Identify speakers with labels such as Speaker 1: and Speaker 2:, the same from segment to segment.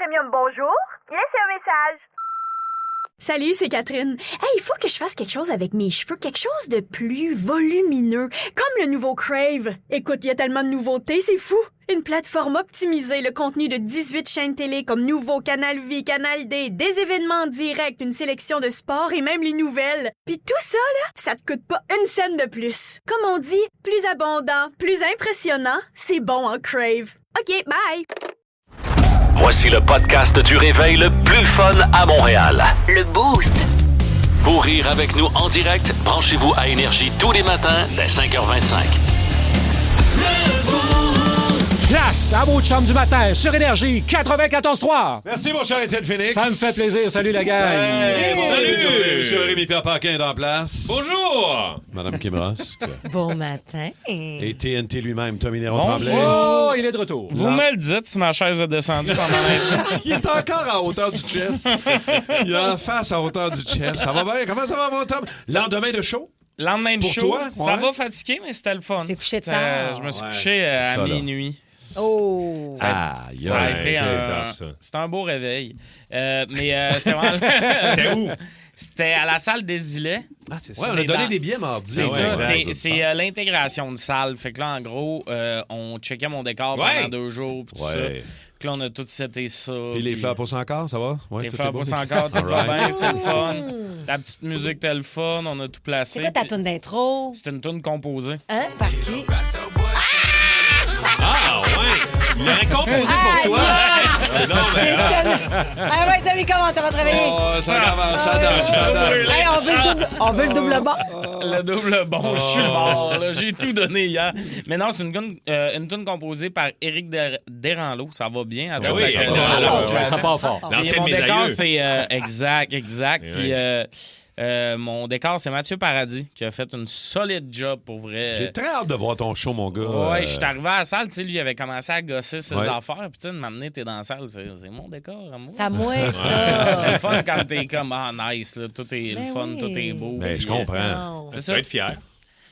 Speaker 1: Premium, bonjour. Laissez un message.
Speaker 2: Salut, c'est Catherine. Hey, il faut que je fasse quelque chose avec mes cheveux, quelque chose de plus volumineux, comme le nouveau Crave. Écoute, il y a tellement de nouveautés, c'est fou. Une plateforme optimisée, le contenu de 18 chaînes télé comme Nouveau, Canal Vie, Canal D, des événements en direct, une sélection de sports et même les nouvelles. Puis tout ça, là, ça te coûte pas une scène de plus. Comme on dit, plus abondant, plus impressionnant, c'est bon en Crave. OK, bye!
Speaker 3: Voici le podcast du réveil le plus fun à Montréal.
Speaker 4: Le Boost.
Speaker 3: Pour rire avec nous en direct, branchez-vous à Énergie tous les matins dès 5h25.
Speaker 5: Place à vos chums du matin sur Énergie 94.3.
Speaker 6: Merci, mon cher Étienne Phoenix.
Speaker 5: Ça me fait plaisir. Salut, la gang.
Speaker 6: Salut! Monsieur Rémi-Pierre Paquin est en place.
Speaker 7: Bonjour!
Speaker 6: Madame Kim Rosk.
Speaker 8: Bon matin.
Speaker 6: Et TNT lui-même, Tommy Néron
Speaker 7: Bonjour.
Speaker 6: Tremblay.
Speaker 5: Oh, il est de retour.
Speaker 7: Vous me le dites si ma chaise est descendue pendant l'intro.
Speaker 6: Il est encore à hauteur du chest. Il est en face à hauteur du chest. Ça va bien? Comment ça va, mon Tom? Lendemain de show?
Speaker 7: Lendemain de
Speaker 6: Pour
Speaker 7: show,
Speaker 6: toi?
Speaker 7: ça
Speaker 6: Ouais.
Speaker 7: va fatiguer, mais c'était le fun.
Speaker 8: C'est couché
Speaker 7: C'était-
Speaker 8: tard.
Speaker 7: Je me suis
Speaker 6: Ouais.
Speaker 7: couché à
Speaker 6: Ça, là.
Speaker 7: minuit.
Speaker 8: Oh!
Speaker 6: Ah,
Speaker 7: Ça a été c'était un beau réveil. Mais c'était vraiment... C'était où? C'était à la salle des Îlets.
Speaker 6: Ah, c'est ça.
Speaker 7: C'est
Speaker 6: Ouais, on a donné
Speaker 7: dans-
Speaker 6: des billets mardi.
Speaker 7: C'est
Speaker 6: Ah
Speaker 7: ça,
Speaker 6: ouais,
Speaker 7: c'est-
Speaker 6: exact.
Speaker 7: c'est l'intégration de salle. Fait que là, en gros, on checkait mon décor pendant 2 jours, puis tout ça.
Speaker 6: Ouais.
Speaker 7: Puis là, on a tout seté ça.
Speaker 6: Puis les fleurs poussent encore, ça va? Ouais,
Speaker 7: Les
Speaker 6: tout
Speaker 7: fleurs
Speaker 6: est beau?
Speaker 7: poussent encore, tout va
Speaker 6: Alright.
Speaker 7: bien, c'est le fun. La petite musique était le fun, on a tout placé.
Speaker 8: C'est quoi ta
Speaker 7: puis
Speaker 8: toune d'intro?
Speaker 7: C'est une tune composée.
Speaker 8: Hein? Par qui?
Speaker 7: Ah, ouais!
Speaker 9: Il aurait composé pour toi. Non, mais...
Speaker 8: Ah ouais, Tommy, comment ça va te réveiller?
Speaker 6: Oh, ça commence, ça danse, ça danse.
Speaker 8: Hey, on veut le double bas.
Speaker 7: Le double bon, je suis mort, là. J'ai tout donné hier. Mais non, c'est une tune composée par Éric Desranleau. Ça va bien. À
Speaker 9: Ben oui,
Speaker 5: Ça part fort.
Speaker 7: Puis
Speaker 9: L'ancien
Speaker 7: mon
Speaker 9: de mes
Speaker 7: décor,
Speaker 9: aïeux.
Speaker 7: c'est exact.
Speaker 9: Eh
Speaker 7: Puis mon décor, c'est Mathieu Paradis qui a fait une solide job pour vrai.
Speaker 6: J'ai très hâte de voir ton show, mon gars.
Speaker 7: Ouais, je suis arrivé à la salle, tu sais, lui, il avait commencé à gosser ses
Speaker 6: Ouais.
Speaker 7: affaires, puis tu sais, de m'amener, t'es dans la salle, c'est mon décor, à moi.
Speaker 8: C'est à moi,
Speaker 7: C'est
Speaker 8: ça.
Speaker 7: le fun quand t'es comme, ah, nice, là, tout est
Speaker 8: Ben
Speaker 7: le fun,
Speaker 8: oui.
Speaker 7: tout est beau.
Speaker 6: Ben, je
Speaker 7: Puis,
Speaker 6: comprends.
Speaker 7: c'est
Speaker 9: Tu
Speaker 7: ça.
Speaker 9: vas être fier.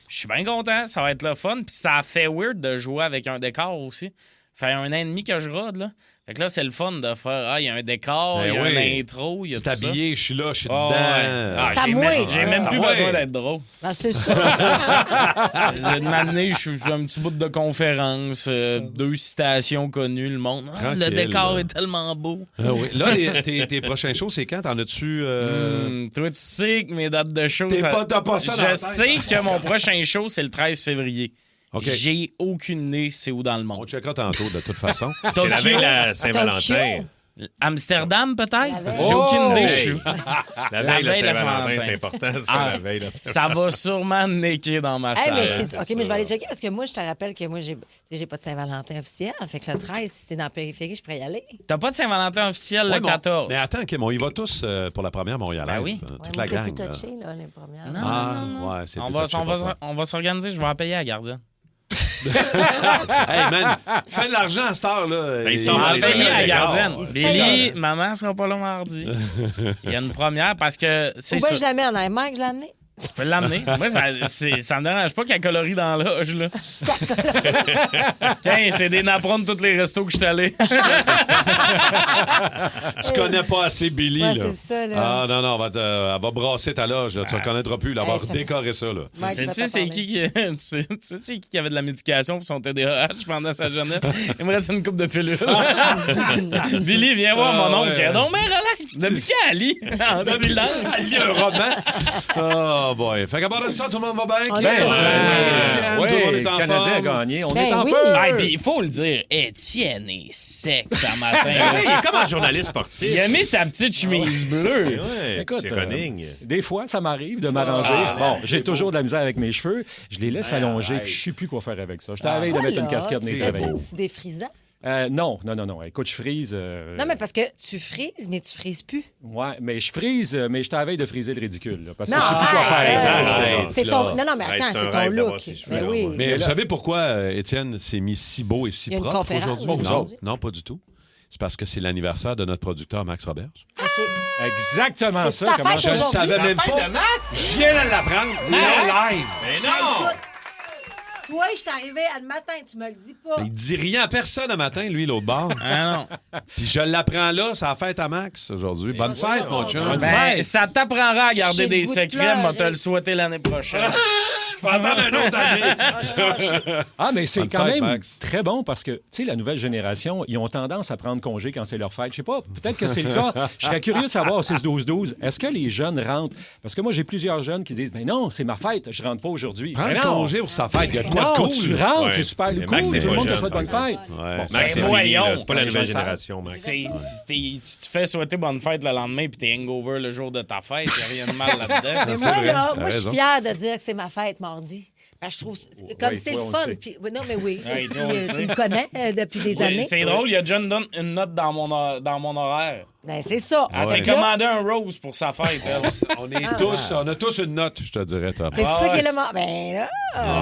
Speaker 7: Je suis bien content, ça va être le fun, puis ça fait weird de jouer avec un décor aussi. Fait 1 an et demi que je rôde, là. Fait que là, c'est le fun de faire, ah, il y a un décor,
Speaker 6: Ben
Speaker 7: il y a
Speaker 6: oui.
Speaker 7: un intro, il y a
Speaker 6: C'est
Speaker 7: tout ça.
Speaker 6: habillé, je suis là, je suis
Speaker 7: Ah,
Speaker 6: dedans.
Speaker 7: ouais. Ah,
Speaker 8: C'est à moi,
Speaker 7: j'ai
Speaker 8: ça.
Speaker 7: même plus
Speaker 6: Ah ouais.
Speaker 7: besoin d'être drôle.
Speaker 8: Ah, c'est ça.
Speaker 7: De m'amener, je suis un petit bout de conférence, 2 citations connues, le monde. Ah, le
Speaker 6: Tranquille,
Speaker 7: décor
Speaker 6: là.
Speaker 7: est tellement beau.
Speaker 6: Ah oui. Là, tes prochains shows, c'est quand? T'en as-tu...
Speaker 7: Toi, tu sais que mes dates de show...
Speaker 6: T'as pas ça dans la
Speaker 7: Je
Speaker 6: tête.
Speaker 7: sais que mon prochain show, c'est le 13 février.
Speaker 6: OK.
Speaker 7: J'ai aucune idée c'est où dans le
Speaker 6: On
Speaker 7: monde.
Speaker 6: checkera tantôt, de toute façon.
Speaker 9: C'est la
Speaker 7: Tokyo?
Speaker 9: veille de la Saint-Valentin.
Speaker 7: Amsterdam, peut-être?
Speaker 8: veille.
Speaker 7: J'ai aucune idée.
Speaker 9: Hey.
Speaker 7: je suis-
Speaker 9: La veille de
Speaker 7: veille de la
Speaker 9: la Saint-Valentin,
Speaker 7: Saint-Valentin.
Speaker 9: c'est important, ça,
Speaker 7: Ah,
Speaker 9: la veille de la
Speaker 7: Ça va sûrement niquer dans ma
Speaker 8: Hey,
Speaker 7: salle.
Speaker 8: mais c'est... OK, mais je vais aller checker parce que moi, je te rappelle que moi, j'ai pas de Saint-Valentin officiel. Fait que le 13, si t'es dans la périphérie, je pourrais y aller.
Speaker 7: T'as pas de Saint-Valentin officiel
Speaker 6: Ouais,
Speaker 7: le 14?
Speaker 6: Mais attends, Kim, on y va tous pour la première montréalaise.
Speaker 7: Ben oui.
Speaker 6: Toute
Speaker 8: Ouais,
Speaker 6: la
Speaker 8: moi, c'est
Speaker 6: gang.
Speaker 8: plus
Speaker 6: là.
Speaker 8: touché, là, les premières.
Speaker 7: Non.
Speaker 6: Ah, ouais, c'est
Speaker 7: On
Speaker 6: plus
Speaker 7: va,
Speaker 6: touché
Speaker 7: on,
Speaker 6: pour
Speaker 7: va,
Speaker 6: toi.
Speaker 7: on va s'organiser, je vais en payer à la gardienne.
Speaker 6: Hey, man, fais de l'argent à cette heure-là.
Speaker 9: Ça, ils
Speaker 6: Et-
Speaker 9: sont
Speaker 7: On va en
Speaker 9: les
Speaker 7: payer
Speaker 9: gens
Speaker 7: à la
Speaker 9: de
Speaker 7: gardienne.
Speaker 8: Il se
Speaker 7: Billy, maman sera pas là mardi. Il y a une première parce que c'est
Speaker 8: Ou bien
Speaker 7: ça.
Speaker 8: je l'amène. Mike, je l'ai amené.
Speaker 7: Tu peux l'amener. Moi, ça me dérange pas qu'il y a coloris dans la loge, là. Tiens, c'est des napperons de tous les restos que je suis allé.
Speaker 6: Tu connais pas assez Billy,
Speaker 8: Ouais,
Speaker 6: là.
Speaker 8: c'est ça, là.
Speaker 6: Ah, non, non, elle va brasser ta loge, là. Tu ne reconnaîtras plus. Elle va
Speaker 8: Hey, ça fait-
Speaker 6: décorer ça, là.
Speaker 8: Mike,
Speaker 7: Sais-tu
Speaker 8: va
Speaker 7: c'est
Speaker 8: t'en
Speaker 7: qui c'est qui avait de la médication pour son TDAH pendant sa jeunesse? Il me reste une coupe de pilules. Billy, viens voir mon oncle.
Speaker 6: ouais.
Speaker 7: Donc, mais relax. Depuis quand elle lit? En silence.
Speaker 6: Il y a un roman. Oh, boy. Fait qu'à part de ça, tout le monde va bien?
Speaker 8: On
Speaker 6: Kim?
Speaker 8: est
Speaker 6: Étienne,
Speaker 5: Oui,
Speaker 6: tout le monde est
Speaker 5: le
Speaker 6: en
Speaker 5: Canadien a
Speaker 6: forme.
Speaker 5: gagné. On
Speaker 8: Ben
Speaker 5: est en
Speaker 8: oui.
Speaker 5: feu.
Speaker 7: Ah, puis il faut le dire, Étienne est sec ce matin.
Speaker 9: Oui, il est comme un journaliste sportif.
Speaker 7: Il a mis sa petite chemise bleue.
Speaker 9: Ouais,
Speaker 5: Écoute,
Speaker 9: c'est running.
Speaker 5: Des fois, ça m'arrive de m'arranger. Bon, j'ai toujours de la misère avec mes cheveux. Je les laisse allonger, puis je sais plus quoi faire avec ça. J'étais à la veille de mettre une casquette nez
Speaker 8: Tu fais-tu
Speaker 5: réveil.
Speaker 8: un petit défrisant?
Speaker 5: Non. Écoute, je frise.
Speaker 8: Non, mais parce que tu frises, mais tu frises plus.
Speaker 5: Ouais, mais je frise, mais j'étais à la veille de friser le ridicule. Là, parce que
Speaker 8: Non,
Speaker 5: je sais plus quoi faire.
Speaker 6: hey,
Speaker 8: c'est ton... Non, mais
Speaker 9: Hey,
Speaker 8: attends,
Speaker 9: c'est un
Speaker 8: c'est ton
Speaker 9: rêve d'avoir
Speaker 8: look.
Speaker 9: ces cheveux,
Speaker 8: Ben
Speaker 9: là,
Speaker 8: oui.
Speaker 9: moi.
Speaker 6: Mais vous savez pourquoi Étienne s'est mis si beau et si
Speaker 8: Il y a une
Speaker 6: propre
Speaker 8: conférence
Speaker 6: aujourd'hui?
Speaker 8: aujourd'hui.
Speaker 6: Non, pas du tout. C'est parce que c'est l'anniversaire de notre producteur Max Roberge.
Speaker 5: Exactement
Speaker 8: C'est
Speaker 5: ça.
Speaker 8: ta
Speaker 5: Comment
Speaker 8: fête
Speaker 5: je
Speaker 8: aujourd'hui.
Speaker 6: savais même pas.
Speaker 9: Je viens de l'apprendre. Live. Mais non!
Speaker 8: Toi, je suis arrivée le matin, tu me le dis pas.
Speaker 6: Il dit rien à personne à matin, lui, l'autre bord.
Speaker 7: Ah non.
Speaker 6: Puis je l'apprends là, c'est la fête à Max aujourd'hui. Bonne fête, mon chum.
Speaker 7: Ben, ça t'apprendra à garder
Speaker 8: J'ai le
Speaker 7: des
Speaker 8: goût de
Speaker 7: secrets,
Speaker 8: pleurer.
Speaker 7: moi te le souhaiter l'année prochaine.
Speaker 6: Je vais attendre un autre année.
Speaker 5: Ah, mais c'est
Speaker 6: Bonne
Speaker 5: quand
Speaker 6: fête,
Speaker 5: même
Speaker 6: Max.
Speaker 5: très bon parce que, tu sais, la nouvelle génération, ils ont tendance à prendre congé quand c'est leur fête. Je sais pas, peut-être que c'est le cas. Je serais curieux de savoir au 6-12-12, est-ce que les jeunes rentrent? Parce que moi, j'ai plusieurs jeunes qui disent, ben non, c'est ma fête, je rentre pas aujourd'hui.
Speaker 6: Prends
Speaker 5: Ben
Speaker 6: le
Speaker 5: non.
Speaker 6: congé pour sa fête. Il y a quoi de
Speaker 5: Non,
Speaker 6: cool?
Speaker 5: tu rentres,
Speaker 9: Ouais.
Speaker 5: c'est super
Speaker 9: Mais
Speaker 5: cool.
Speaker 9: Max, c'est
Speaker 5: Tout le
Speaker 9: pas
Speaker 5: monde te
Speaker 9: jeune,
Speaker 5: souhaite bonne
Speaker 9: par
Speaker 5: fête.
Speaker 9: Ouais.
Speaker 5: Bon,
Speaker 9: Max, c'est fini,
Speaker 7: voyons.
Speaker 9: là. C'est pas la
Speaker 5: Les
Speaker 9: nouvelle
Speaker 5: gens savent.
Speaker 9: génération, Max.
Speaker 7: Tu te fais souhaiter bonne fête le lendemain puis t'es hangover le jour de ta fête, y a rien de mal là-dedans.
Speaker 8: Mais moi, là,
Speaker 6: T'as
Speaker 8: moi, je suis
Speaker 6: raison.
Speaker 8: fière de dire que c'est ma fête mardi. Ben, je trouve, comme
Speaker 5: oui,
Speaker 8: c'est
Speaker 5: oui,
Speaker 8: le
Speaker 5: on
Speaker 8: fun.
Speaker 5: le sait.
Speaker 8: Puis, non, mais oui,
Speaker 7: Ouais,
Speaker 8: si,
Speaker 7: toi, on le
Speaker 8: tu
Speaker 7: sait.
Speaker 8: me connais depuis des
Speaker 7: Oui,
Speaker 8: années.
Speaker 7: c'est drôle, il y a John donne une note dans mon horaire.
Speaker 8: Ben, c'est ça.
Speaker 7: Elle s'est
Speaker 8: Là,
Speaker 7: commandé un rose pour sa fête, elle.
Speaker 6: On a tous une note, je te dirais, Tom.
Speaker 8: c'est ça
Speaker 7: ouais.
Speaker 8: qui est le moment. Ben là,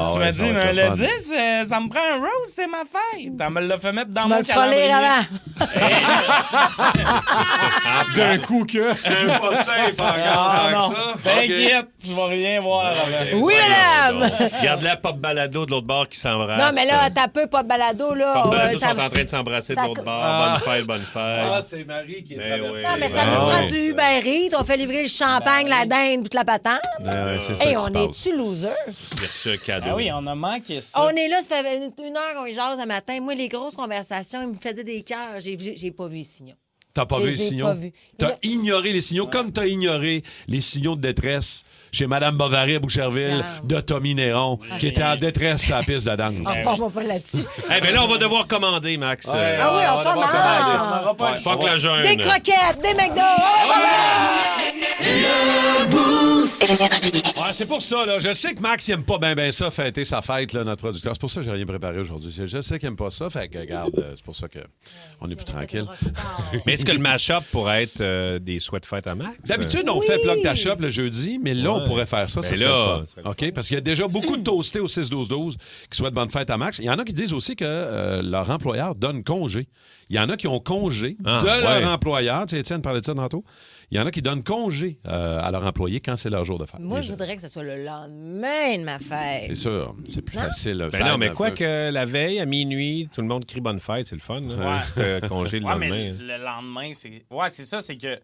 Speaker 7: Tu
Speaker 6: ouais,
Speaker 7: m'as
Speaker 6: ça
Speaker 7: dit,
Speaker 6: va
Speaker 7: mais
Speaker 6: être
Speaker 7: le
Speaker 6: le
Speaker 7: 10, ça me prend un rose, c'est ma fête. Elle me l'a fait mettre dans
Speaker 8: tu me
Speaker 7: mon
Speaker 8: le feras
Speaker 7: calendrier.
Speaker 8: lire avant.
Speaker 5: D'un coup que...
Speaker 6: Pas safe
Speaker 7: Ah non,
Speaker 6: ça.
Speaker 7: t'inquiète, tu vas rien voir avant.
Speaker 8: Oui, madame!
Speaker 9: Regarde la pop balado de l'autre bord qui s'embrasse.
Speaker 8: Non, mais là, t'as peu pas de balado, là.
Speaker 9: Pop balado
Speaker 8: ça-
Speaker 9: sont en train de s'embrasser de
Speaker 8: ça-
Speaker 9: l'autre bord.
Speaker 6: Ah.
Speaker 9: Bonne fête.
Speaker 6: c'est Marie qui est
Speaker 9: Ben
Speaker 6: traversée.
Speaker 9: oui.
Speaker 8: Non, mais ça nous
Speaker 5: Ah,
Speaker 8: prend
Speaker 5: ouais.
Speaker 8: du Uber Eats. On fait livrer le champagne, la dinde, toute la patente.
Speaker 9: Ouais, c'est ça
Speaker 8: Hey,
Speaker 9: qui
Speaker 8: on
Speaker 9: se passe.
Speaker 8: est-tu loser?
Speaker 9: J'ai reçu un cadeau.
Speaker 7: Ah oui, on a manqué ça.
Speaker 8: On est là, ça fait une heure qu'on y jase le matin. Moi, les grosses conversations, ils me faisaient des cœurs. J'ai pas vu les signaux.
Speaker 6: T'as pas
Speaker 8: Je
Speaker 6: vu
Speaker 8: les
Speaker 6: les
Speaker 8: ai
Speaker 6: signaux?
Speaker 8: pas vus.
Speaker 6: T'as ignoré les signaux, comme t'as ignoré les signaux de détresse chez Mme Bovary à Boucherville
Speaker 8: Regarde.
Speaker 6: de Tommy Néron, qui était en détresse sur la piste de danse.
Speaker 8: On va pas là-dessus.
Speaker 9: Eh bien là, on va devoir commander, Max.
Speaker 8: Ah oui, on
Speaker 6: va devoir
Speaker 8: commande.
Speaker 6: commander.
Speaker 7: On n'aura pas le choix.
Speaker 9: Fuck le jeûne.
Speaker 8: Des croquettes, des McDo.
Speaker 6: Ouais, c'est pour ça, là. Je sais que Max, il aime pas bien ça, fêter sa fête, là, notre producteur. C'est pour ça que j'ai rien préparé aujourd'hui. Je sais qu'il aime pas ça, fait que, regarde, c'est pour ça qu'on est plus tranquille.
Speaker 9: Mais est-ce que le mash-up pourrait être des souhaits de fête à Max?
Speaker 6: D'habitude, on fait Plug ta shop le jeudi, mais là, on pourrait faire ça. Ça
Speaker 9: Mais
Speaker 6: serait
Speaker 9: là,
Speaker 6: le
Speaker 9: c'est
Speaker 6: fun. OK? Parce qu'il y a déjà beaucoup de toastés au 6-12-12 qui souhaitent bonne fête à Max. Il y en a qui disent aussi que leur employeur donne congé. Il y en a qui ont congé de leur employeur. Tu sais, Étienne parlait de ça tantôt. Il y en a qui donnent congé à leur employé quand c'est leur jour de fête.
Speaker 8: Moi, je voudrais que ce soit le lendemain de ma fête.
Speaker 6: C'est sûr. C'est plus facile. là.
Speaker 9: Ben
Speaker 6: Ça
Speaker 9: non,
Speaker 6: aide
Speaker 9: mais
Speaker 6: un
Speaker 9: quoi
Speaker 6: peu.
Speaker 9: que la veille, à minuit, tout le monde crie bonne fête, c'est le fun. Là. Juste congé le
Speaker 7: Ouais, mais
Speaker 9: lendemain.
Speaker 7: le lendemain, c'est. Ouais, c'est ça, c'est que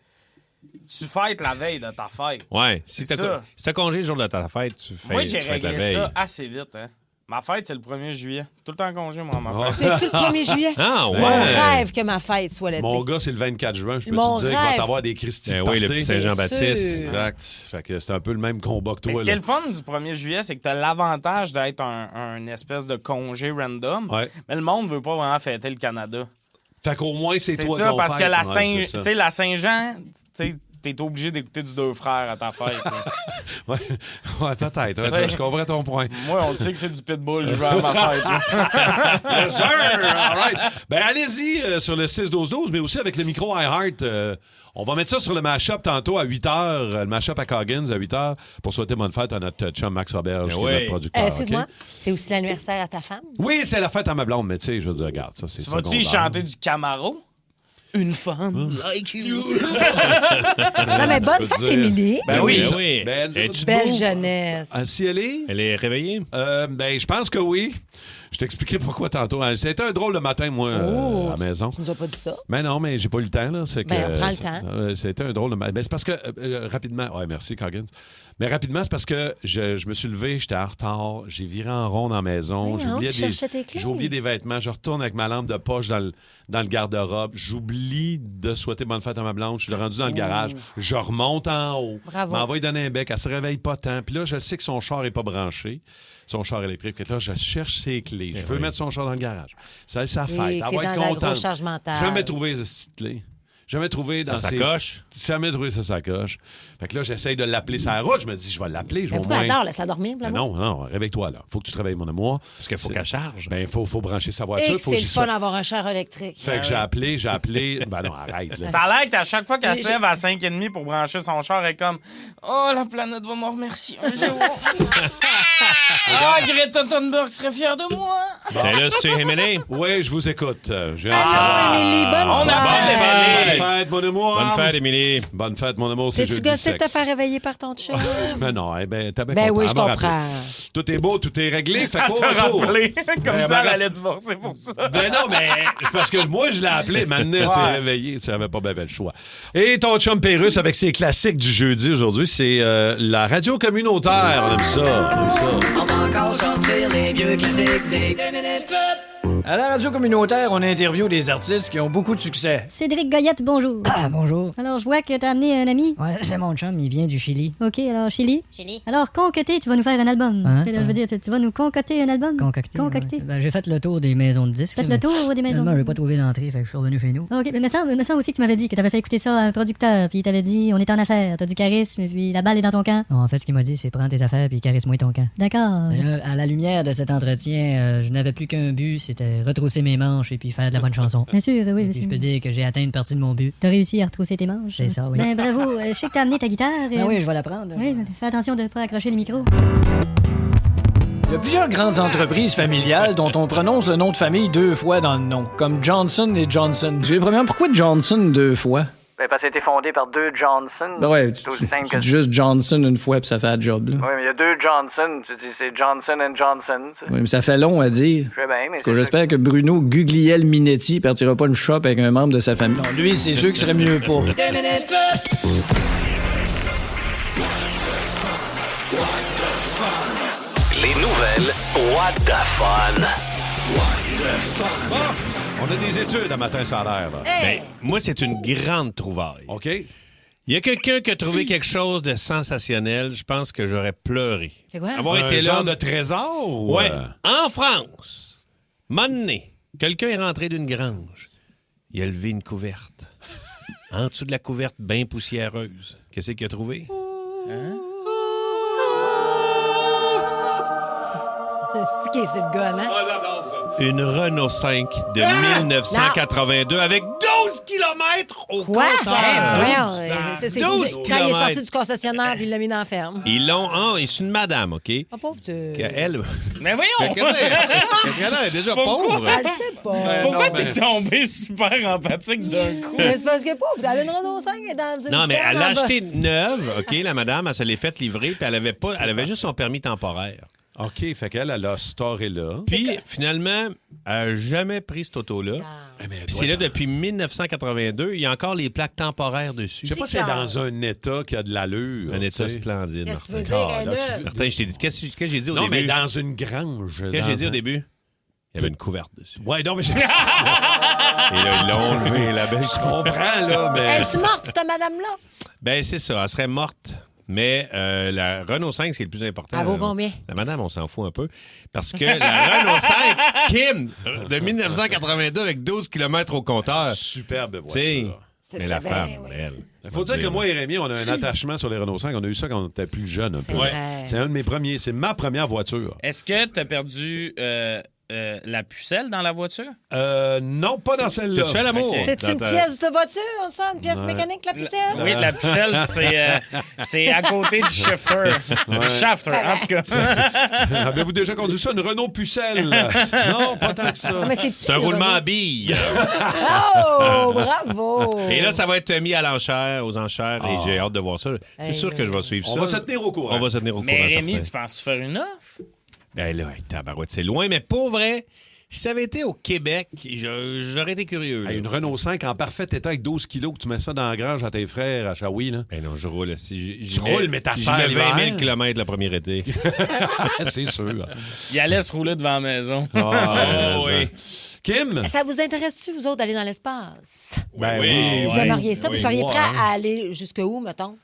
Speaker 7: tu fêtes la veille de ta fête.
Speaker 9: Ouais, si
Speaker 7: C'est ça.
Speaker 9: t'as congé le jour de ta fête, tu fais
Speaker 7: Moi, j'ai
Speaker 9: tu fêtes la
Speaker 7: réglé
Speaker 9: veille.
Speaker 7: ça assez vite, hein. Ma fête, c'est le 1er juillet. Tout le temps congé, moi, ma fête.
Speaker 8: C'est-tu le 1er juillet?
Speaker 9: Ah, ouais.
Speaker 8: Mon rêve que ma fête soit l'été.
Speaker 6: Mon gars, c'est le 24 juin. Je peux
Speaker 8: Mon
Speaker 6: te dire qu'il va
Speaker 8: rêve.
Speaker 6: t'avoir des Christy
Speaker 9: Ben
Speaker 6: de
Speaker 9: oui, le
Speaker 6: party.
Speaker 9: petit Saint-Jean-Baptiste.
Speaker 8: sûr.
Speaker 6: Exact. Fait que c'est un peu le même combat que toi.
Speaker 7: Mais ce qui
Speaker 6: là.
Speaker 7: est le fun du 1er juillet, c'est que tu as l'avantage d'être un espèce de congé random.
Speaker 6: Ouais.
Speaker 7: Mais le monde veut pas vraiment fêter le Canada.
Speaker 6: Fait qu'au moins, c'est
Speaker 7: C'est
Speaker 6: toi
Speaker 7: ça,
Speaker 6: qu'on
Speaker 7: parce
Speaker 6: fête.
Speaker 7: que la
Speaker 6: Ouais, c'est ça.
Speaker 7: tu sais, la Saint-Jean, tu sais, t'es obligé d'écouter du Deux Frères à ta fête. là.
Speaker 6: Ouais, peut-être. Ouais, je comprends ton point.
Speaker 7: Moi, on le sait que c'est du pitbull, je vais à ma fête. là.
Speaker 6: Yes, sir! All right. Ben, allez-y sur le 6-12-12, mais aussi avec le micro iHeart. On va mettre ça sur le mash-up tantôt à 8h, le mash-up à Coggins à 8h, pour souhaiter bonne fête à notre chum Max Roberge, qui est
Speaker 9: oui.
Speaker 6: notre producteur.
Speaker 8: Excuse-moi,
Speaker 6: OK?
Speaker 8: c'est aussi l'anniversaire à ta femme?
Speaker 6: Oui, c'est la fête à ma blonde, mais tu sais, je veux dire, regarde, ça, c'est
Speaker 7: Tu vas-tu y
Speaker 6: secondaire.
Speaker 7: chanter du Camaro? Une femme like you.
Speaker 8: Non, mais bonne
Speaker 6: peux
Speaker 8: fête,
Speaker 6: dire-
Speaker 8: Émilie.
Speaker 9: Ben oui,
Speaker 6: ça-
Speaker 9: ben oui.
Speaker 6: Ben,
Speaker 9: Es-tu
Speaker 8: Belle
Speaker 9: debout?
Speaker 8: jeunesse.
Speaker 6: Ah, si elle est?
Speaker 9: Elle est réveillée?
Speaker 6: Ben, je pense que oui. Je t'expliquerai pourquoi tantôt. C'était un drôle de matin, moi, à la maison.
Speaker 8: Tu nous as pas dit ça?
Speaker 6: Ben non, mais j'ai pas eu le temps, là. C'est que,
Speaker 8: Ben, on prend le temps.
Speaker 6: C'était un drôle de matin. Ben, c'est parce que, rapidement... Ouais, merci, Coggins. Mais rapidement, c'est parce que je me suis levé, j'étais en retard, j'ai viré en rond dans la maison.
Speaker 8: Oui, tu cherchais tes clés.
Speaker 6: J'ai oublié des vêtements. Je retourne avec ma lampe de poche dans le garde-robe. J'oublie de souhaiter bonne fête à ma blonde. Je suis rendu dans le garage. Je remonte en haut.
Speaker 8: Bravo.
Speaker 6: M'envoie lui donner un bec. Elle se réveille pas tant. Puis là, je sais que son char est pas branché. Son char électrique. Puis là, je cherche ses clés. Je veux mettre son char dans le garage. C'est sa fête.
Speaker 8: Et
Speaker 6: Elle
Speaker 8: t'es
Speaker 6: va
Speaker 8: dans
Speaker 6: être
Speaker 8: la
Speaker 6: contente.
Speaker 8: grosse charge mentale.
Speaker 6: Jamais trouvé cette clé. Jamais trouvé dans
Speaker 9: Sa
Speaker 6: ses...
Speaker 9: sacoche?
Speaker 6: Jamais trouvé sa sacoche. Fait que là, j'essaye de l'appeler sur la route. Je me dis, je vais l'appeler. Je vais
Speaker 8: Mais
Speaker 6: au
Speaker 8: pourquoi
Speaker 6: moins...
Speaker 8: elle dort? Laisse-la dormir,
Speaker 6: Ben
Speaker 8: Blamo.
Speaker 6: non, réveille-toi, là. Faut que tu te réveilles, mon amour.
Speaker 9: Parce qu'il faut qu'elle charge.
Speaker 6: Ben, faut brancher sa
Speaker 8: Et
Speaker 6: voiture.
Speaker 8: que
Speaker 6: Faut
Speaker 8: c'est
Speaker 6: que
Speaker 8: le
Speaker 6: j'y
Speaker 8: fun
Speaker 6: sois.
Speaker 8: d'avoir un char électrique.
Speaker 6: Fait que j'ai appelé. Ben non, arrête, là.
Speaker 7: Ça a l'air qu'à chaque fois qu'elle se lève à 5h30 pour brancher son char, elle est comme « Oh, la planète va me remercier un jour. » Greta Thunberg serait fière de moi!
Speaker 9: Ben là, c'est Émilie.
Speaker 6: Oui, je vous écoute. Je viens de
Speaker 8: Allô,
Speaker 6: savoir.
Speaker 8: Émilie, bonne
Speaker 7: On
Speaker 8: fête.
Speaker 7: appelle
Speaker 6: Bonne fête, mon amour.
Speaker 9: Bonne fête, Émilie.
Speaker 6: Bonne fête, mon amour. C'est
Speaker 8: T'es-tu
Speaker 6: jeudi
Speaker 8: gossé de te
Speaker 6: sexe.
Speaker 8: faire réveiller par ton chum?
Speaker 6: Ben non, t'as bien
Speaker 8: Ben
Speaker 6: compris.
Speaker 8: oui, je
Speaker 6: Elle m'a rappelé.
Speaker 8: comprends.
Speaker 6: Tout est beau, tout est réglé. Fait
Speaker 7: Elle
Speaker 6: qu'au
Speaker 7: t'a
Speaker 6: retour.
Speaker 7: rappelé. Comme
Speaker 6: Ben,
Speaker 7: ça,
Speaker 6: ben,
Speaker 7: elle allait divorcer pour ça.
Speaker 6: Ben non, mais parce que moi, je l'ai appelé. Maintenant, elle s'est réveillée. Ça n'avait pas bien le choix. Et ton chum Pérusse avec ses classiques du jeudi aujourd'hui, c'est la radio communautaire. On aime ça. On aime ça.
Speaker 4: On va encore sortir les vieux classiques des 2 Minutes Club.
Speaker 10: À la radio communautaire, on interviewe des artistes qui ont beaucoup de succès.
Speaker 11: Cédric Goyette, bonjour.
Speaker 10: Ah, bonjour.
Speaker 11: Alors, je vois que t'as amené un ami.
Speaker 10: Ouais, c'est mon chum, il vient du Chili.
Speaker 11: OK, alors, Chili.
Speaker 8: Chili.
Speaker 11: Alors, concocter, tu vas nous faire un album.
Speaker 10: Hein?
Speaker 11: Je veux dire, tu vas nous concocter un album.
Speaker 10: Concocté.
Speaker 11: Concocté.
Speaker 10: Ouais. Ben, j'ai fait le tour des maisons de disques.
Speaker 11: Faites le tour des maisons.
Speaker 10: Moi, j'ai pas trouvé d'entrée, fait que je suis revenu chez nous.
Speaker 11: OK, mais me semble aussi que tu m'avais dit que t'avais fait écouter ça à un producteur, puis il t'avait dit, on est en affaires, t'as du charisme, puis la balle est dans ton camp.
Speaker 10: Non, en fait, ce qu'il m'a dit, c'est prends tes affaires puis caresse-moi ton camp.
Speaker 11: D'accord.
Speaker 10: D'ailleurs, à la lumière de cet entretien, je n'avais plus qu'un but, c'était retrousser mes manches et puis faire de la bonne chanson.
Speaker 11: Bien sûr, oui.
Speaker 10: Et puis je peux dire que j'ai atteint une partie de mon but.
Speaker 11: T'as réussi à retrousser tes manches.
Speaker 10: C'est ça, oui.
Speaker 11: Ben, bravo. Je sais que t'as amené ta guitare.
Speaker 10: Ah oui, je vais la prendre.
Speaker 11: Oui, mais fais attention de pas accrocher les micros.
Speaker 10: Il y a plusieurs grandes entreprises familiales dont on prononce le nom de famille 2 fois dans le nom, comme Johnson et Johnson. Premièrement, pourquoi Johnson 2 fois?
Speaker 12: Ben, parce que ça a été fondé par 2 Johnson.
Speaker 10: Ben ouais,
Speaker 12: C'est aussi simple que
Speaker 10: tu dis juste Johnson une fois puis ça fait un job, là.
Speaker 12: Oui, mais il y a 2 Johnson. Tu dis, c'est Johnson and Johnson. Tu sais.
Speaker 10: Oui, mais ça fait long à dire.
Speaker 12: Je sais bien, mais
Speaker 10: En tout cas, j'espère que Bruno Guglielminetti partira pas une shop avec un membre de sa famille. Non, lui, c'est sûr qu'il serait mieux pas.
Speaker 4: 2 Minutes Club.
Speaker 3: Les nouvelles What the Fun.
Speaker 6: On a des études à matin, ça a l'air. Là.
Speaker 9: Ben, moi, c'est une grande trouvaille.
Speaker 6: OK?
Speaker 9: Il y a quelqu'un qui a trouvé quelque chose de sensationnel. Je pense que j'aurais pleuré.
Speaker 8: C'est quoi?
Speaker 9: Avoir
Speaker 6: Un
Speaker 9: été
Speaker 6: genre
Speaker 9: là.
Speaker 6: de trésor? Ou,
Speaker 9: Ouais. En France, Monné, quelqu'un est rentré d'une grange. Il a levé une couverte. En dessous de la couverte, bien poussiéreuse. Qu'est-ce qu'il a trouvé?
Speaker 8: C'est qui, c'est le gars, hein?
Speaker 9: Une Renault 5 de 1982 avec 12 km au
Speaker 8: Quoi?
Speaker 9: compteur.
Speaker 8: C'est
Speaker 9: 12
Speaker 8: quand il est sorti
Speaker 9: kilomètres.
Speaker 8: du concessionnaire puis il l'a mis dans la ferme.
Speaker 9: Ils l'ont... Ah, c'est une madame, OK?
Speaker 8: Ah, pauvre, tu...
Speaker 9: Elle...
Speaker 7: Mais voyons!
Speaker 9: Elle est déjà pauvre.
Speaker 8: Elle sait pas.
Speaker 7: Pourquoi t'es tombé super empathique d'un coup?
Speaker 8: Mais c'est parce que pauvre, elle a une Renault 5 elle est dans une
Speaker 9: Non, mais
Speaker 8: ferme
Speaker 9: elle l'a
Speaker 8: en bas.
Speaker 9: acheté neuve, OK, la madame, elle se l'est faite livrer, puis elle avait juste son permis temporaire.
Speaker 6: OK, fait qu'elle, elle a storé là.
Speaker 9: Puis, finalement, elle n'a jamais pris cette auto-là.
Speaker 6: Eh, mais elle
Speaker 9: Puis
Speaker 6: doit
Speaker 9: c'est là
Speaker 6: être-
Speaker 9: depuis 1982. Il y a encore les plaques temporaires dessus.
Speaker 6: Je sais pas si c'est dans un état qui a de l'allure.
Speaker 9: Un état
Speaker 6: tu sais.
Speaker 9: splendide,
Speaker 8: Qu'est-ce que tu
Speaker 9: Martin.
Speaker 8: veux dire, elle
Speaker 6: là,
Speaker 8: est neuve?
Speaker 9: Martin, je t'ai dit... Qu'est-ce que j'ai dit au
Speaker 6: Non,
Speaker 9: début?
Speaker 6: mais dans une grange.
Speaker 9: Qu'est-ce que j'ai dit au début? Il y avait une couverte dessus.
Speaker 6: Ouais, non, mais j'ai...
Speaker 9: Et là, ils l'ont enlevé, la belle
Speaker 6: Je comprends, là, mais...
Speaker 8: Elle est morte, cette madame-là?
Speaker 9: Ben, c'est ça. Elle serait morte. Mais la Renault 5, c'est le plus important.
Speaker 8: Elle vaut combien?
Speaker 9: La madame, on s'en fout un peu. Parce que la Renault 5, Kim, de 1982 avec 12 km au compteur.
Speaker 6: Superbe
Speaker 9: Tu sais,
Speaker 6: voiture.
Speaker 9: mais la
Speaker 8: bien,
Speaker 9: femme,
Speaker 8: oui.
Speaker 9: elle.
Speaker 6: Il faut dire que moi et Rémi, on a un attachement sur les Renault 5. On a eu ça quand on était plus jeunes. un peu.
Speaker 8: C'est vrai.
Speaker 6: C'est un de mes premiers. C'est ma première voiture.
Speaker 7: Est-ce que t'as perdu la pucelle dans la voiture?
Speaker 6: Non, pas dans celle-là.
Speaker 9: T'as-tu fait l'amour?
Speaker 8: C'est une pièce de voiture, ça? Une pièce mécanique, la pucelle?
Speaker 7: Oui, la pucelle, c'est à côté du shifter. Du shafter, en tout cas.
Speaker 6: Avez-vous déjà conduit ça, une Renault Pucelle? Non, pas tant que ça.
Speaker 8: Ah, mais c'est petit.
Speaker 9: C'est un
Speaker 8: le
Speaker 9: roulement
Speaker 8: Renault.
Speaker 9: à billes.
Speaker 8: Oh, bravo!
Speaker 9: Et là, ça va être mis à l'enchère, aux enchères, et j'ai hâte de voir ça. C'est
Speaker 8: Hey,
Speaker 9: sûr que je vais suivre
Speaker 6: On
Speaker 9: ça.
Speaker 6: va se tenir au courant.
Speaker 9: On va se tenir au
Speaker 7: Mais
Speaker 9: courant.
Speaker 7: Rémi,
Speaker 9: certain.
Speaker 7: tu penses faire une offre?
Speaker 9: Ben là, tabarouette, c'est loin, mais pour vrai, si ça avait été au Québec, j'aurais été curieux. là.
Speaker 6: Hey, une Renault 5 en parfait état avec 12 kilos, que tu mets ça dans la grange à tes frères à Shawi, là.
Speaker 9: Ben non, je roule.
Speaker 6: Tu roules, mais ta
Speaker 9: je
Speaker 6: sœur
Speaker 9: mets 20
Speaker 6: l'hiver.
Speaker 9: 000 km le premier été.
Speaker 6: C'est sûr.
Speaker 7: Il allait se rouler devant la maison.
Speaker 6: Oh,
Speaker 9: oui.
Speaker 6: Kim?
Speaker 8: Ça vous intéresse-tu, vous autres, d'aller dans l'espace?
Speaker 6: Ben
Speaker 9: oui.
Speaker 8: Vous aimeriez ça? Vous seriez prêts à aller jusque où, mettons?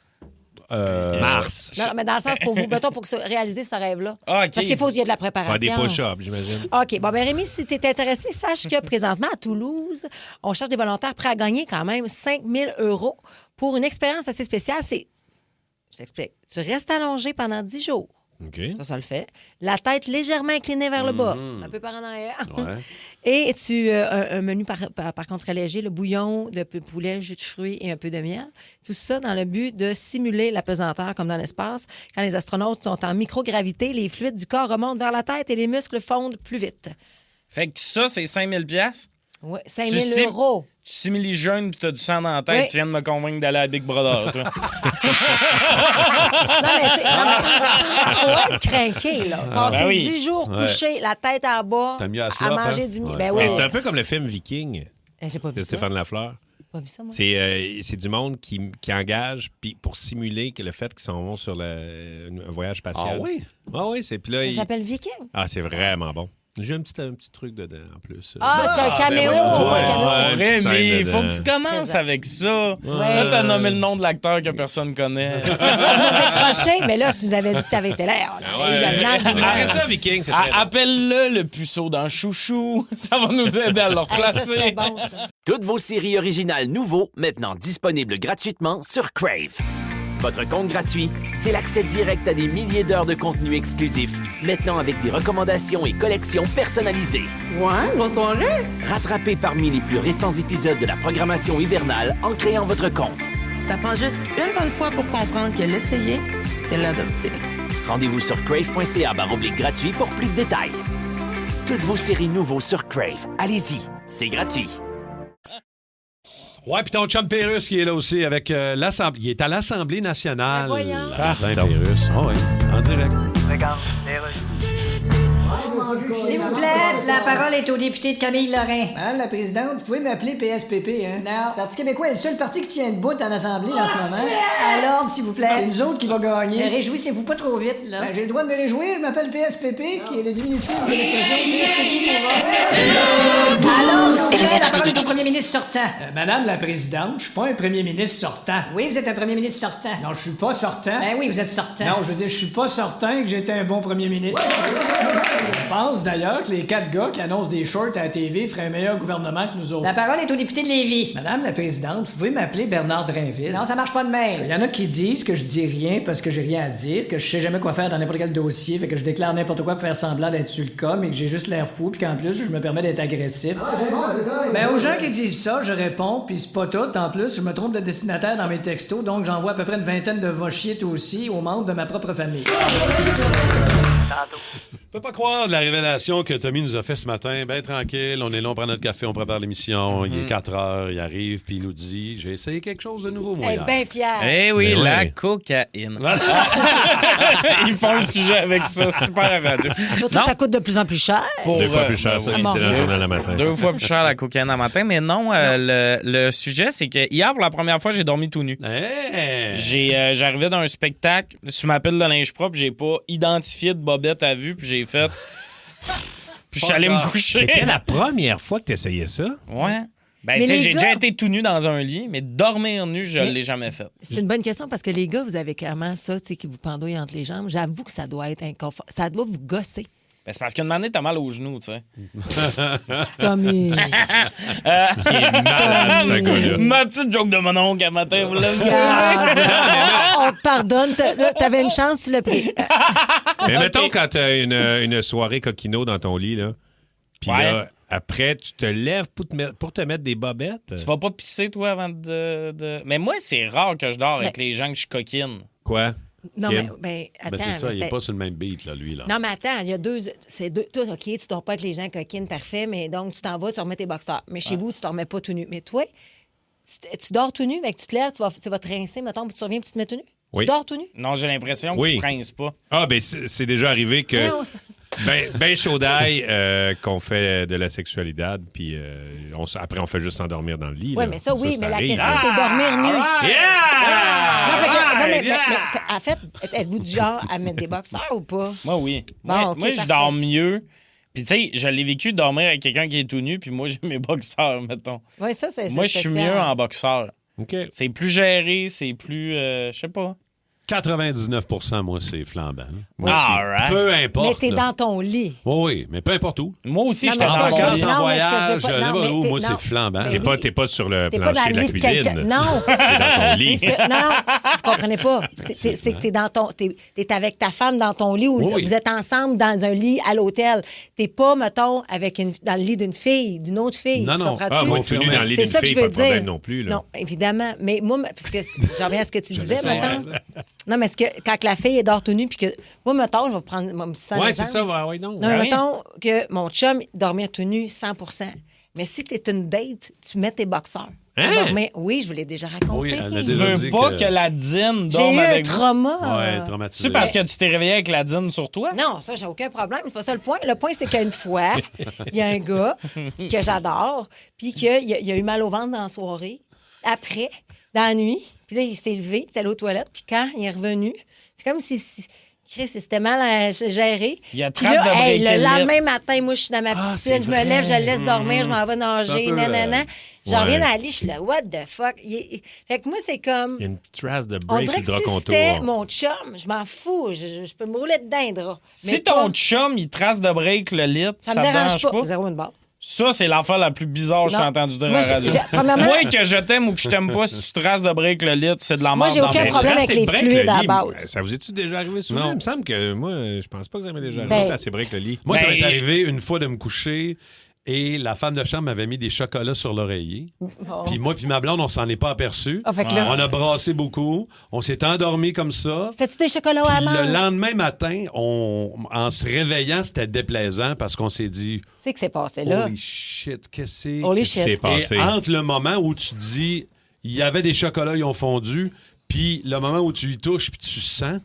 Speaker 9: Mars.
Speaker 8: Non, mais dans le sens pour vous, mettons, pour réaliser ce rêve-là.
Speaker 7: Ah, OK.
Speaker 8: Parce qu'il faut qu'il y ait de la
Speaker 9: Faire
Speaker 8: préparation.
Speaker 9: des push-ups, j'imagine.
Speaker 8: OK. Bon, ben Rémi, si tu es intéressé, sache que présentement, à Toulouse, on cherche des volontaires prêts à gagner quand même 5 000 € pour une expérience assez spéciale. Je t'explique. Tu restes allongé pendant 10 jours
Speaker 9: OK.
Speaker 8: Ça le fait. La tête légèrement inclinée vers le bas, un peu par en arrière.
Speaker 6: Ouais.
Speaker 8: Et un menu par contre très léger, le bouillon de poulet, jus de fruits et un peu de miel. Tout ça dans le but de simuler la pesanteur comme dans l'espace. Quand les astronautes sont en microgravité, les fluides du corps remontent vers la tête et les muscles fondent plus vite.
Speaker 7: Fait que ça, c'est 5000 $.
Speaker 8: Oui, 5 000 €.
Speaker 7: Tu simules jeune puis t'as du sang dans la tête.
Speaker 8: Oui.
Speaker 7: Tu viens de me convaincre d'aller à Big Brother, toi.
Speaker 8: Non, mais faut être craqué, là. Passer 10 jours couché, la tête en bas,
Speaker 6: T'as mis à
Speaker 8: à
Speaker 6: slop,
Speaker 8: manger
Speaker 6: hein?
Speaker 8: du miel.
Speaker 6: Ouais.
Speaker 8: Ben oui.
Speaker 9: Mais c'est un peu comme le film Viking
Speaker 8: J'ai pas
Speaker 9: de
Speaker 8: vu ça.
Speaker 9: Stéphane Lafleur.
Speaker 8: Pas vu ça, moi.
Speaker 9: C'est du monde qui engage puis pour simuler que le fait qu'ils s'en vont sur un voyage spatial.
Speaker 6: Ah oui?
Speaker 9: Ah oui, c'est... Puis là,
Speaker 8: Ça s'appelle Viking.
Speaker 9: Ah, c'est vraiment bon. J'ai un petit truc dedans, en plus.
Speaker 8: T'as un caméo.
Speaker 9: ben oui,
Speaker 8: un caméo.
Speaker 7: Rémi, il faut que
Speaker 9: dedans.
Speaker 7: tu commences avec ça. Là, t'as nommé le nom de l'acteur que personne connaît.
Speaker 8: On a décroché, mais là, si tu nous avais dit que t'avais été là, on aurait eu le venant.
Speaker 9: Après ça, Viking, c'est très bon.
Speaker 7: Appelle-le le puceau dans Chouchou. Ça va nous aider à le
Speaker 8: Ça
Speaker 7: replacer.
Speaker 8: serait bon, ça.
Speaker 13: Toutes vos séries originales nouveaux, maintenant disponibles gratuitement sur Crave. Votre compte gratuit, c'est l'accès direct à des milliers d'heures de contenu exclusif, maintenant avec des recommandations et collections personnalisées.
Speaker 14: Ouais, bonne soirée.
Speaker 13: Rattrapez parmi les plus récents épisodes de la programmation hivernale en créant votre compte.
Speaker 14: Ça prend juste une bonne fois pour comprendre que l'essayer, c'est l'adopter.
Speaker 13: Rendez-vous sur crave.ca/gratuit pour plus de détails. Toutes vos séries nouveaux sur Crave. Allez-y, c'est gratuit.
Speaker 6: Ouais, puis ton chum Pérus qui est là aussi avec l'Assemblée. Il est à l'Assemblée nationale.
Speaker 8: Ben voyons.
Speaker 6: Martin Pérus. Oh oui, en direct.
Speaker 12: Regarde, les Russes.
Speaker 10: S'il vous plaît, la parole est au député de Camille Lorrain. Madame la présidente, vous pouvez m'appeler PSPP, hein? Non. Le Parti québécois est le seul parti qui tient debout en Assemblée en ce moment. À l'ordre, s'il vous plaît. C'est nous autres qui va gagner. Mais réjouissez-vous pas trop vite, là. Ben, j'ai le droit de me réjouir. Je m'appelle PSPP, qui est le diminutif de l'expression PSPP. Alors, s'il vous plaît, la parole est au premier ministre sortant. Madame la présidente, je suis pas un premier ministre sortant. Oui, vous êtes un premier ministre sortant. Non, je suis pas sortant. Ben oui, vous êtes sortant. Non, je veux dire, je suis pas certain que j'étais un bon premier ministre. Je pense d'ailleurs que les 4 gars qui annoncent des shorts à la TV feraient un meilleur gouvernement que nous autres. La parole est au député de Lévis. Madame la présidente, vous pouvez m'appeler Bernard Drainville. Non, ça marche pas de même. Il y en a qui disent que je dis rien parce que j'ai rien à dire, que je sais jamais quoi faire dans n'importe quel dossier, fait que je déclare n'importe quoi pour faire semblant d'être sur le cas, mais que j'ai juste l'air fou, puis qu'en plus, je me permets d'être agressif. Ben, aux gens qui disent ça, je réponds, puis c'est pas tout. En plus, je me trompe de destinataire dans mes textos, donc j'envoie à peu près une vingtaine de va-chier aussi aux membres de ma propre famille.
Speaker 6: Je peux pas croire de la révélation que Tommy nous a fait ce matin. Ben tranquille, on est là, on prend notre café, on prépare l'émission. Il est 4 heures, il arrive, puis il nous dit « J'ai essayé quelque chose de nouveau, moi,
Speaker 8: Elle est
Speaker 6: hier.
Speaker 8: bien fière.
Speaker 7: Eh oui,
Speaker 9: Ben
Speaker 7: la
Speaker 9: oui.
Speaker 7: cocaïne. Ils font un sujet avec ça, super radio.
Speaker 8: Surtout que ça coûte de plus en plus cher.
Speaker 7: Pour,
Speaker 9: 2 fois plus cher, ça,
Speaker 8: à
Speaker 9: il était dans le
Speaker 8: Montréal.
Speaker 9: journal le matin.
Speaker 7: 2 fois plus cher la cocaïne à matin. Mais non, le sujet, c'est que hier, pour la première fois, j'ai dormi tout nu.
Speaker 6: Hey!
Speaker 7: J'arrivais dans un spectacle sur ma pile de linge propre, j'ai pas identifié de bobette à vue, puis j'ai fait... Puis je suis allé me coucher.
Speaker 9: C'était la première fois que tu essayais ça?
Speaker 7: Ouais. Ben,
Speaker 8: Mais
Speaker 7: tu sais,
Speaker 8: les
Speaker 7: j'ai
Speaker 8: gars-
Speaker 7: déjà été tout nu dans un lit, mais dormir nu, je l'ai jamais fait.
Speaker 8: C'est une bonne question parce que les gars, vous avez clairement ça, tu sais, qui vous pendouille entre les jambes. J'avoue que ça doit être inconfortable. Ça doit vous gosser.
Speaker 7: Ben, c'est parce qu'une année, t'as mal aux genoux, tu sais.
Speaker 8: Tommy.
Speaker 9: Il est malade, ce gars-là.
Speaker 7: Ma petite joke de mon oncle à matin, vous l'avez
Speaker 8: Regarde, on te pardonne. T'avais une chance, tu l'as pris.
Speaker 9: Mais mettons, quand tu as une soirée coquino dans ton lit, là, puis
Speaker 7: Ouais.
Speaker 9: là, après, tu te lèves pour te mettre des bobettes.
Speaker 7: Tu vas pas pisser, toi, avant de... Mais moi, c'est rare que je dors avec les gens que je coquine.
Speaker 9: Quoi?
Speaker 8: Non,
Speaker 9: Kim?
Speaker 8: mais attends.
Speaker 6: Ben c'est ça,
Speaker 8: mais
Speaker 6: il est
Speaker 8: c'était-
Speaker 6: pas sur le même beat, là, lui. Là.
Speaker 8: Non, mais attends, il y a deux. C'est deux. Toi, OK, tu dors pas avec les gens coquines, parfait, mais donc tu t'en vas, tu remets tes boxeurs. Mais chez vous, tu te remets pas tout nu. Mais toi, tu dors tout nu, avec tu te lèves, tu vas te rincer, mettons, puis tu reviens, puis tu te mets tout nu.
Speaker 9: Oui.
Speaker 8: Tu dors tout nu?
Speaker 7: Non, j'ai l'impression
Speaker 9: Oui.
Speaker 7: qu'ils se rincent pas.
Speaker 9: Ah, ben c'est déjà arrivé que...
Speaker 8: Non, ça-
Speaker 9: Ben chaud d'ail qu'on fait de la sexualité, puis après, on fait juste s'endormir dans le lit.
Speaker 8: Oui,
Speaker 9: là.
Speaker 8: mais ça, oui, mais la
Speaker 9: arrive.
Speaker 8: question, c'est dormir nu. Non, fait que- non, mais
Speaker 9: Yeah!
Speaker 8: en fait, êtes-vous du genre à mettre des boxeurs ou pas?
Speaker 7: Moi, oui.
Speaker 8: Bon,
Speaker 7: Moi,
Speaker 8: OK,
Speaker 7: moi, je
Speaker 8: parfait.
Speaker 7: dors mieux. Puis, tu sais, je l'ai vécu dormir avec quelqu'un qui est tout nu, puis moi, j'ai mes boxeurs, mettons.
Speaker 8: Oui, ça, c'est
Speaker 7: Moi, je suis
Speaker 8: spécial.
Speaker 7: mieux en boxeur.
Speaker 9: OK.
Speaker 7: C'est plus géré, c'est plus... je sais pas.
Speaker 6: 99%, moi, c'est flambant.
Speaker 7: Moi aussi.
Speaker 6: Peu importe.
Speaker 8: Mais t'es
Speaker 6: là.
Speaker 8: dans ton lit.
Speaker 6: Oui, mais peu importe où.
Speaker 7: Moi aussi,
Speaker 8: Non,
Speaker 7: je
Speaker 8: mais
Speaker 7: suis
Speaker 6: En
Speaker 8: ce que je-
Speaker 6: vacances,
Speaker 8: non,
Speaker 6: en
Speaker 8: mais ce que
Speaker 6: voyage,
Speaker 8: je veux pas- non,
Speaker 6: n'importe où,
Speaker 8: mais
Speaker 6: moi,
Speaker 8: t'es-
Speaker 6: c'est
Speaker 8: non.
Speaker 6: flambant.
Speaker 8: Mais
Speaker 9: T'es pas sur le
Speaker 8: T'es pas dans
Speaker 9: plancher
Speaker 8: le
Speaker 9: de la
Speaker 8: lit de quelqu'un.
Speaker 9: cuisine.
Speaker 8: Non.
Speaker 9: T'es dans ton lit.
Speaker 8: Vous comprenez pas. C'est que t'es dans ton. T'es avec ta femme dans ton lit ou
Speaker 6: Oui.
Speaker 8: vous êtes ensemble dans un lit à l'hôtel. T'es pas, mettons, dans le lit d'une fille, d'une autre fille.
Speaker 6: Non,
Speaker 8: tu
Speaker 6: non.
Speaker 8: comprends-tu?
Speaker 9: Ah, moi, je suis venu dans le lit
Speaker 8: C'est
Speaker 9: d'une
Speaker 8: ça que
Speaker 9: fille,
Speaker 8: je veux
Speaker 9: pas de problème
Speaker 8: dire.
Speaker 9: non plus. Là.
Speaker 8: Non, évidemment. Mais moi, parce que je reviens à ce que tu disais,
Speaker 6: sais.
Speaker 8: mettons. Non, mais quand la fille est dort tout nu, puis que. Moi, mettons, je vais prendre mon petit
Speaker 9: Ouais, c'est ça, ouais, non.
Speaker 8: Non, mais mettons que mon chum dormir tout nu 100%. Mais si t'es une date, tu mets tes boxeurs.
Speaker 9: Hein?
Speaker 8: Dormir. Oui, je vous l'ai déjà raconté.
Speaker 6: Oui, elle a
Speaker 7: Tu
Speaker 6: déjà
Speaker 7: veux
Speaker 6: dit
Speaker 7: pas que la dîne
Speaker 8: J'ai
Speaker 7: dorme
Speaker 8: eu un
Speaker 7: avec vous?
Speaker 8: trauma.
Speaker 6: Ouais, traumatisé.
Speaker 7: C'est parce que tu t'es réveillé avec la dîne sur toi?
Speaker 8: Non, ça, j'ai aucun problème. C'est pas ça le point. Le point, c'est qu'une fois, il y a un gars que j'adore, puis qu'il a eu mal au ventre dans la soirée, après, dans la nuit. Puis là, il s'est levé, il est allé aux toilettes, puis quand il est revenu, c'est comme si Chris, c'était mal géré.
Speaker 7: Il y a
Speaker 8: Puis
Speaker 7: trace
Speaker 8: là,
Speaker 7: de
Speaker 8: hey,
Speaker 7: break
Speaker 8: le
Speaker 7: it
Speaker 8: lendemain matin, moi, je suis dans ma piscine,
Speaker 6: c'est
Speaker 8: je me lève, je le laisse dormir, je m'en vais nager, nanana. J'en reviens dans la lit, je suis là, what the fuck? Fait que moi, c'est comme...
Speaker 9: Il y a une trace de
Speaker 8: On
Speaker 9: break
Speaker 8: dirait
Speaker 9: sur le
Speaker 8: que
Speaker 9: drap
Speaker 8: si c'était
Speaker 9: contour.
Speaker 8: mon chum, je m'en fous. Je peux me rouler dedans, drap.
Speaker 7: Si ton chum, il trace de break le lit,
Speaker 8: Ça
Speaker 7: ça
Speaker 8: me
Speaker 7: te
Speaker 8: dérange
Speaker 7: dérange
Speaker 8: pas.
Speaker 7: pas?
Speaker 8: Zéro une barre.
Speaker 7: Ça, c'est l'affaire la plus bizarre que j'ai
Speaker 8: Non.
Speaker 7: entendu dire
Speaker 8: Moi,
Speaker 7: à la radio.
Speaker 8: premièrement-
Speaker 7: Moi, que je t'aime ou que je t'aime pas, si tu traces de break le lit, c'est de la
Speaker 8: Moi,
Speaker 7: merde
Speaker 8: j'ai
Speaker 7: dans
Speaker 8: aucun
Speaker 7: ma vie.
Speaker 8: problème avec les
Speaker 9: break
Speaker 8: fluides
Speaker 9: le
Speaker 8: à la
Speaker 9: lit,
Speaker 8: base.
Speaker 9: Ça vous est-tu déjà arrivé souvent?
Speaker 6: Non.
Speaker 9: Il me semble que moi, je pense pas que ça m'est déjà arrivé.
Speaker 8: Ben-
Speaker 9: Tracer break le lit.
Speaker 6: Moi, ça
Speaker 7: Ben-
Speaker 6: m'est arrivé une fois de me coucher et la femme de chambre m'avait mis des chocolats sur l'oreiller. Puis moi puis ma blonde, on s'en est pas aperçu.
Speaker 8: Ah, fait que là-
Speaker 6: On a brassé beaucoup. On s'est endormi comme ça.
Speaker 8: Fais-tu des chocolats à
Speaker 6: Puis
Speaker 8: la
Speaker 6: le
Speaker 8: menthe?
Speaker 6: lendemain matin, en se réveillant, c'était déplaisant parce qu'on s'est dit
Speaker 8: C'est que c'est passé là.
Speaker 6: holy shit, qu'est-ce que
Speaker 8: Holy
Speaker 6: c'est?
Speaker 8: shit.
Speaker 9: C'est passé.
Speaker 6: Et entre le moment où tu te dis il y avait des chocolats, ils ont fondu, puis le moment où tu y touches puis tu sens,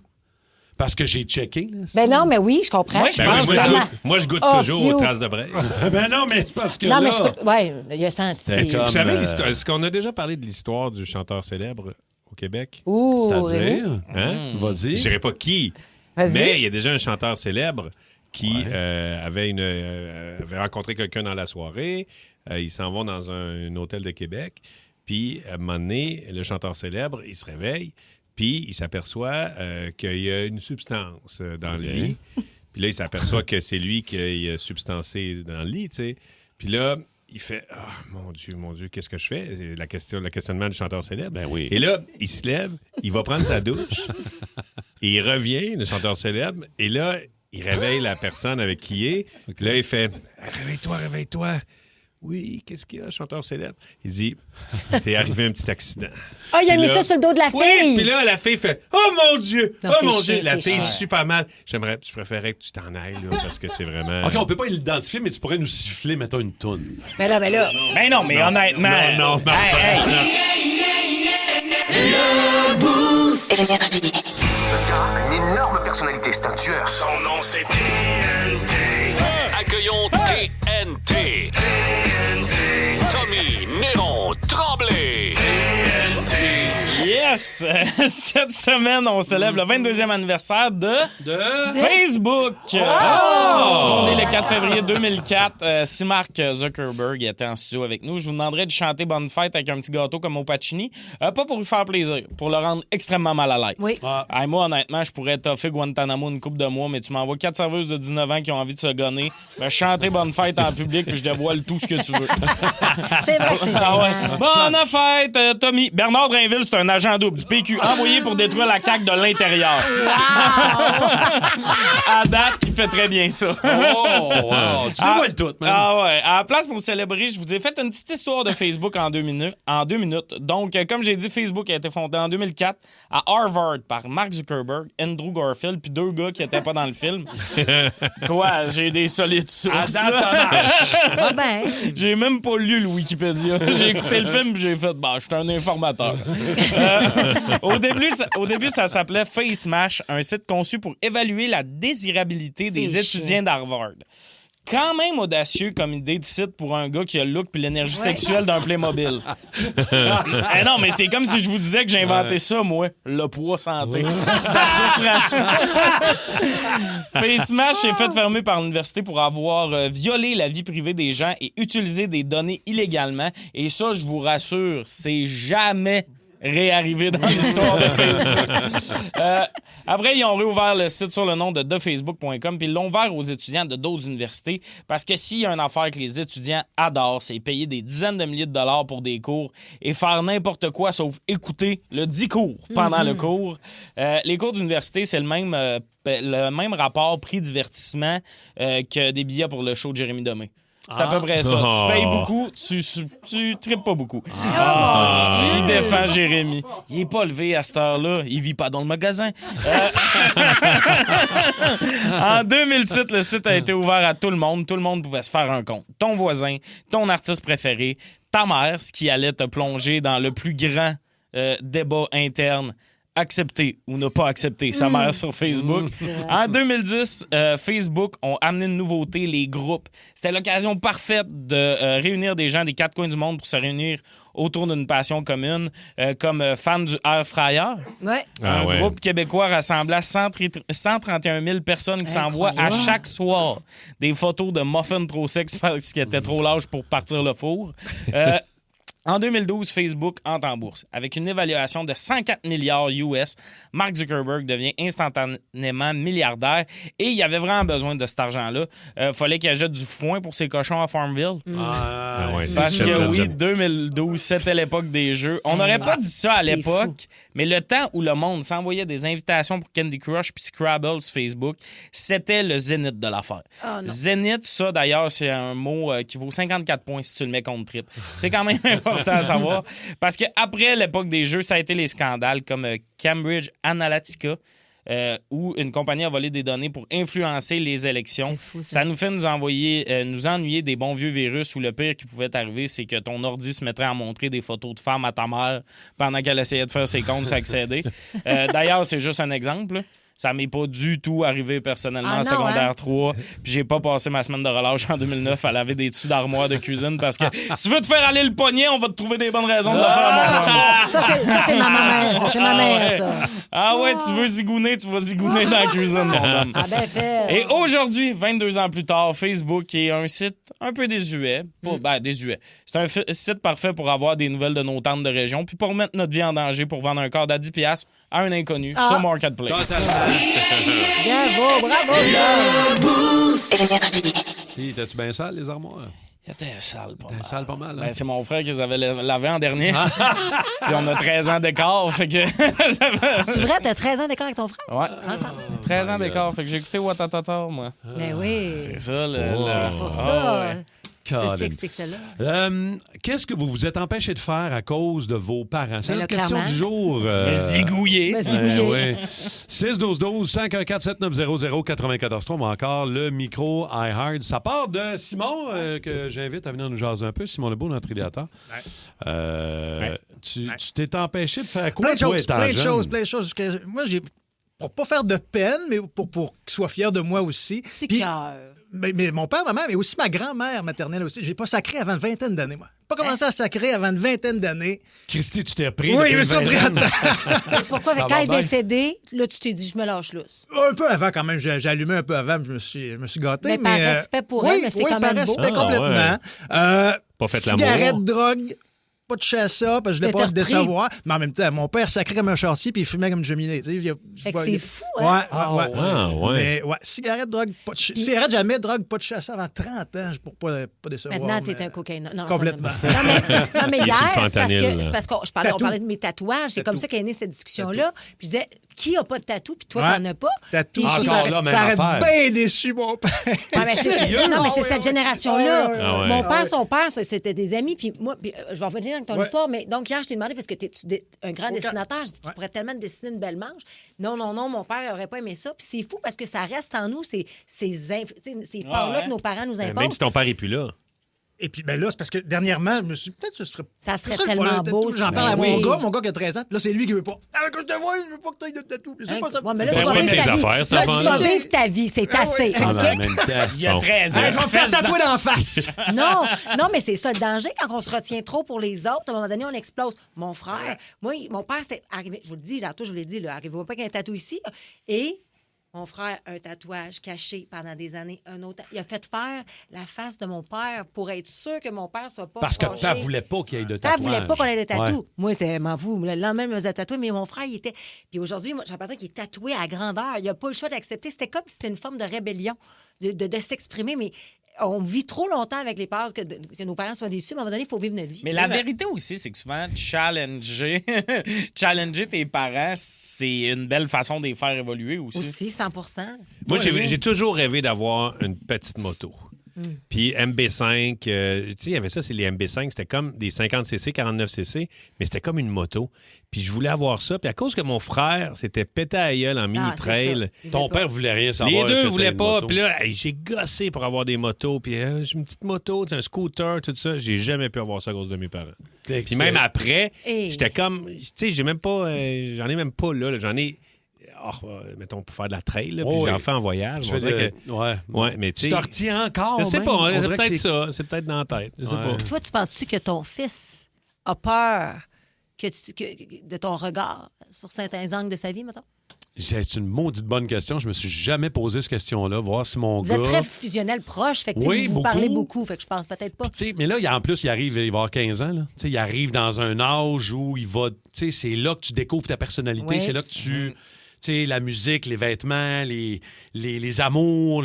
Speaker 6: parce que j'ai checké. Là,
Speaker 8: Ben non, mais oui, je comprends.
Speaker 7: Moi, je
Speaker 9: Ben
Speaker 7: pense
Speaker 9: oui,
Speaker 7: que-
Speaker 9: moi, je goûte
Speaker 8: Oh,
Speaker 9: toujours
Speaker 8: phew.
Speaker 9: aux traces de break.
Speaker 6: ben non, mais c'est parce que
Speaker 8: Non,
Speaker 6: là...
Speaker 8: mais je... Ouais, il a senti.
Speaker 6: C'est-
Speaker 9: Vous savez,
Speaker 6: Comme,
Speaker 9: est-ce qu'on a déjà parlé de l'histoire du chanteur célèbre au Québec?
Speaker 8: Ouh, Rémi.
Speaker 6: C'est-à-dire,
Speaker 9: Hein?
Speaker 6: vas-y.
Speaker 9: Je dirais pas qui,
Speaker 8: Vas-y.
Speaker 9: mais il y a déjà un chanteur célèbre qui avait rencontré quelqu'un dans la soirée. Ils s'en vont dans un hôtel de Québec. Puis, à un moment donné, le chanteur célèbre, il se réveille, puis il s'aperçoit qu'il y a une substance dans le lit. Puis là, il s'aperçoit que c'est lui qui a substancé dans le lit, tu sais. Puis là, il fait « Ah, mon Dieu, qu'est-ce que je fais? » C'est le questionnement du chanteur célèbre.
Speaker 6: Ben oui.
Speaker 9: Et là, il se lève, il va prendre sa douche, et il revient, le chanteur célèbre, et là, il réveille la personne avec qui il est. Puis là, il fait « Réveille-toi. » Oui, qu'est-ce qu'il y a, chanteur célèbre? Il dit « T'es arrivé un petit accident. »
Speaker 8: Ah, il a
Speaker 9: Puis
Speaker 8: mis
Speaker 9: là-
Speaker 8: ça sur le dos de la
Speaker 9: Oui,
Speaker 8: fille.
Speaker 9: puis là, la fille fait « Oh mon Dieu!
Speaker 8: Non,
Speaker 9: Oh
Speaker 8: c'est
Speaker 9: mon
Speaker 8: chiant,
Speaker 9: Dieu! » La
Speaker 8: c'est
Speaker 9: fille,
Speaker 8: chiant.
Speaker 9: super mal. Je préférais que tu t'en ailles, là, parce que c'est vraiment...
Speaker 6: OK, on peut pas l'identifier, mais tu pourrais nous siffler, mettons, une toune.
Speaker 8: Mais là,
Speaker 7: Ben non, mais honnêtement...
Speaker 9: Non,
Speaker 7: Hey,
Speaker 15: Ce gars a une énorme personnalité, c'est un tueur.
Speaker 3: Son nom, c'est TNT. Accueillons TNT. Tommy Néron Tremblay.
Speaker 7: Yes! Cette semaine, on célèbre le 22e anniversaire de Facebook. Fondé le 4 février 2004, si Mark Zuckerberg était en studio avec nous, je vous demanderais de chanter Bonne Fête avec un petit gâteau comme au Pacini. Pas pour lui faire plaisir, pour le rendre extrêmement mal à l'aise.
Speaker 8: Oui.
Speaker 7: Hey, moi, honnêtement, je pourrais toffer Guantanamo une couple de mois, mais tu m'envoies 4 serveuses de 19 ans qui ont envie de se gonner, chanter Bonne Fête en public, puis je dévoile tout ce que tu veux.
Speaker 8: C'est vrai, c'est
Speaker 7: Ah ouais.
Speaker 8: gênant.
Speaker 7: Bonne fête, Tommy. Bernard Drainville, c'est un agent double du PQ, envoyé pour détruire la CAQ de l'intérieur. À date, il fait très bien ça.
Speaker 6: Oh, wow. Tu dévoiles tout, man.
Speaker 7: Ah ouais. À la place pour célébrer, je vous ai fait une petite histoire de Facebook en 2 minutes. Donc, comme j'ai dit, Facebook a été fondé en 2004 à Harvard par Mark Zuckerberg, Andrew Garfield, puis 2 gars qui n'étaient pas dans le film. Quoi? J'ai des solides sources.
Speaker 6: À date, ça marche.
Speaker 8: Ah ben.
Speaker 7: J'ai même pas lu le Wikipédia. J'ai écouté le film et j'ai fait, je suis un informateur. Au début, ça s'appelait FaceMash, un site conçu pour évaluer la désirabilité des
Speaker 8: C'est
Speaker 7: étudiants d'Harvard. Quand même audacieux comme idée de site pour un gars qui a le look puis l'énergie sexuelle d'un Playmobil. Non, mais c'est comme si je vous disais que j'ai inventé ça, moi. Le poids santé. Ça surprend. FaceMash est fait fermer par l'université pour avoir violé la vie privée des gens et utilisé des données illégalement. Et ça, je vous rassure, c'est jamais réarrivé dans l'histoire de Facebook. Après, ils ont réouvert le site sur le nom de Facebook.com, puis ils l'ont ouvert aux étudiants de d'autres universités, parce que s'il y a une affaire que les étudiants adorent, c'est payer des dizaines de milliers de dollars pour des cours et faire n'importe quoi sauf écouter le 10 cours pendant le cours. Les cours d'université, c'est le même rapport prix-divertissement que des billets pour le show de Jérémy Domé. C'est à peu près ça. Tu payes beaucoup, tu tripes pas beaucoup. Il défend Jérémy. Il est pas levé à cette heure-là. Il vit pas dans le magasin. En 2007, le site a été ouvert à tout le monde. Tout le monde pouvait se faire un compte. Ton voisin, ton artiste préféré, ta mère, ce qui allait te plonger dans le plus grand débat interne. Accepter ou ne pas accepter sa mère sur Facebook. En 2010, Facebook ont amené une nouveauté, les groupes. C'était l'occasion parfaite de réunir des gens des quatre coins du monde pour se réunir autour d'une passion commune, comme fans du Air Fryer.
Speaker 8: Ouais.
Speaker 7: Un groupe québécois rassemblant 131 000 personnes qui s'envoient à chaque soir des photos de muffins trop secs parce qu'ils étaient trop lâches pour partir le four. En 2012, Facebook entre en bourse. Avec une évaluation de 104 milliards US, Mark Zuckerberg devient instantanément milliardaire et il avait vraiment besoin de cet argent-là. Fallait qu'il achète du foin pour ses cochons à Farmville. Parce que oui, 2012, c'était l'époque des jeux. On n'aurait pas dit ça à l'époque, mais le temps où le monde s'envoyait des invitations pour Candy Crush puis Scrabble sur Facebook, c'était le zénith de l'affaire. Zénith, ça d'ailleurs, c'est un mot qui vaut 54 points si tu le mets contre trip. C'est quand même important à savoir. Parce qu'après l'époque des jeux, ça a été les scandales comme Cambridge Analytica, où une compagnie a volé des données pour influencer les élections. Ça nous fait nous ennuyer des bons vieux virus où le pire qui pouvait arriver, c'est que ton ordi se mettrait à montrer des photos de femmes à ta mère pendant qu'elle essayait de faire ses comptes sur accéder. D'ailleurs, c'est juste un exemple, là. Ça m'est pas du tout arrivé personnellement en secondaire 3. Puis j'ai pas passé ma semaine de relâche en 2009 à laver des tissus d'armoire de cuisine parce que si tu veux te faire aller le poignet, on va te trouver des bonnes raisons de le faire.
Speaker 8: Ça, c'est ma mère. Ça, c'est ma mère, ça.
Speaker 7: Ah ouais, tu veux zigouner, tu vas zigouner dans la cuisine, mon homme.
Speaker 8: Ah ben fait.
Speaker 7: Et aujourd'hui, 22 ans plus tard, Facebook est un site un peu désuet. Désuet. C'est un site parfait pour avoir des nouvelles de nos tantes de région puis pour mettre notre vie en danger pour vendre un corps à 10$ à un inconnu sur Marketplace.
Speaker 8: Bravo.
Speaker 6: T'as-tu bien sale, les armoires?
Speaker 7: Il était sale
Speaker 6: pas mal.
Speaker 7: Ben, c'est mon frère qui les avait lavé en dernier. Puis on a 13 ans d'écart, fait que...
Speaker 8: C'est vrai, t'as 13 ans d'écart avec ton frère?
Speaker 7: Ouais. 13 ans d'écart, fait que j'ai écouté Watatata, moi.
Speaker 8: Ben oui.
Speaker 7: C'est ça,
Speaker 8: C'est pour ça. Ceci explique cela.
Speaker 6: Qu'est-ce que vous vous êtes empêché de faire à cause de vos parents? C'est la question du jour.
Speaker 7: Me zigouiller.
Speaker 6: 612-12-514-7900-943. Mais encore le micro iHeart. Ça part de Simon, que j'invite à venir nous jaser un peu. Simon Lebeau, notre idéateur. Tu t'es empêché de faire quoi?
Speaker 16: Plein de choses. Moi, pour pas faire de peine, mais pour qu'il soit fier de moi aussi.
Speaker 8: C'est cœur.
Speaker 16: Mais mon père, ma mère, mais aussi ma grand-mère maternelle aussi. J'ai pas sacré avant une vingtaine d'années, moi. Pas commencé à sacrer avant une vingtaine d'années.
Speaker 6: Christy, tu t'es repris.
Speaker 16: Oui, je me suis repris à temps.
Speaker 8: Pourquoi, quand elle est décédée, là, tu t'es dit, je me lâche lousse?
Speaker 16: Un peu avant, quand même. J'ai allumé un peu avant, je me suis gâté.
Speaker 8: Mais par respect pour elle, mais c'est quand même beau.
Speaker 16: Par respect complètement.
Speaker 9: Pas fait l'amour.
Speaker 16: Cigarette, drogue. Pas touché à ça, parce que je voulais pas le décevoir. Mais en même temps, mon père sacrait comme un châssis puis il fumait comme une cheminée.
Speaker 8: Fait que c'est fou, hein?
Speaker 16: Ouais. Mais cigarette, drogue, pas touché. Cigarette, jamais, drogue, pas touché à ça avant 30 ans pour pas décevoir.
Speaker 8: Maintenant, t'es un cocaïne. Non,
Speaker 16: complètement.
Speaker 8: Non, mais hier, c'est parce qu'on parlait de mes tatouages. C'est comme ça qu'est née cette discussion-là. Puis je disais, qui a pas de tatou, puis toi, t'en as pas.
Speaker 16: Tatou, ça arrête bien déçu, mon père.
Speaker 8: Non, mais c'est cette génération-là. Mon père, son père, c'était des amis. Puis moi, je vais revenir dans ton histoire, mais donc hier, je t'ai demandé, parce que tu es un grand dessinateur, tu pourrais tellement dessiner une belle manche. Non, mon père n'aurait pas aimé ça. Puis c'est fou parce que ça reste en nous, ces parts-là que nos parents nous imposent.
Speaker 9: Même si ton père n'est plus là.
Speaker 16: Et puis, là, c'est parce que dernièrement, je me suis dit, peut-être que
Speaker 8: ça serait tellement beau.
Speaker 16: J'en parle à mon gars qui a 13 ans, puis là, c'est lui qui veut pas. Quand je te vois, je veux pas que tu aies de tatou.
Speaker 8: Mais là, tu vas vivre ta vie, c'est assez.
Speaker 7: Il y a 13 ans.
Speaker 16: Je vais me faire tatouer d'en face.
Speaker 8: Non, mais c'est ça le danger quand on se retient trop pour les autres. À un moment donné, on explose. Mon frère, moi, mon père, c'était arrivé, je vous le dis, tantôt, je vous l'ai dit, arrivez pas qu'un tatou ici. Et Mon frère, un tatouage caché pendant des années. Un autre. Il a fait faire la face de mon père pour être sûr que mon père soit pas
Speaker 6: Parce que
Speaker 8: fâché.
Speaker 6: Père voulait pas qu'il y ait de
Speaker 8: Père
Speaker 6: tatouage.
Speaker 8: voulait pas qu'on ait de tatou.
Speaker 6: Ouais.
Speaker 8: Moi, c'était m'en fous. Le lendemain, il me faisait tatouer, mais mon frère, il était. Puis aujourd'hui, moi, j'ai l'impression qu'il est tatoué à grandeur. Il n'a pas eu le choix d'accepter. C'était comme si c'était une forme de rébellion, de s'exprimer. Mais on vit trop longtemps avec les peurs que nos parents soient déçus. Mais à un moment donné, il faut vivre notre vie.
Speaker 7: Mais la vérité aussi, c'est que souvent, challenger tes parents, c'est une belle façon de les faire évoluer aussi.
Speaker 8: Aussi, 100
Speaker 9: Moi, j'ai toujours rêvé d'avoir une petite moto. Puis MB5, tu sais, il y avait ça, c'est les MB5, c'était comme des 50cc, 49cc, mais c'était comme une moto. Puis je voulais avoir ça. Puis à cause que mon frère s'était pété à la gueule en mini-trail.
Speaker 6: Ton père voulait rien savoir.
Speaker 9: Les deux
Speaker 6: que
Speaker 9: voulaient
Speaker 6: t'aies une
Speaker 9: pas.
Speaker 6: moto.
Speaker 9: Puis là, hey, j'ai gossé pour avoir des motos. Puis j'ai une petite moto, un scooter, tout ça. J'ai jamais pu avoir ça à cause de mes parents. Puis même après, j'étais comme, tu sais, j'ai même pas, j'en ai même pas là. J'en ai... mettons, pour faire de la trail, là, puis j'en fais en voyage.
Speaker 6: Tu fais
Speaker 9: ouais, mais
Speaker 6: tu t'en retiens encore.
Speaker 9: Je sais
Speaker 6: même?
Speaker 9: pas,
Speaker 6: On
Speaker 9: c'est
Speaker 6: dirait que
Speaker 9: peut-être ça. C'est peut-être dans la tête. Je sais pas.
Speaker 8: Toi, tu penses-tu que ton fils a peur de ton regard sur certains angles de sa vie, mettons?
Speaker 6: C'est une maudite bonne question. Je me suis jamais posé cette question-là. Voir si mon
Speaker 8: Vous
Speaker 6: gars...
Speaker 8: êtes très fusionnel proche, fait que
Speaker 6: Oui,
Speaker 8: vous
Speaker 6: beaucoup.
Speaker 8: parlez beaucoup, fait que je pense peut-être pas.
Speaker 6: Puis, mais là, en plus, il arrive, il va avoir 15 ans. Là. Il arrive dans un âge où il va... C'est là que tu découvres ta personnalité.
Speaker 8: Oui.
Speaker 6: C'est là que tu... Tu sais, la musique, les vêtements, les amours,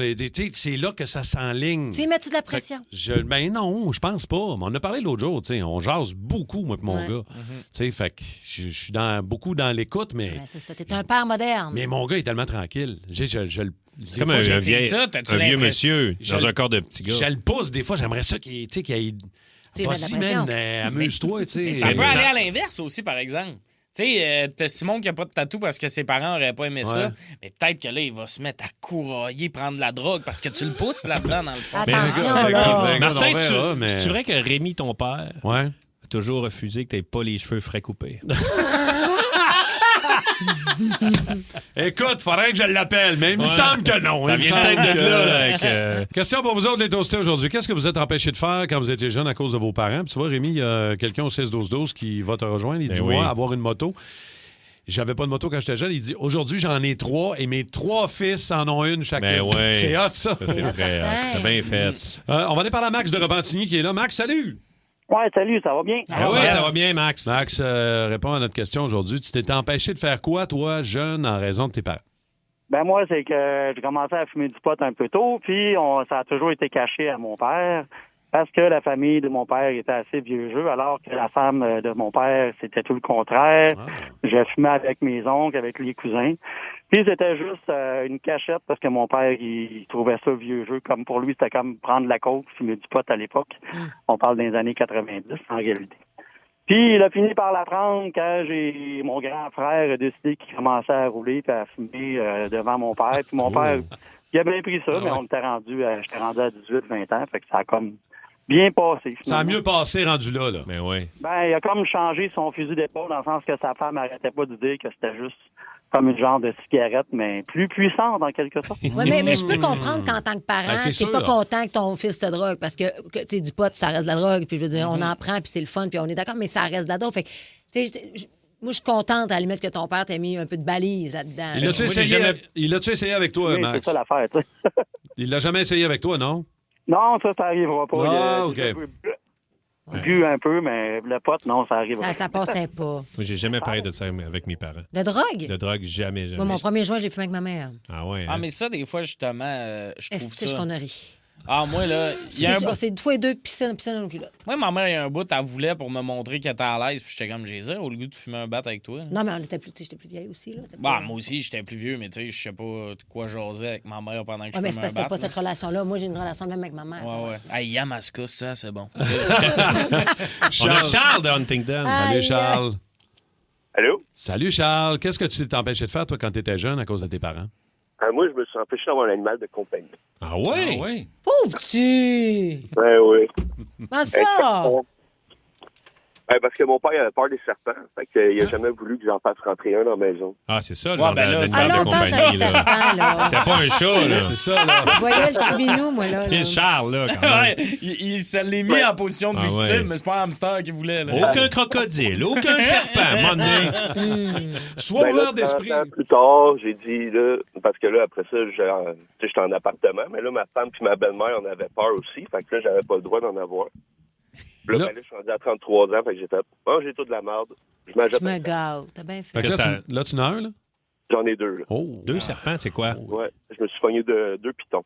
Speaker 6: c'est là que ça s'enligne.
Speaker 8: Tu y mets-tu de la pression?
Speaker 6: Ben non, je pense pas. Mais on en a parlé l'autre jour, tu sais, on jase beaucoup, moi et mon gars. Tu sais, fait que je suis beaucoup dans l'écoute, mais...
Speaker 8: Ben, c'est ça, t'es un père moderne.
Speaker 6: Mais mon gars est tellement tranquille. C'est
Speaker 9: comme un vieux monsieur dans un corps de petit gars.
Speaker 6: Je le pousse, des fois, j'aimerais ça qu'il ait... Vas-y, man, amuse-toi, tu sais.
Speaker 7: Ça peut aller à l'inverse aussi, par exemple. Tu sais, t'as Simon qui n'a pas de tatou parce que ses parents n'auraient pas aimé ça. Mais peut-être que là, il va se mettre à courailler, prendre de la drogue parce que tu le pousses là-dedans, dans le fond.
Speaker 9: Martin, c'est vrai que Rémi, ton père, a toujours refusé que tu n'aies pas les cheveux frais coupés.
Speaker 6: Écoute, faudrait que je l'appelle, mais il me semble que non.
Speaker 9: Ça vient peut-être de là.
Speaker 6: Question pour vous autres, les toastés, aujourd'hui. Qu'est-ce que vous êtes empêchés de faire quand vous étiez jeune à cause de vos parents? Puis tu vois, Rémi, il y a quelqu'un au 16-12-12 qui va te rejoindre. Il dit, moi, avoir une moto. J'avais pas de moto quand j'étais jeune. Il dit, aujourd'hui, j'en ai 3 et mes 3 fils en ont une chacun.
Speaker 9: Ben ouais.
Speaker 6: C'est hot, ça.
Speaker 9: C'est très hot. T'as bien fait.
Speaker 6: On va aller parler à Max de Repentigny qui est là. Max, salut!
Speaker 17: Ouais, salut, ça va bien?
Speaker 9: Oui, ça va bien, Max.
Speaker 6: Max, réponds à notre question aujourd'hui. Tu t'étais empêché de faire quoi, toi, jeune, en raison de tes parents?
Speaker 17: Ben moi, c'est que j'ai commencé à fumer du pot un peu tôt, puis ça a toujours été caché à mon père, parce que la famille de mon père était assez vieux jeu, alors que la femme de mon père, c'était tout le contraire. Je fumais avec mes oncles, avec les cousins. Puis c'était juste une cachette, parce que mon père, il trouvait ça vieux jeu. Comme pour lui, c'était comme prendre la coke, fumer du pot à l'époque. On parle des années 90, en réalité. Puis il a fini par la prendre quand mon grand frère a décidé qu'il commençait à rouler et à fumer devant mon père. Puis mon père, il a bien pris ça, mais j'étais rendu à 18-20 ans, fait que ça a comme bien passé. Finalement.
Speaker 6: Ça a mieux passé rendu là.
Speaker 9: Mais oui.
Speaker 17: Ben, il a comme changé son fusil d'épaule dans le sens que sa femme n'arrêtait pas de dire que c'était juste comme une genre de cigarette, mais plus puissante en quelque sorte.
Speaker 8: Oui, mais je peux comprendre qu'en tant que parent, t'es pas content que ton fils te drogue parce que tu sais, du pot, ça reste de la drogue. Puis je veux dire, on en prend, puis c'est le fun, puis on est d'accord, mais ça reste de la drogue. Fait que, tu sais, moi, je suis contente à la limite que ton père t'ait mis un peu de balise là-dedans.
Speaker 6: Il l'a-tu essayé avec toi,
Speaker 17: Oui,
Speaker 6: Max?
Speaker 17: c'est ça l'affaire, tu sais.
Speaker 6: Il l'a jamais essayé avec toi, non?
Speaker 17: Non, ça arrivera pas.
Speaker 6: Ah, OK.
Speaker 17: Bu un peu, mais le pot, non, ça arrivera.
Speaker 8: Ça passait pas.
Speaker 9: Moi, j'ai jamais parlé de ça avec mes parents.
Speaker 8: De drogue?
Speaker 9: De drogue, jamais.
Speaker 8: Moi, mon premier joint, j'ai fumé avec ma mère.
Speaker 9: Ah ouais.
Speaker 7: Ah, mais ça, des fois, justement, je trouve
Speaker 8: Est-ce
Speaker 7: ça...
Speaker 8: qu'on a ri?
Speaker 7: Ah, moi, là, il y a un bout...
Speaker 8: C'est toi et deux piscines dans le culotte.
Speaker 7: Moi, ma mère, il y a un bout, elle voulait pour me montrer qu'elle était à l'aise, puis j'étais comme, j'ai ça, au lieu de fumer un bat avec toi.
Speaker 8: Non, mais j'étais plus vieille aussi, là.
Speaker 7: Bah, moi aussi, j'étais plus vieux, mais tu sais, je sais pas de quoi jaser avec ma mère pendant que je
Speaker 8: mais
Speaker 7: fumais
Speaker 8: c'est parce que
Speaker 7: un
Speaker 8: t'as
Speaker 7: bat.
Speaker 8: pas cette relation-là. Moi, j'ai une relation même avec ma mère.
Speaker 7: Ouais. Hey, Yamaska, ça, c'est bon.
Speaker 9: On a Charles de Huntington.
Speaker 6: Salut, Charles.
Speaker 18: Allô?
Speaker 6: Salut, Charles. Qu'est-ce que tu t'es empêché de faire, toi, quand tu étais jeune, à cause de tes parents?
Speaker 18: Moi, je me suis empêché d'avoir un animal de compagnie.
Speaker 6: Ah ouais? Ah ouais.
Speaker 8: Pauvre-tu!
Speaker 18: Ouais, oui.
Speaker 8: Comment ça?
Speaker 18: Parce que mon père avait peur des serpents. Fait qu'il a jamais voulu que j'en fasse rentrer un dans la maison.
Speaker 9: Ah, c'est ça, le genre
Speaker 7: ben là,
Speaker 9: d'animal de compagnie.
Speaker 8: serpent, là.
Speaker 9: T'es pas un chat, là.
Speaker 6: C'est ça, là.
Speaker 8: Je voyais le petit minou, moi, là.
Speaker 9: Puis Charles, là, quand même.
Speaker 7: Ouais, il se l'est mis en position de victime,
Speaker 9: ouais.
Speaker 7: mais c'est pas un hamster qu'il voulait. Là.
Speaker 9: Aucun crocodile, aucun serpent, mon nez.
Speaker 6: Sois ouvert d'esprit.
Speaker 18: 30 ans plus tard, j'ai dit, là, parce que là, après ça, j'étais en appartement, mais là, ma femme puis ma belle-mère en avaient peur aussi. Fait que là, j'avais pas le droit d'en avoir. Là, ben là, je suis rendu à 33 ans, fait que j'ai fait, j'ai tout de la merde. Je
Speaker 8: me gâte, t'as bien fait.
Speaker 6: Fait que là, tu en as un, là?
Speaker 18: J'en ai 2, là.
Speaker 9: Oh, 2 serpents, c'est quoi?
Speaker 18: Ouais, je me suis pogné de 2 pitons.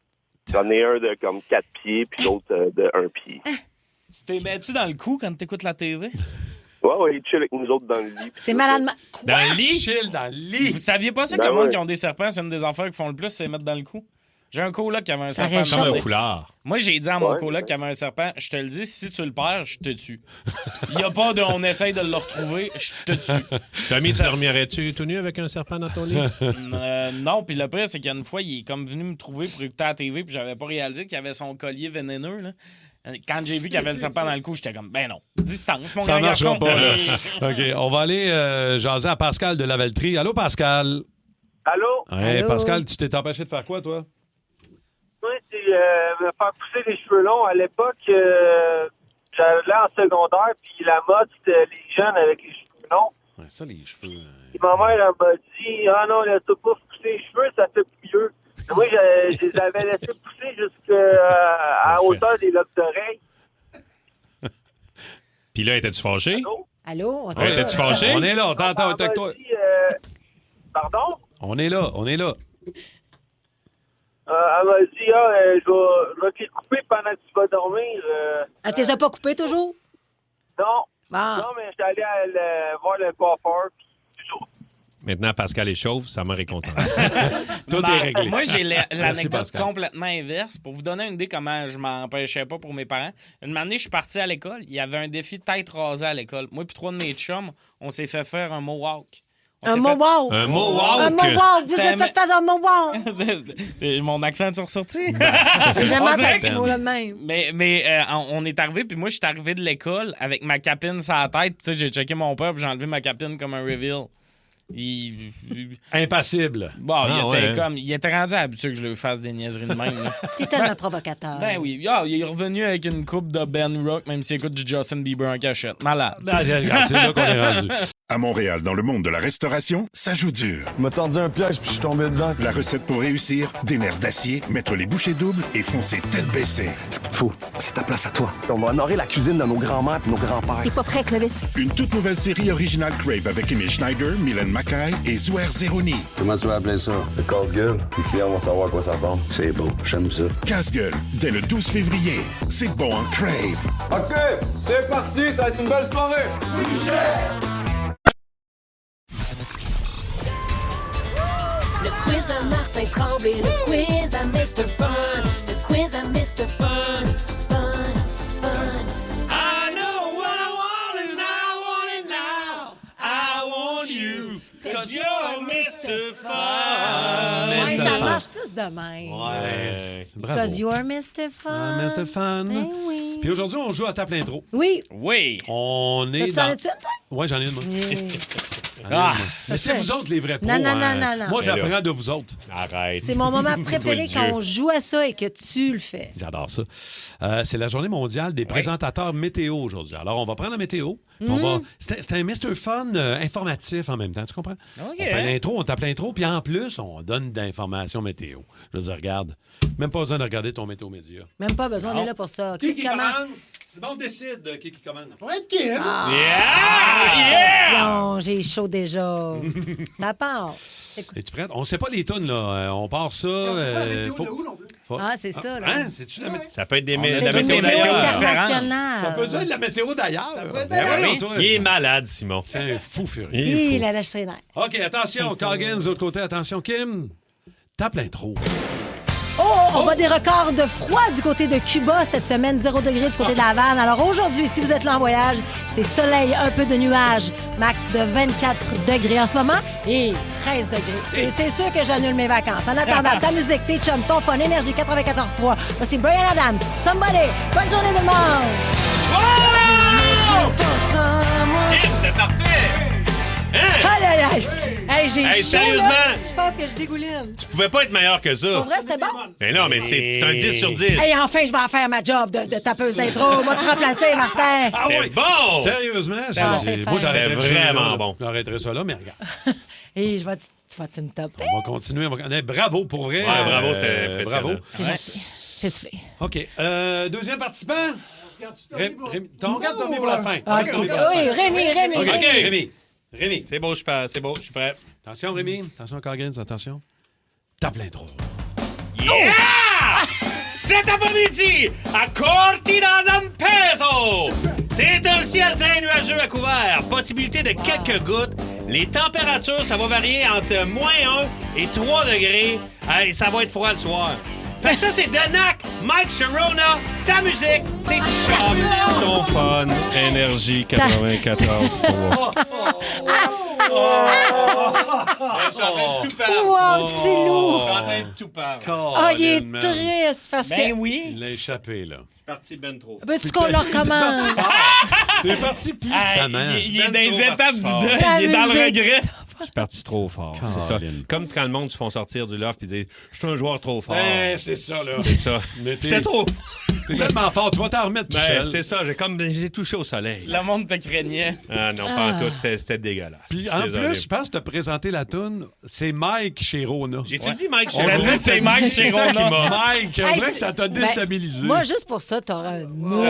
Speaker 18: J'en ai un de comme 4 pieds, puis l'autre de 1 pied.
Speaker 7: Tu t'es mets-tu dans le cou quand t'écoutes la TV?
Speaker 18: Ouais, il chill avec nous autres dans le lit.
Speaker 8: C'est malade.
Speaker 7: Dans le lit?
Speaker 6: Chill dans le lit.
Speaker 7: Vous saviez pas ça que le monde qui ont des serpents, c'est une des affaires qui font le plus, c'est mettre dans le cou? J'ai un coloc qui avait un serpent.
Speaker 9: Comme un foulard.
Speaker 7: Moi, j'ai dit à mon coloc qui avait un serpent, je te le dis, si tu le perds, je te tue. Il n'y a pas de on essaye de le retrouver, je te tue.
Speaker 9: Tommy, tu dormirais-tu tout nu avec un serpent dans ton lit?
Speaker 7: Non, puis le pire, c'est qu'il y a une fois, il est comme venu me trouver pour écouter la TV, puis j'avais pas réalisé qu'il avait son collier vénéneux, là. Quand j'ai vu qu'il y avait le serpent dans le cou, j'étais comme, ben non, distance, mon
Speaker 6: Ça
Speaker 7: grand garçon.
Speaker 6: marchera pas, là. OK, on va aller jaser à Pascal de Lavaltrie. Allô, Pascal?
Speaker 19: Allô?
Speaker 6: Ouais, Pascal, tu t'es empêché de faire quoi, toi?
Speaker 19: Moi, c'est me faire pousser les cheveux longs. À l'époque, j'allais en secondaire, puis la mode, c'était les jeunes avec les cheveux longs.
Speaker 6: Ouais, ça, les cheveux...
Speaker 19: Et ma mère, elle m'a dit, ah non, laisse-toi pas pousser les cheveux, ça fait plus vieux. Et moi, je les avais laissés pousser jusqu'à hauteur des lobes d'oreilles.
Speaker 9: Puis là, étais-tu fâché?
Speaker 8: Allô?
Speaker 9: Ouais, étais-tu fâché?
Speaker 6: On est là, on t'entend avec toi.
Speaker 19: Pardon?
Speaker 6: On est là.
Speaker 19: Elle m'a dit, je vais te les couper pendant que tu vas dormir.
Speaker 8: Elle t'es pas coupé toujours?
Speaker 19: Non.
Speaker 8: Ah.
Speaker 19: Non, mais j'étais allé voir le coiffeur, puis toujours.
Speaker 9: Maintenant, Pascal est chauve, ça m'a récontent.
Speaker 6: Tout est réglé.
Speaker 7: Moi, j'ai
Speaker 6: Merci,
Speaker 7: l'anecdote
Speaker 6: Pascal.
Speaker 7: complètement inverse. Pour vous donner une idée comment je m'empêchais pas pour mes parents, une année, je suis parti à l'école. Il y avait un défi tête rasée à l'école. Moi puis 3 de mes chums, on s'est fait faire un mohawk.
Speaker 8: Un mohawk.
Speaker 9: Un mohawk.
Speaker 8: Un mohawk. Vous êtes fait un mohawk.
Speaker 7: Mon accent est ressorti.
Speaker 8: J'ai jamais
Speaker 7: On
Speaker 8: entendu
Speaker 7: dirait
Speaker 8: ce
Speaker 7: que-
Speaker 8: mot-là de même.
Speaker 7: Mais on est arrivé, puis moi, je suis arrivé de l'école avec ma capine sur la tête. Tu sais, j'ai checké mon père, puis j'ai enlevé ma capine comme un reveal.
Speaker 6: Impassible.
Speaker 7: Bon,
Speaker 6: Ah,
Speaker 7: il était rendu habitué que je lui fasse des niaiseries de même. là.
Speaker 8: T'es tellement provocateur.
Speaker 7: Ben oui. Ah, il est revenu avec une coupe de Ben Rock, même s'il écoute du Justin Bieber en cachette. Malade.
Speaker 6: C'est là qu'on est rendu.
Speaker 20: À Montréal, dans le monde de la restauration, ça joue dur.
Speaker 21: Il m'a tendu un piège puis je suis tombé dedans.
Speaker 20: La recette pour réussir, des nerfs d'acier, mettre les bouchées doubles et foncer tête baissée.
Speaker 21: Ce qu'il te faut, c'est ta place à toi. On va honorer la cuisine de nos grands-mères et nos grands-pères.
Speaker 22: T'es pas prêt, Clovis?
Speaker 20: Une toute nouvelle série originale Crave avec Emile Schneider, Mylène Mackay et Zouer Zeroni.
Speaker 21: Comment tu vas appeler ça? Le casse-gueule. Les clients vont savoir à quoi ça ressemble. C'est beau, j'aime ça.
Speaker 20: Casse-gueule, dès le 12 février. C'est bon en Crave.
Speaker 21: OK, c'est parti, ça va être une belle soirée.
Speaker 23: Le quiz à Martin Tremblay, le quiz à Mr. Fun, le quiz à Mr. Fun, fun, fun.
Speaker 4: I know what I want and I want it now. I want you, 'cause you're Mr. Fun.
Speaker 8: Ouais, ça marche plus de même.
Speaker 6: Ouais. Bravo.
Speaker 8: Because you're Mr. Fun.
Speaker 6: Ah, Mr. Fun.
Speaker 8: Ben oui.
Speaker 6: Puis aujourd'hui, on joue à tape l'intro.
Speaker 8: Oui.
Speaker 7: Oui.
Speaker 6: On est
Speaker 8: T'as-tu en
Speaker 6: dans...
Speaker 8: as-tu une, toi?
Speaker 6: Ouais, j'en ai une, moi.
Speaker 7: Ah.
Speaker 6: Mais c'est vous autres les vrais pros.
Speaker 8: Non, non,
Speaker 6: hein.
Speaker 8: non, non, non.
Speaker 6: Moi, j'apprends de vous autres.
Speaker 9: Arrête.
Speaker 8: C'est mon moment préféré quand on joue à ça et que tu le fais.
Speaker 6: J'adore ça. C'est la journée mondiale des présentateurs météo aujourd'hui. Alors, on va prendre la météo. Puis on va... C'est un Mr. Fun informatif en même temps, tu comprends?
Speaker 7: OK.
Speaker 6: On fait l'intro, on tape l'intro, puis en plus, on donne d'informations météo. Je veux dire, regarde, même pas besoin de regarder ton météo média.
Speaker 8: Même pas besoin, on est là pour ça. Qui commence?
Speaker 6: C'est bon, on décide qui commence.
Speaker 16: Ouais, Kim.
Speaker 8: Non, j'ai chaud déjà. Ça part.
Speaker 6: Es-tu prête? On sait pas les tunes, là. On part ça.
Speaker 8: Ah, c'est ça, là.
Speaker 6: Hein? C'est-tu la météo?
Speaker 9: Ça peut être
Speaker 8: C'est
Speaker 9: la
Speaker 8: une
Speaker 9: météo d'ailleurs.
Speaker 8: internationale.
Speaker 6: Ça peut être de la météo d'ailleurs.
Speaker 9: Ben oui. Il est malade, Simon.
Speaker 6: C'est un fou furieux.
Speaker 8: Il a lâché les nerfs.
Speaker 6: OK, attention, Coggins, de l'autre côté, attention, Kim. Tape l'intro.
Speaker 8: Oh, on bat des records de froid du côté de Cuba cette semaine, 0 degré du côté de la Havane. Alors aujourd'hui, si vous êtes là en voyage, c'est soleil, un peu de nuages, max de 24 degrés en ce moment et 13 degrés. Et c'est sûr que j'annule mes vacances. En attendant, ta musique, tes chums, ton fun, Énergie 94.3. Voici Bryan Adams, Somebody. Bonne journée tout le monde!
Speaker 4: Oh!
Speaker 8: j'ai
Speaker 9: Hey,
Speaker 8: chaud,
Speaker 9: sérieusement?
Speaker 8: là. Je pense que je dégouline.
Speaker 9: Tu pouvais pas être meilleur que ça.
Speaker 8: Pour vrai, c'était bon?
Speaker 9: Mais non, mais c'est un 10 sur 10.
Speaker 8: Hey, enfin, je vais en faire ma job de tapeuse d'intro. Va te remplacer, Martin.
Speaker 6: Ah oui,
Speaker 9: bon!
Speaker 6: Sérieusement?
Speaker 8: c'est
Speaker 6: Moi, j'arrêterais
Speaker 9: vraiment bon.
Speaker 6: J'arrêterais ça là, mais regarde.
Speaker 8: Et tu vas-tu me taper?
Speaker 6: On va continuer. Bravo, pour vrai.
Speaker 9: Ouais, bravo, c'était impressionnant.
Speaker 6: Bravo.
Speaker 8: C'est gentil. J'ai soufflé.
Speaker 6: OK. Deuxième participant. Regarde Tommy pour la fin.
Speaker 8: OK. Oui, Rémi.
Speaker 6: OK, Rémi.
Speaker 9: C'est beau, je suis prêt.
Speaker 6: Attention, Rémi. Attention, Coggins, attention. Tape l'intro.
Speaker 9: Yeah! Cet après-midi, à Cortina d'Ampezzo, c'est un ciel très nuageux à couvert. Possibilité de quelques gouttes. Les températures, ça va varier entre -1 et 3 degrés. Hey, ça va être froid le soir. Fait que ça, c'est Danak, Mike Sharona, ta musique, tes chums, ton fun, Énergie 94.3.
Speaker 8: Wow, petit loup!
Speaker 9: Je suis en train de tout parler.
Speaker 8: Ah, il est triste parce que...
Speaker 7: Ben oui.
Speaker 6: Il a échappé, là.
Speaker 9: Je suis parti ben trop.
Speaker 8: Veux-tu qu'on le recommence?
Speaker 6: T'es parti puissamment.
Speaker 7: Il est dans les étapes du deuil.
Speaker 8: Ta
Speaker 7: Il est dans le
Speaker 8: musique.
Speaker 7: regret.
Speaker 9: Je suis parti trop fort. C'est ça. Comme quand le monde se font sortir du loft et disent « Je suis un joueur trop fort.
Speaker 6: C'est ça, là.
Speaker 9: C'est ça. J'étais trop fort.
Speaker 6: T'es tellement fort, tu vas t'en remettre tout seul.
Speaker 9: C'est ça. J'ai touché au soleil.
Speaker 7: Le monde te craignait.
Speaker 9: Ah non, pas en tout. C'était dégueulasse.
Speaker 6: Puis en plus, je pense que tu as présenté la toune, c'est Mike chez Rona.
Speaker 9: J'ai-tu dit Mike
Speaker 7: On a dit que c'est Mike chez
Speaker 6: C'est ça qui
Speaker 7: Rona.
Speaker 6: m'a... Mike, on
Speaker 8: Hey,
Speaker 6: dirait que ça t'a
Speaker 8: ben,
Speaker 6: déstabilisé.
Speaker 8: Moi, juste pour ça, t'auras un mot.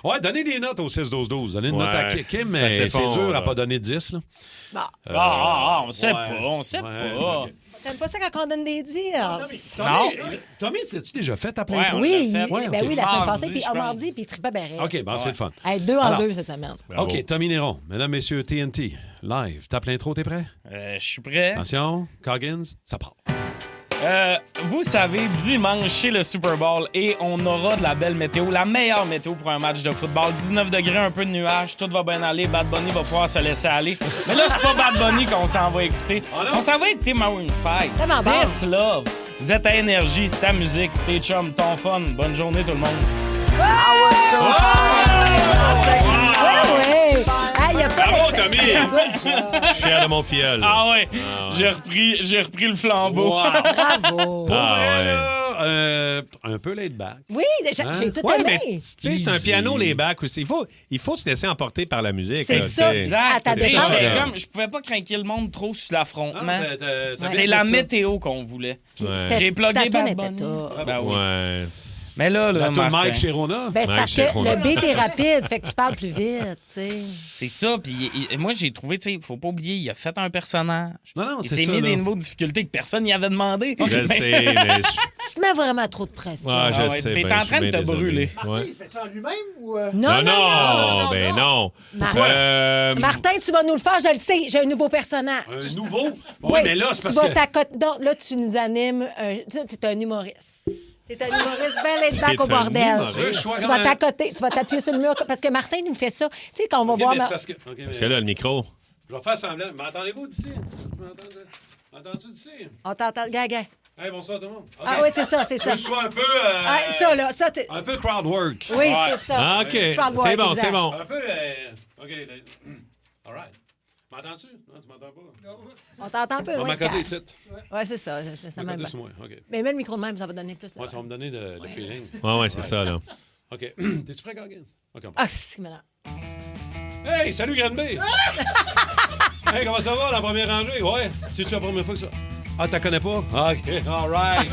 Speaker 6: Ouais, donnez des notes au 6-12-12. Donnez une
Speaker 9: Ouais.
Speaker 6: note à Kim,
Speaker 9: Ça
Speaker 6: mais c'est
Speaker 9: s'effondre,
Speaker 6: dur à
Speaker 9: là.
Speaker 6: pas donner 10. Là.
Speaker 7: On sait pas.
Speaker 6: OK.
Speaker 8: T'aimes pas ça quand on donne des dires?
Speaker 6: Tommy, as-tu déjà fait ta plein
Speaker 7: Ouais,
Speaker 6: intro?
Speaker 7: on
Speaker 8: Oui,
Speaker 7: l'a fait.
Speaker 6: Ouais,
Speaker 8: ben
Speaker 6: OK.
Speaker 8: oui, la semaine
Speaker 7: Mardi,
Speaker 8: passée, puis
Speaker 7: je pense.
Speaker 8: mardi, puis il tripait ben raide.
Speaker 6: OK, bon, c'est le fun.
Speaker 8: Hey, 2 en
Speaker 6: Alors,
Speaker 8: 2 cette semaine.
Speaker 9: Bravo.
Speaker 6: OK, Tommy Néron. Mesdames, messieurs, TNT, live. Tape l'intro, t'es prêt?
Speaker 7: Je suis prêt.
Speaker 6: Attention, Coggins, ça part.
Speaker 7: Vous savez, dimanche, c'est le Super Bowl et on aura de la belle météo, la meilleure météo pour un match de football. 19 degrés, un peu de nuages, tout va bien aller. Bad Bunny va pouvoir se laisser aller. Mais là, c'est pas Bad Bunny qu'on s'en va écouter. On s'en va écouter Maroon 5.
Speaker 8: Tellement bon.
Speaker 7: This Love. Vous êtes à Énergie, ta musique, tes chums, ton fun. Bonne journée, tout le monde.
Speaker 8: Oui! Hey, il y a pas
Speaker 9: Bravo,
Speaker 8: d'effet.
Speaker 9: Tommy! Je suis fier de mon filleul.
Speaker 7: Ah ouais, j'ai repris le flambeau.
Speaker 8: Bravo!
Speaker 6: Un peu laid back.
Speaker 8: Oui, j'ai tout
Speaker 9: Ouais,
Speaker 8: aimé.
Speaker 9: mais tu sais, c'est un piano les bacs aussi. Il faut se laisser emporter par la musique.
Speaker 8: C'est
Speaker 9: là,
Speaker 8: ça,
Speaker 9: tu sais.
Speaker 7: Exact.
Speaker 8: À ta
Speaker 7: Tu sais,
Speaker 8: défense.
Speaker 7: j'étais comme, je pouvais pas craquer le monde trop sur l'affrontement. C'est
Speaker 6: bien
Speaker 7: la
Speaker 6: fait ça.
Speaker 7: météo qu'on voulait.
Speaker 8: C'était-
Speaker 7: J'ai plugué
Speaker 8: ta toune
Speaker 7: Bad
Speaker 8: était
Speaker 7: Bunny.
Speaker 8: top.
Speaker 7: Ben oui.
Speaker 9: Ouais.
Speaker 7: Mais là,
Speaker 6: La toune
Speaker 7: Martin,
Speaker 6: Mike chez Rona.
Speaker 8: Ben, c'est
Speaker 9: Ouais,
Speaker 8: parce
Speaker 9: je sais
Speaker 8: que
Speaker 9: pas.
Speaker 8: le beat est rapide, fait que tu parles plus vite, tu sais.
Speaker 7: c'est ça. Puis moi, j'ai trouvé, tu sais, faut pas oublier, il a fait un personnage.
Speaker 6: Non,
Speaker 7: Il
Speaker 6: c'est
Speaker 7: s'est
Speaker 6: ça,
Speaker 7: mis
Speaker 6: là.
Speaker 7: des nouveaux difficultés que personne n'y avait demandé.
Speaker 9: Je le sais, mais
Speaker 8: Tu te mets vraiment trop de pression.
Speaker 9: Ouais, je
Speaker 7: ouais,
Speaker 9: sais.
Speaker 7: t'es
Speaker 9: ben,
Speaker 7: en
Speaker 9: je
Speaker 7: train
Speaker 9: suis
Speaker 7: de te
Speaker 9: bien
Speaker 7: brûler.
Speaker 9: désolé. Ouais.
Speaker 16: Il fait ça en lui-même ou...
Speaker 8: Non.
Speaker 9: Ben non.
Speaker 8: Martin. Martin, tu vas nous le faire, je le sais. J'ai un nouveau personnage.
Speaker 6: Un nouveau?
Speaker 8: Oui,
Speaker 6: mais là, c'est
Speaker 8: tu
Speaker 6: parce
Speaker 8: vas
Speaker 6: que...
Speaker 8: t'accoter. Donc, là, tu nous animes. Tu es un humoriste. T'es un humoriste bien laid back
Speaker 9: T'es
Speaker 8: au
Speaker 9: un
Speaker 8: bordel.
Speaker 9: humoriste.
Speaker 8: Tu vas t'accoter, tu vas t'appuyer sur le mur. Parce que Martin nous fait ça. Tu sais, quand on va voir.
Speaker 6: Parce que...
Speaker 9: Parce que là, le micro.
Speaker 6: Je vais faire semblant. M'entendez-vous d'ici? Tu m'entends-tu d'ici?
Speaker 8: On t'entend. Gaga.
Speaker 6: Hey, bonsoir tout le monde. OK.
Speaker 8: Ah oui, c'est ça, c'est ça.
Speaker 6: Je suis un peu...
Speaker 8: Ah, ça, là. Ça,
Speaker 6: un peu crowd work.
Speaker 8: oui, c'est ça.
Speaker 9: Ah, OK.
Speaker 8: Crowd
Speaker 9: C'est
Speaker 8: work,
Speaker 9: bon,
Speaker 8: exact.
Speaker 9: c'est bon.
Speaker 6: Un peu... OK. All right. M'entends-tu? Non, tu m'entends pas?
Speaker 8: On t'entend un peu.
Speaker 6: On
Speaker 8: oui,
Speaker 6: m'a côté
Speaker 8: calme.
Speaker 6: ici.
Speaker 8: Ouais, c'est ça. Ça
Speaker 6: M'a
Speaker 8: m'aime
Speaker 6: côté
Speaker 8: bien.
Speaker 6: sur moi. OK.
Speaker 8: Mais mets le micro de même, ça va donner plus.
Speaker 6: Ouais, ça va me donner le feeling.
Speaker 9: Ouais, c'est ça, là.
Speaker 6: OK. T'es-tu prêt, Coggins? OK, on part.
Speaker 8: Ah, c'est maintenant.
Speaker 6: Hey, salut, Granby! Hey, comment ça va, la première rangée? Ouais. C'est-tu la première fois que ça... Ah, t'as connais pas? OK, all right.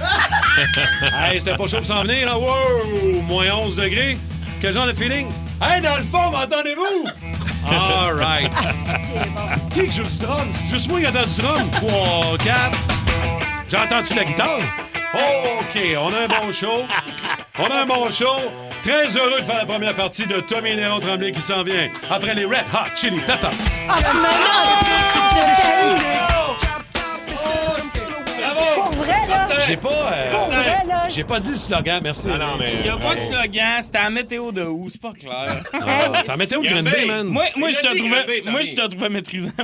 Speaker 6: Hey, c'était pas chaud pour s'en venir, là. Wow! Moins 11 degrés. Quel genre de feeling? Hey, dans le fond, m'entendez-vous? All right. Qui que joue du drum? C'est juste moi qui entends du drum. 3, 4. J'entends-tu la guitare? OK, on a un bon show. On a un bon show. Très heureux de faire la première partie de Tommy Néron Tremblay qui s'en vient après les Red Hot Chili Peppers.
Speaker 8: Ah, tu m'annonces! Je t'aime! Pour vrai, là,
Speaker 6: j'ai pas...
Speaker 8: Pour vrai, là,
Speaker 6: j'ai pas dit le slogan, merci.
Speaker 9: Ah non, mais...
Speaker 7: Il n'y a pas de slogan, c'était la météo de où, c'est pas clair.
Speaker 6: C'est la météo de Green Bay, man.
Speaker 7: Moi, je te trouvais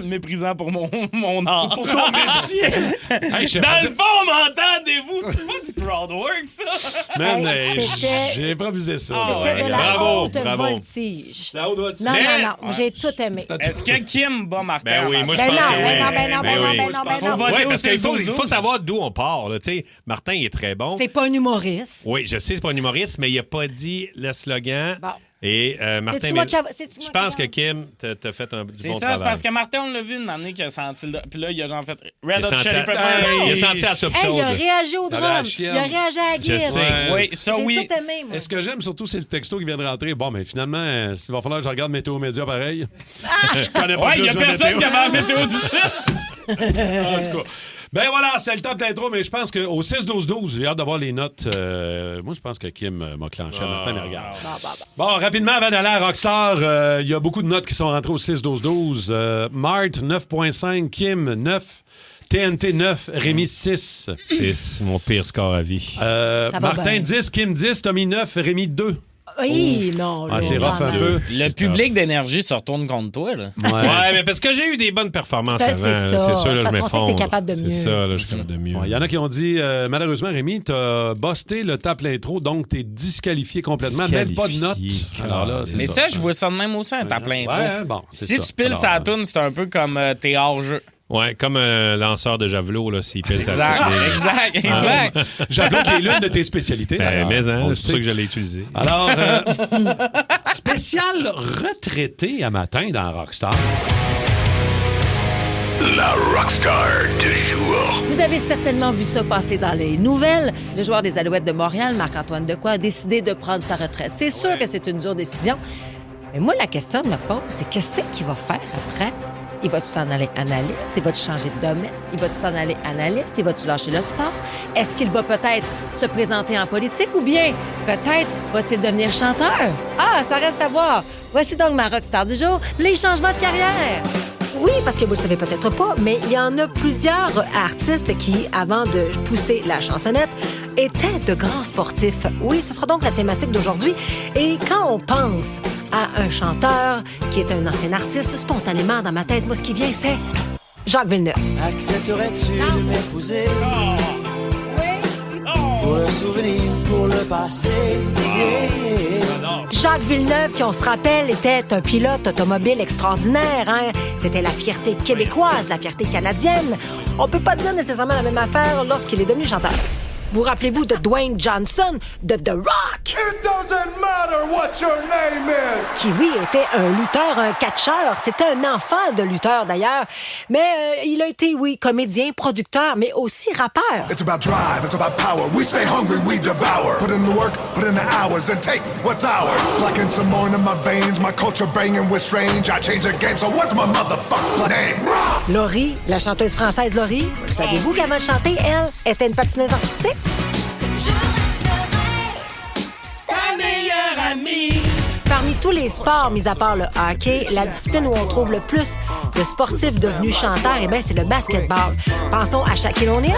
Speaker 7: méprisant pour mon art.
Speaker 6: Pour ton métier. Hey,
Speaker 7: Dans le fond, m'entendez-vous? C'est pas du crowd work, ça.
Speaker 6: Man,
Speaker 8: c'était-
Speaker 6: j'ai improvisé ça.
Speaker 8: C'était de la
Speaker 9: Bravo,
Speaker 8: haute
Speaker 9: bravo.
Speaker 8: voltige.
Speaker 6: La haute voltige.
Speaker 8: Non, j'ai tout aimé.
Speaker 7: Est-ce que Kim bat Martin?
Speaker 9: Ben oui, moi, je
Speaker 8: Ben
Speaker 9: pense
Speaker 8: non,
Speaker 9: que oui.
Speaker 8: ben non, ben non, ben non,
Speaker 9: oui.
Speaker 8: ben non, ben
Speaker 7: Faut
Speaker 8: non.
Speaker 7: voter
Speaker 9: Oui,
Speaker 7: au
Speaker 9: parce qu'il faut
Speaker 7: 16-12.
Speaker 9: savoir d'où on part. Là. Tu sais, Martin, il est très bon.
Speaker 8: C'est pas un humoriste.
Speaker 9: Oui, je sais, c'est pas un humoriste, mais il n'a pas dit le slogan.
Speaker 8: Bon.
Speaker 9: Et Martin,
Speaker 8: C'est-tu moi qui a- c'est-tu moi
Speaker 9: je
Speaker 8: qui
Speaker 9: pense
Speaker 8: a-
Speaker 9: que Kim t'a fait un du
Speaker 7: C'est
Speaker 9: bon
Speaker 7: ça,
Speaker 9: travail.
Speaker 7: c'est parce que Martin, on l'a vu une année qu'il a senti le... Puis là, il a genre fait
Speaker 9: Il a
Speaker 7: Red Hot
Speaker 9: senti
Speaker 7: Chili
Speaker 9: à-
Speaker 7: Peppers.
Speaker 9: il a senti à soupe
Speaker 8: Hey, il a
Speaker 9: chaude.
Speaker 8: réagi au
Speaker 6: T'avais la
Speaker 8: drum.
Speaker 6: chienne.
Speaker 8: Il a réagi à la
Speaker 9: Je
Speaker 8: guide.
Speaker 9: sais.
Speaker 7: Oui, ça
Speaker 8: J'ai
Speaker 7: oui.
Speaker 8: tout aimé, moi.
Speaker 6: Et ce que j'aime surtout, c'est le texto qui vient de rentrer. Bon, mais finalement, il va falloir que je regarde Météo Média pareil. Je connais pas
Speaker 7: Ouais, il
Speaker 6: plus
Speaker 7: y a
Speaker 6: la
Speaker 7: personne
Speaker 6: météo.
Speaker 7: qui avait la météo d'ici.
Speaker 6: En tout cas. Ben voilà, c'est le top d'intro, mais je pense qu'au 6-12-12, j'ai hâte d'avoir les notes. Moi, je pense que Kim m'a clenché. Martin, mais regarde. Bon, rapidement, avant d'aller à Rockstar, il y a beaucoup de notes qui sont rentrées au 6-12-12. Mart, 9.5. Kim, 9. TNT 9, Rémi 6.
Speaker 9: C'est mon pire score à vie.
Speaker 8: va
Speaker 6: Martin
Speaker 8: bien.
Speaker 6: 10, Kim 10, Tommy 9, Rémi 2.
Speaker 8: Oui, non.
Speaker 6: Ah,
Speaker 8: là,
Speaker 6: c'est rough un
Speaker 8: vraiment.
Speaker 6: peu.
Speaker 7: Le public d'énergie se retourne contre toi, là.
Speaker 9: Ouais, mais parce que j'ai eu des bonnes performances
Speaker 8: Ça,
Speaker 9: avant.
Speaker 8: c'est ça.
Speaker 9: C'est sûr, là,
Speaker 8: C'est
Speaker 9: je
Speaker 8: parce qu'on sait que t'es
Speaker 9: m'effondre.
Speaker 8: capable de mieux.
Speaker 9: C'est ça, là, je suis capable de mieux.
Speaker 6: Il y en a qui ont dit, malheureusement, Rémi, t'as busté le tape l'intro, donc t'es disqualifié complètement. Même pas de notes. Alors là, c'est
Speaker 7: Mais ça, je vois ça de même aussi, un tape plein trop.
Speaker 6: Ouais, hein, bon, c'est
Speaker 7: Si
Speaker 6: ça.
Speaker 7: tu piles
Speaker 6: Alors,
Speaker 7: sa toune, c'est un peu comme t'es hors-jeu.
Speaker 9: Ouais, comme un lanceur de javelot, là, s'il pile sa
Speaker 7: Exact.
Speaker 6: Javelot qui est l'une de tes spécialités.
Speaker 9: Ben, mais
Speaker 6: on le
Speaker 9: c'est
Speaker 6: sait.
Speaker 9: ça que j'allais utiliser.
Speaker 6: Alors, spécial retraité à matin dans Rockstar.
Speaker 20: La Rockstar du jour.
Speaker 8: Vous avez certainement vu ça passer dans les nouvelles. Le joueur des Alouettes de Montréal, Marc-Antoine Dequoy, a décidé de prendre sa retraite. C'est sûr que c'est une dure décision. Mais moi, la question que je me pose, c'est qu'est-ce qu'il va faire après? Il va-tu s'en aller analyste? Il va-tu changer de domaine? Il va-tu s'en aller analyste? Il va-tu lâcher le sport? Est-ce qu'il va peut-être se présenter en politique ou bien peut-être va-t-il devenir chanteur? Ah, ça reste à voir. Voici donc ma rockstar du jour, les changements de carrière.
Speaker 1: Oui, parce que vous le savez peut-être pas, mais il y en a plusieurs artistes qui, avant de pousser la chansonnette, étaient de grands sportifs. Oui, ce sera donc la thématique d'aujourd'hui. Et quand on pense à un chanteur qui est un ancien artiste, spontanément dans ma tête, moi, ce qui vient, c'est Jacques Villeneuve.
Speaker 4: Accepterais-tu de m'épouser? Pour le souvenir, pour le passé.
Speaker 1: Jacques Villeneuve, qui on se rappelle, était un pilote automobile extraordinaire. Hein? C'était la fierté québécoise, la fierté canadienne. On peut pas dire nécessairement la même affaire lorsqu'il est devenu chanteur. Vous rappelez-vous de Dwayne Johnson, de The Rock?
Speaker 4: It doesn't matter what your name is.
Speaker 1: Qui, oui, était un lutteur, un catcheur. C'était un enfant de lutteur, d'ailleurs. Mais il a été, oui, comédien, producteur, mais aussi rappeur.
Speaker 2: It's about drive, it's about power. We stay hungry, we devour. Put in the work, put in the hours, and take what's ours. Like in some more in my veins, my culture banging with strange. I change the game, so what's my motherfucking name?
Speaker 1: Laurie, la chanteuse française Laurie, savez-vous qu'avant de chanter, elle était une patineuse artistique?
Speaker 4: Ta meilleure amie.
Speaker 1: Parmi tous les sports, mis à part le hockey, la discipline où on trouve le plus de sportifs devenus chanteurs, eh bien, c'est le basketball. Pensons à Shaquille O'Neal.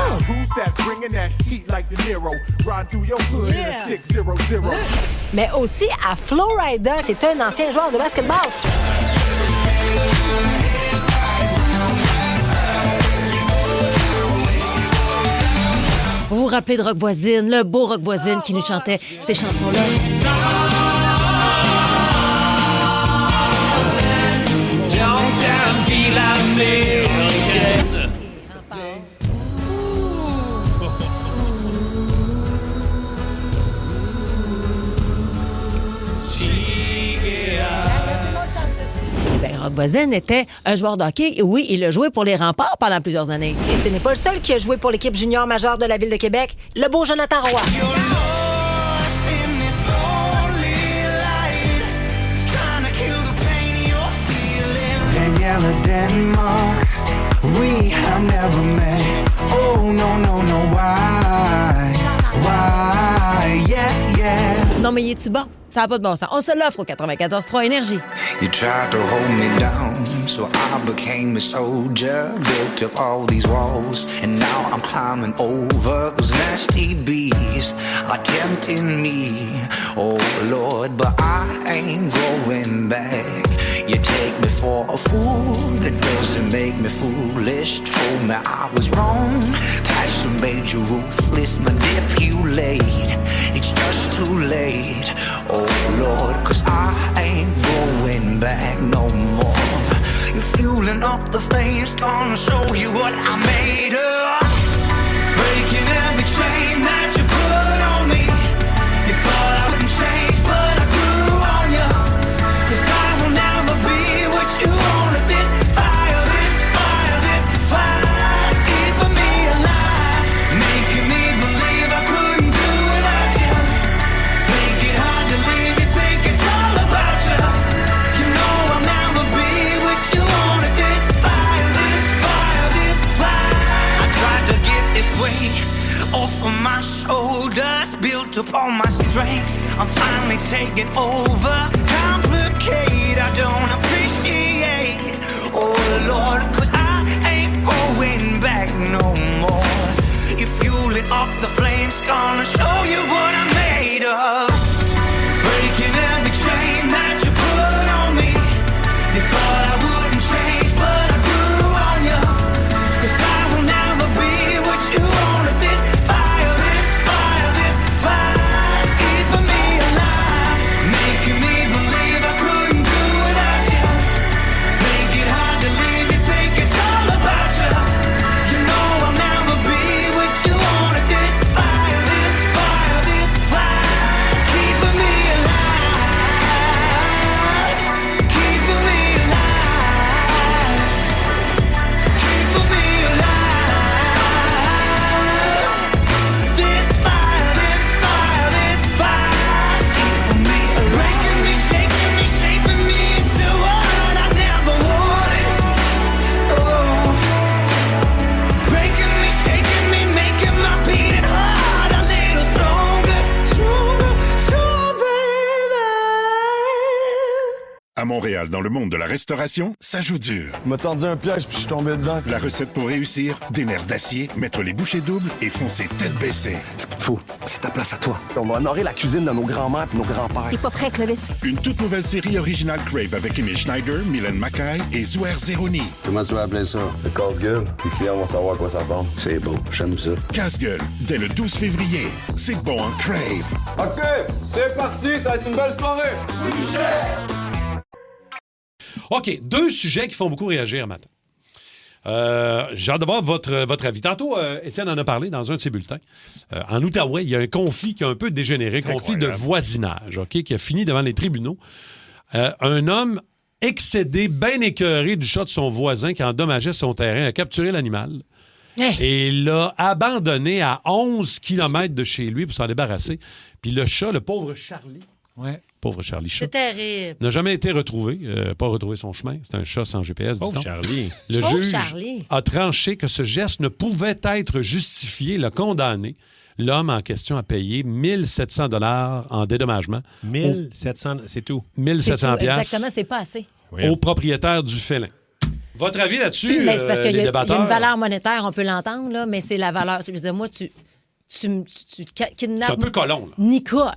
Speaker 1: Mais aussi à Flo Rida, c'est un ancien joueur de basketball.
Speaker 8: Vous vous rappelez de Rock Voisine, le beau Rock Voisine qui nous chantait ces chansons-là?
Speaker 4: Downtown ville américaine.
Speaker 8: Ben, Rock Voisine était un joueur de hockey. Et oui, il a joué pour les Remparts pendant plusieurs années.
Speaker 1: Et ce n'est pas le seul qui a joué pour l'équipe junior majeure de la Ville de Québec, le beau Jonathan Roy.
Speaker 4: Daniela Denmark, we have never met. Oh, no, no, no, why? Why? Yeah, yeah.
Speaker 8: Non, mais il est-tu bon? Ça n'a pas de bon sens. On se l'offre au 94.3 Énergie.
Speaker 5: You tried to hold me down, so I became a soldier. Built up all these walls, and now I'm climbing over. Those nasty bees are tempting me, oh Lord, but I ain't going back. You take me for a fool, that doesn't make me foolish. Told me I was wrong, passion made you ruthless, manipulate. It's just too late, oh Lord, 'cause I ain't going back no more. You're fueling up the flames, gonna show you what I made of. Breaking every chain that you put on me. You thought I wouldn't change, but I grew on you. 'Cause I will never be what you wanted. This fire's keeping me alive, making me believe I couldn't do without you. Make it hard to leave, you think it's all about you. You know I'll never be what you wanted. This fire. I tried to get this weight off of my shoulders, built up all my strength. I'm finally taking over. Complicate, I don't appreciate. Oh Lord, 'cause I ain't going back no more. You're fueling up the flames, gonna show you what I'm made of. Breaking every chain that you put on me. You thought I wouldn't change, but I grew on you. 'Cause I will never be what you wanted. This fire's keeping me alive, making me believe I couldn't do without you. Make it hard to leave, you think it's all about you. You know I'll never be what you wanted. This fire's keeping me alive, keeping me alive, keeping me alive. This fire's keeping me alive, breaking me, shaking me, shaping me into what I never wanted. Oh, breaking me, shaking me, making my beating heart a little stronger, baby.
Speaker 20: À Montréal, dans le monde de la restauration, ça joue dur.
Speaker 21: M'a tendu un piège puis je suis tombé dedans.
Speaker 20: La recette pour réussir, des nerfs d'acier, mettre les bouchées doubles et foncer tête baissée.
Speaker 21: Ce qu'il te faut, c'est ta place à toi. On va honorer la cuisine de nos grands-mères et nos grands-pères.
Speaker 23: T'es pas prêt, Clovis?
Speaker 20: Une toute nouvelle série originale Crave avec Emile Schneider, Mylène Mackay et Zouer Zeroni.
Speaker 21: Comment tu vas appeler ça? Le casse-gueule. Les clients vont savoir à quoi ça ressemble. C'est beau, j'aime ça.
Speaker 20: Casse-gueule, dès le 12 février. C'est bon en Crave.
Speaker 21: OK, c'est parti, ça va être une belle soirée.
Speaker 6: OK, 2 sujets qui font beaucoup réagir matin. J'ai hâte de voir votre avis. Tantôt, Étienne en a parlé dans un de ses bulletins. En Outaouais, il y a un conflit qui a un peu dégénéré, conflit de voisinage, OK, qui a fini devant les tribunaux. Un homme excédé, bien écœuré du chat de son voisin qui endommageait son terrain, a capturé l'animal et l'a abandonné à 11 km de chez lui pour s'en débarrasser. Puis le chat, le pauvre Charlie... Pauvre Charlie Chat.
Speaker 8: C'est terrible.
Speaker 6: N'a jamais été retrouvé, pas retrouvé son chemin. C'est un chat sans GPS, dit-on.
Speaker 9: Pauvre Charlie.
Speaker 6: Le
Speaker 8: Pauvre
Speaker 6: juge
Speaker 8: Charlie.
Speaker 6: a tranché que ce geste ne pouvait être justifié, l'a condamné. L'homme en question a payé 1 700 $ en dédommagement.
Speaker 9: 1 700, c'est tout.
Speaker 6: 1 700
Speaker 8: C'est tout. Exactement, c'est pas assez.
Speaker 6: au propriétaire du félin. Votre avis là-dessus,
Speaker 8: mais c'est parce qu'il y a
Speaker 6: débatteurs?
Speaker 8: une valeur monétaire, on peut l'entendre, là, mais c'est la valeur. Je veux dire, moi, tu kidnappes...
Speaker 6: C'est un peu colon, là.
Speaker 8: Nicole.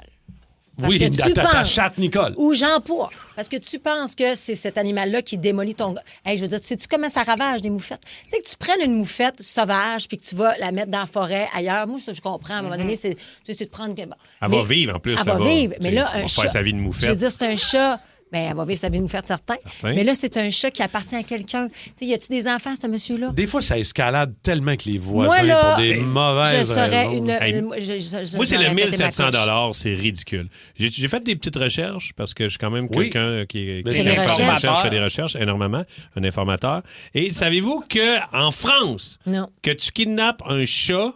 Speaker 8: Parce
Speaker 6: oui,
Speaker 8: que
Speaker 6: ta chatte Nicole.
Speaker 8: Ou Jean-Paul. Parce que tu penses que c'est cet animal-là qui démolit ton... Hey, je veux dire, sais-tu comment ça ravage des moufettes? Tu sais, que tu prennes une moufette sauvage puis que tu vas la mettre dans la forêt, ailleurs. Moi, ça, je comprends. À un moment donné, c'est de prendre... Bon.
Speaker 9: Elle va vivre, en plus.
Speaker 8: Elle va vivre. Mais là, un
Speaker 9: chat... faire sa vie de moufette.
Speaker 8: Je veux dire, c'est un chat... Bien, elle va vivre sa vie de moufette, certain. Mais là, c'est un chat qui appartient à quelqu'un. Tu sais, y a-tu des enfants, ce monsieur-là?
Speaker 6: Des fois, ça escalade tellement que les voisins,
Speaker 8: moi, là,
Speaker 6: pour des mauvaises raisons.
Speaker 9: Moi, c'est le 1 700 $, c'est ridicule. J'ai fait des petites recherches parce que je suis quand même quelqu'un qui est informateur. Je fais des recherches énormément, un informateur. Et savez-vous qu'en France, que tu kidnappes un chat...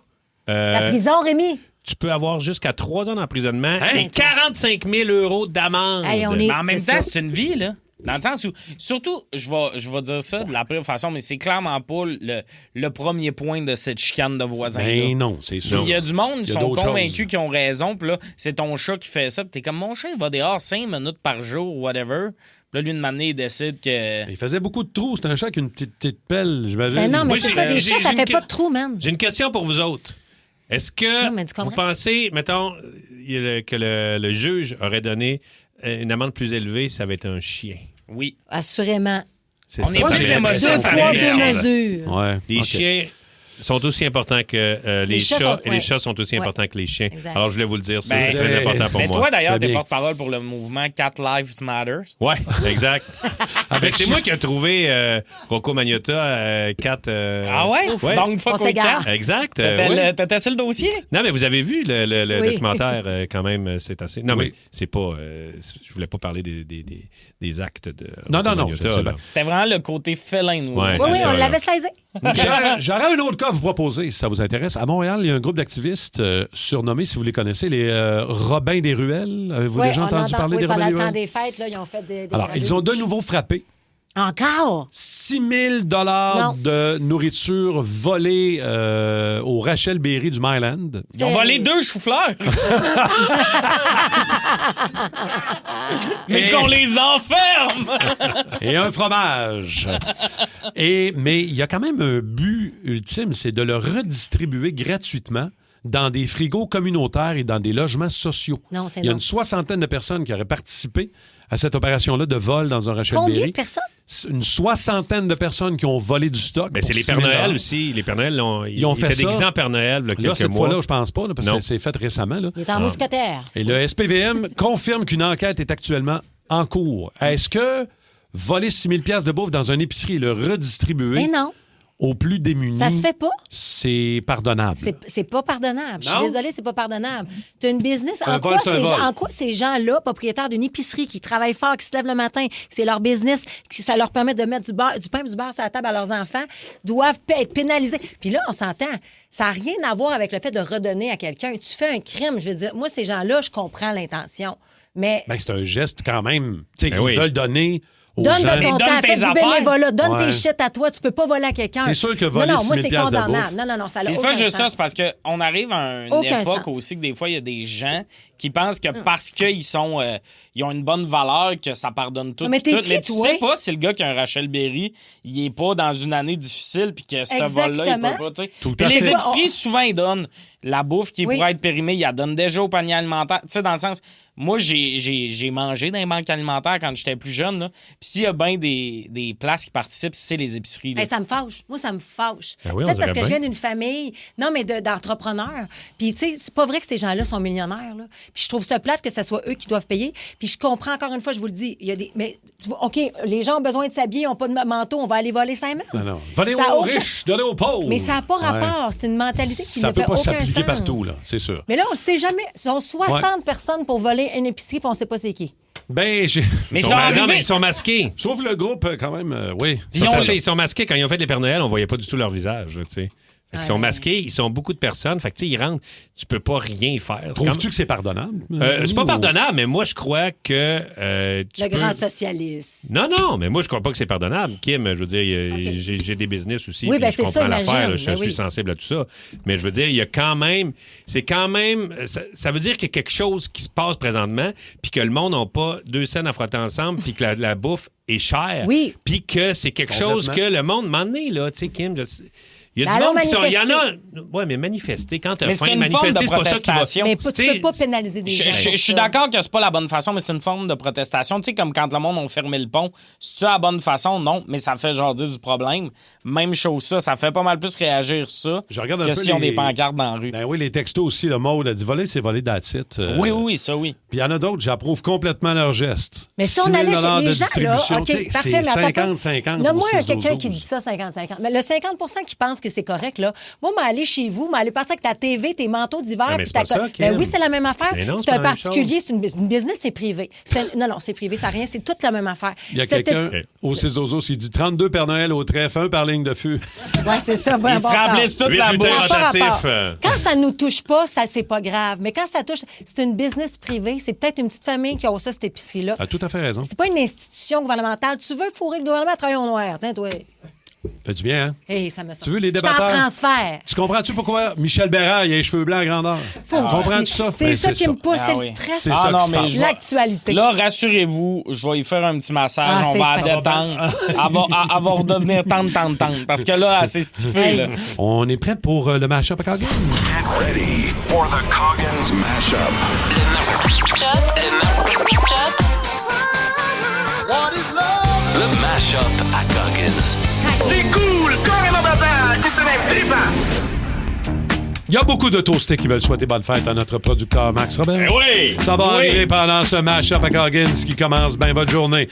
Speaker 8: La prison, Rémi?
Speaker 9: Tu peux avoir jusqu'à 3 ans d'emprisonnement et 45 000 € d'amende.
Speaker 7: Mais en même temps, c'est une vie, là. Dans le sens où, surtout, je vais dire ça de la pire façon, mais c'est clairement pas le premier point de cette chicane de voisins.
Speaker 6: Ben non, c'est sûr.
Speaker 7: Il y a du monde qui
Speaker 6: Il y a
Speaker 7: sont
Speaker 6: d'autres
Speaker 7: convaincus
Speaker 6: choses.
Speaker 7: qu'ils ont raison, puis là, c'est ton chat qui fait ça, puis t'es comme, mon chat, il va dehors 5 minutes par jour, whatever. Puis là, lui, de m'amener, il décide que...
Speaker 6: Il faisait beaucoup de trous. C'était un chat avec une petite pelle, j'imagine.
Speaker 8: Ben non, mais
Speaker 9: Moi,
Speaker 8: c'est ça, des chats, ça fait pas de trous, man.
Speaker 9: J'ai une question pour vous autres. Est-ce que vous pensez, mettons, que le juge aurait donné une amende plus élevée si ça avait été un chien?
Speaker 7: Oui.
Speaker 8: Assurément.
Speaker 9: C'est
Speaker 7: On
Speaker 9: ça.
Speaker 7: est plus émotif.
Speaker 8: Deux poids, deux mesures.
Speaker 6: Ouais.
Speaker 9: Les chiens sont aussi importants que les chats,
Speaker 8: sont-
Speaker 9: et les chats sont aussi importants que les chiens.
Speaker 8: Exact.
Speaker 9: Alors, je voulais vous le dire, ça,
Speaker 7: Ben,
Speaker 9: c'est très important pour
Speaker 7: mais
Speaker 9: moi.
Speaker 7: toi, d'ailleurs,
Speaker 6: Très
Speaker 7: t'es
Speaker 6: bien.
Speaker 7: porte-parole pour le mouvement Cat Lives Matter.
Speaker 9: Oui, exact. C'est moi qui ai trouvé Rocco Magnotta, Cat...
Speaker 7: Ah ouais? Donc, fuck
Speaker 8: On
Speaker 7: with
Speaker 8: s'égare.
Speaker 7: Cat.
Speaker 9: Exact.
Speaker 7: T'étais t'étais sur le dossier?
Speaker 9: Non, mais vous avez vu le
Speaker 8: Oui.
Speaker 9: documentaire, quand même, c'est assez... Non,
Speaker 6: Oui.
Speaker 9: mais c'est pas... je voulais pas parler des actes de
Speaker 6: Non,
Speaker 9: Rocco
Speaker 6: non, non,
Speaker 9: Magnotta,
Speaker 6: je sais
Speaker 9: là.
Speaker 6: bien.
Speaker 7: C'était vraiment le côté félin, nous.
Speaker 9: Ouais.
Speaker 8: Oui,
Speaker 9: c'est
Speaker 8: oui,
Speaker 9: ça,
Speaker 8: on
Speaker 9: là.
Speaker 8: l'avait saisi.
Speaker 6: J'aurais un autre cas à vous proposer, si ça vous intéresse. À Montréal, il y a un groupe d'activistes surnommés, si vous les connaissez, les Robins des Ruelles. Avez-vous déjà entendu parler des
Speaker 8: pendant
Speaker 6: Robins des
Speaker 8: le temps
Speaker 6: Ruelles?
Speaker 8: des fêtes, là, ils ont fait des
Speaker 6: Alors, ils ont de nouveau frappé.
Speaker 8: Encore?
Speaker 6: 6 000
Speaker 8: Non.
Speaker 6: de nourriture volée au Rachel Berry du Myland.
Speaker 7: Ils ont volé 2 choux-fleurs. Mais qu'on les enferme!
Speaker 6: Et un fromage. Mais il y a quand même un but ultime, c'est de le redistribuer gratuitement dans des frigos communautaires et dans des logements sociaux.
Speaker 8: Non, c'est
Speaker 6: Il y a
Speaker 8: non.
Speaker 6: une soixantaine de personnes qui auraient participé à cette opération-là de vol dans un Rachel
Speaker 8: Combien
Speaker 6: Berry.
Speaker 8: de personnes?
Speaker 6: Une soixantaine de personnes qui ont volé du stock.
Speaker 9: Mais
Speaker 6: pour
Speaker 9: c'est les
Speaker 6: 6
Speaker 9: Pères
Speaker 6: 000
Speaker 9: Noël aussi. Les Pères Noël,
Speaker 6: Ils ont fait
Speaker 9: étaient
Speaker 6: ça.
Speaker 9: déguisés en Père Noël, il y a
Speaker 6: Là,
Speaker 9: quelques
Speaker 6: cette
Speaker 9: mois.
Speaker 6: fois-là, je pense pas, là, parce
Speaker 9: Non.
Speaker 6: que c'est fait récemment. Là.
Speaker 8: Il est en mousquetaire.
Speaker 6: Et le SPVM confirme qu'une enquête est actuellement en cours. Est-ce que voler 6 000 piastres de bouffe dans une épicerie et le redistribuer
Speaker 8: Mais non,
Speaker 6: aux plus démunis,
Speaker 8: ça se fait pas.
Speaker 6: c'est pardonnable?
Speaker 8: C'est pas pardonnable. Je suis
Speaker 6: Non?
Speaker 8: désolée, c'est pas pardonnable. Tu as une business.
Speaker 6: Un vol, c'est un vol.
Speaker 8: En quoi ces gens-là, propriétaires d'une épicerie, qui travaillent fort, qui se lèvent le matin, que c'est leur business, que ça leur permet de mettre du pain et du beurre sur la table à leurs enfants, doivent être pénalisés? Puis là, on s'entend. Ça n'a rien à voir avec le fait de redonner à quelqu'un. Tu fais un crime. Je veux dire, moi, ces gens-là, je comprends l'intention. Mais
Speaker 6: Ben, c'est un geste quand même. Tu sais,
Speaker 9: Ben
Speaker 6: ils
Speaker 9: oui.
Speaker 6: veulent donner aux
Speaker 8: donne
Speaker 6: gens.
Speaker 8: de ton
Speaker 7: donne
Speaker 8: temps,
Speaker 7: tes
Speaker 8: fais du
Speaker 7: affaires.
Speaker 8: bénévolat, donne
Speaker 6: Ouais.
Speaker 8: tes shit à toi. Tu peux pas voler à quelqu'un.
Speaker 6: C'est sûr que voler
Speaker 8: Non, moi,
Speaker 6: 6 000
Speaker 8: c'est
Speaker 6: piastres de
Speaker 8: condamnable.
Speaker 6: bouffe.
Speaker 8: Non, ça n'a
Speaker 7: Et c'est
Speaker 8: aucun
Speaker 7: pas juste ça,
Speaker 8: sens.
Speaker 7: c'est parce qu'on arrive à une
Speaker 8: Aucun
Speaker 7: époque
Speaker 8: sens.
Speaker 7: aussi que des fois, il y a des gens qui pensent que parce qu'ils sont, ils ont une bonne valeur, que ça pardonne tout.
Speaker 8: Mais t'es
Speaker 7: tout.
Speaker 8: qui,
Speaker 7: Mais tu
Speaker 8: toi?
Speaker 7: sais pas si le gars qui a un Rachel Berry, il est pas dans une année difficile puis que ce vol-là, il
Speaker 8: Exactement.
Speaker 7: peut pas, tu sais.
Speaker 6: Tout
Speaker 7: Puis
Speaker 6: à
Speaker 7: les
Speaker 6: fait.
Speaker 7: épiceries, souvent, ils donnent la bouffe qui
Speaker 8: Oui.
Speaker 7: pourrait être périmée, ils la donnent déjà au panier alimentaire. Tu sais, dans le sens, moi, j'ai mangé dans les banques alimentaires quand j'étais plus jeune, là. Puis s'il y a bien des places qui participent, c'est les épiceries, là.
Speaker 8: Hey, ça me fâche. Moi, ça me fâche.
Speaker 9: Ben oui, on
Speaker 8: Peut-être parce
Speaker 9: dirait
Speaker 8: que je
Speaker 9: bien.
Speaker 8: viens d'une famille, non, mais d'entrepreneurs. Puis, tu sais, c'est pas vrai que ces gens-là sont millionnaires, là. Puis, je trouve ça plate que ce soit eux qui doivent payer. Puis, je comprends encore une fois, je vous le dis, il y a des. Mais, tu vois, OK, les gens ont besoin de s'habiller, ils n'ont pas de manteau, on va aller voler 5 000.
Speaker 6: Non, non. Voler
Speaker 8: Ça a
Speaker 6: aux
Speaker 8: aucun-
Speaker 6: riches, donner aux pauvres.
Speaker 8: Mais ça n'a pas
Speaker 6: Ouais.
Speaker 8: rapport. C'est une mentalité qui
Speaker 6: Ça
Speaker 8: ne
Speaker 6: peut
Speaker 8: fait
Speaker 6: pas
Speaker 8: aucun
Speaker 6: s'appliquer
Speaker 8: sens.
Speaker 6: partout, là, c'est sûr.
Speaker 8: Mais là, on ne sait jamais. Ils sont 60 personnes pour voler une épicerie, puis on ne sait pas c'est qui.
Speaker 6: Ben,
Speaker 7: Mais
Speaker 9: Ils
Speaker 7: ils
Speaker 9: sont,
Speaker 7: sont
Speaker 9: non, mais
Speaker 7: arrivés.
Speaker 9: ils sont masqués.
Speaker 6: Sauf le groupe, quand même, oui.
Speaker 9: Ils sont masqués. Quand ils ont fait les Pères Noël, on voyait pas du tout leur visage, tu sais. Fait qu'ils sont masqués, ils sont beaucoup de personnes. Fait que, tu sais, ils rentrent, tu peux pas rien faire.
Speaker 6: Trouves-tu que c'est pardonnable?
Speaker 9: C'est pas
Speaker 6: Ou-
Speaker 9: pardonnable, mais moi, je crois que. tu
Speaker 8: Le
Speaker 9: peux-
Speaker 8: grand socialiste.
Speaker 9: Non, mais moi, je crois pas que c'est pardonnable. Kim, je veux dire, j'ai des business aussi.
Speaker 8: Oui,
Speaker 9: puis
Speaker 8: ben,
Speaker 9: je
Speaker 8: c'est
Speaker 9: comprends
Speaker 8: ça,
Speaker 9: l'affaire,
Speaker 8: imagine,
Speaker 9: là, je
Speaker 8: ben
Speaker 9: suis
Speaker 8: oui.
Speaker 9: sensible à tout ça. Mais je veux dire, il y a quand même. C'est quand même. Ça veut dire qu'il y a quelque chose qui se passe présentement, puis que le monde n'a pas 2 scènes à frotter ensemble, puis que la bouffe est chère.
Speaker 8: Oui.
Speaker 9: Puis que c'est quelque chose que
Speaker 6: Complètement.
Speaker 9: le monde m'en est, là, tu sais, Kim. Il y a
Speaker 8: Ben
Speaker 9: du
Speaker 8: allons
Speaker 9: monde qui sont. Il y en a.
Speaker 8: manifester.
Speaker 9: Oui, mais manifester, quand tu as
Speaker 7: Mais c'est
Speaker 9: faim,
Speaker 7: une forme
Speaker 9: manifester,
Speaker 7: de
Speaker 9: c'est pas ça qui va.
Speaker 7: protestation.
Speaker 8: Mais tu
Speaker 9: Tu sais,
Speaker 8: peux pas pénaliser des gens.
Speaker 7: Je
Speaker 8: pour
Speaker 7: suis
Speaker 8: ça.
Speaker 7: d'accord que c'est pas la bonne façon, mais c'est une forme de protestation. Tu sais, comme quand le monde a fermé le pont. Si tu as la bonne façon, non, mais ça fait genre dire du problème. Même chose ça fait pas mal plus réagir ça
Speaker 6: Je regarde un
Speaker 7: que
Speaker 6: peu
Speaker 7: s'ils ont
Speaker 6: les-
Speaker 7: des pancartes dans la rue.
Speaker 6: Ben oui, les textos aussi, le mode a dit voler, c'est voler that's it.
Speaker 7: Oui, ça oui.
Speaker 6: Puis il y en a d'autres, j'approuve complètement leur geste.
Speaker 8: Mais si on
Speaker 6: 6 000
Speaker 8: allait chez
Speaker 6: de
Speaker 8: les gens, là,
Speaker 6: distribution,
Speaker 8: OK,
Speaker 6: tu sais,
Speaker 8: parfait,
Speaker 6: c'est
Speaker 8: mais attends.
Speaker 6: 50-50.
Speaker 8: Nomme-moi
Speaker 6: au 6-12-12.
Speaker 8: quelqu'un qui dit ça, 50-50. Mais le 50 qui pense que
Speaker 1: que c'est correct, là. Moi, m'aller chez vous, m'aller passer avec ta TV, tes manteaux d'hiver.
Speaker 9: Non, mais
Speaker 1: puis
Speaker 9: c'est pas
Speaker 1: ta...
Speaker 9: ça, Kim.
Speaker 1: Ben oui, c'est la même affaire.
Speaker 9: Mais non,
Speaker 1: c'est
Speaker 9: c'est
Speaker 1: un
Speaker 9: pas la même
Speaker 1: particulier, c'est une business, c'est privé. Non, c'est privé, ça n'a rien, c'est toute la même affaire.
Speaker 6: Il y a quelqu'un au 6-12-12 qui dit 32 Père Noël au trèfle, 1 par ligne de feu.
Speaker 1: Oui, c'est ça. Bon,
Speaker 7: Ils se remplissent toute la bouche.
Speaker 1: Quand ça nous touche pas, ça c'est pas grave. Mais quand ça touche, c'est une business privée. C'est peut-être une petite famille qui a ça, cette épicerie-là.
Speaker 6: Tu as tout à fait raison.
Speaker 1: C'est pas une institution gouvernementale. Tu veux fourrer le gouvernement à travailler au noir. Tiens, toi.
Speaker 6: Fait du bien, hein?
Speaker 1: Hey, ça me
Speaker 6: Tu veux les
Speaker 1: Je t'en
Speaker 6: débatteurs?
Speaker 1: transfère.
Speaker 6: Tu comprends-tu pourquoi Michel Bérard, il a les cheveux blancs à grandeur? Comprends-tu ça?
Speaker 1: C'est
Speaker 6: Ben,
Speaker 1: ça qui me pousse, c'est le
Speaker 7: oui.
Speaker 1: stress.
Speaker 6: C'est ça que je parle.
Speaker 1: L'actualité.
Speaker 7: Là, rassurez-vous, je vais y faire un petit massage, on
Speaker 1: c'est
Speaker 7: va
Speaker 1: fin.
Speaker 7: la détendre. Elle va redevenir tente. Parce que là, elle s'est stiffée, là.
Speaker 6: On est prêt pour le mashup à Coggins?
Speaker 20: Ready for the Coggins mashup.
Speaker 3: Le mashup à Coggins.
Speaker 15: C'est cool, carrément bavard, c'est même trippant.
Speaker 6: Il y a beaucoup de toastés qui veulent souhaiter bonne fête à notre producteur Max Robert.
Speaker 9: Oui!
Speaker 6: Ça va arriver pendant ce mashup à Coggins qui commence bien votre journée.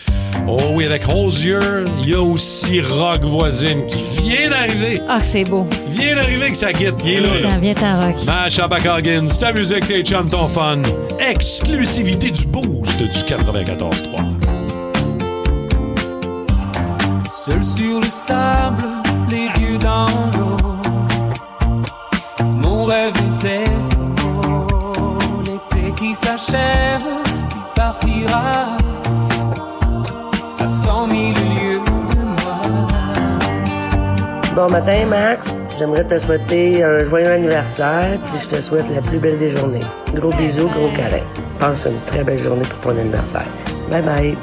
Speaker 6: Oh oui, avec Rosier, il y a aussi Rock Voisine qui vient d'arriver.
Speaker 1: Ah, c'est beau.
Speaker 6: Il vient d'arriver avec sa guitare. Il est là.
Speaker 1: Viens-t'en, Rock.
Speaker 6: Mashup à Coggins, ta musique, tes chums, ton fun. Exclusivité du boost du 94.3.
Speaker 11: Seul sur le sable, les yeux dans l'eau. Mon rêve était beau. L'été qui s'achève, il partira à 100 000 lieues de moi.
Speaker 14: Bon matin, Max. J'aimerais te souhaiter un joyeux anniversaire, puis je te souhaite la plus belle des journées. Gros bisous, gros câlin. Passe une très belle journée pour ton anniversaire. Bye bye.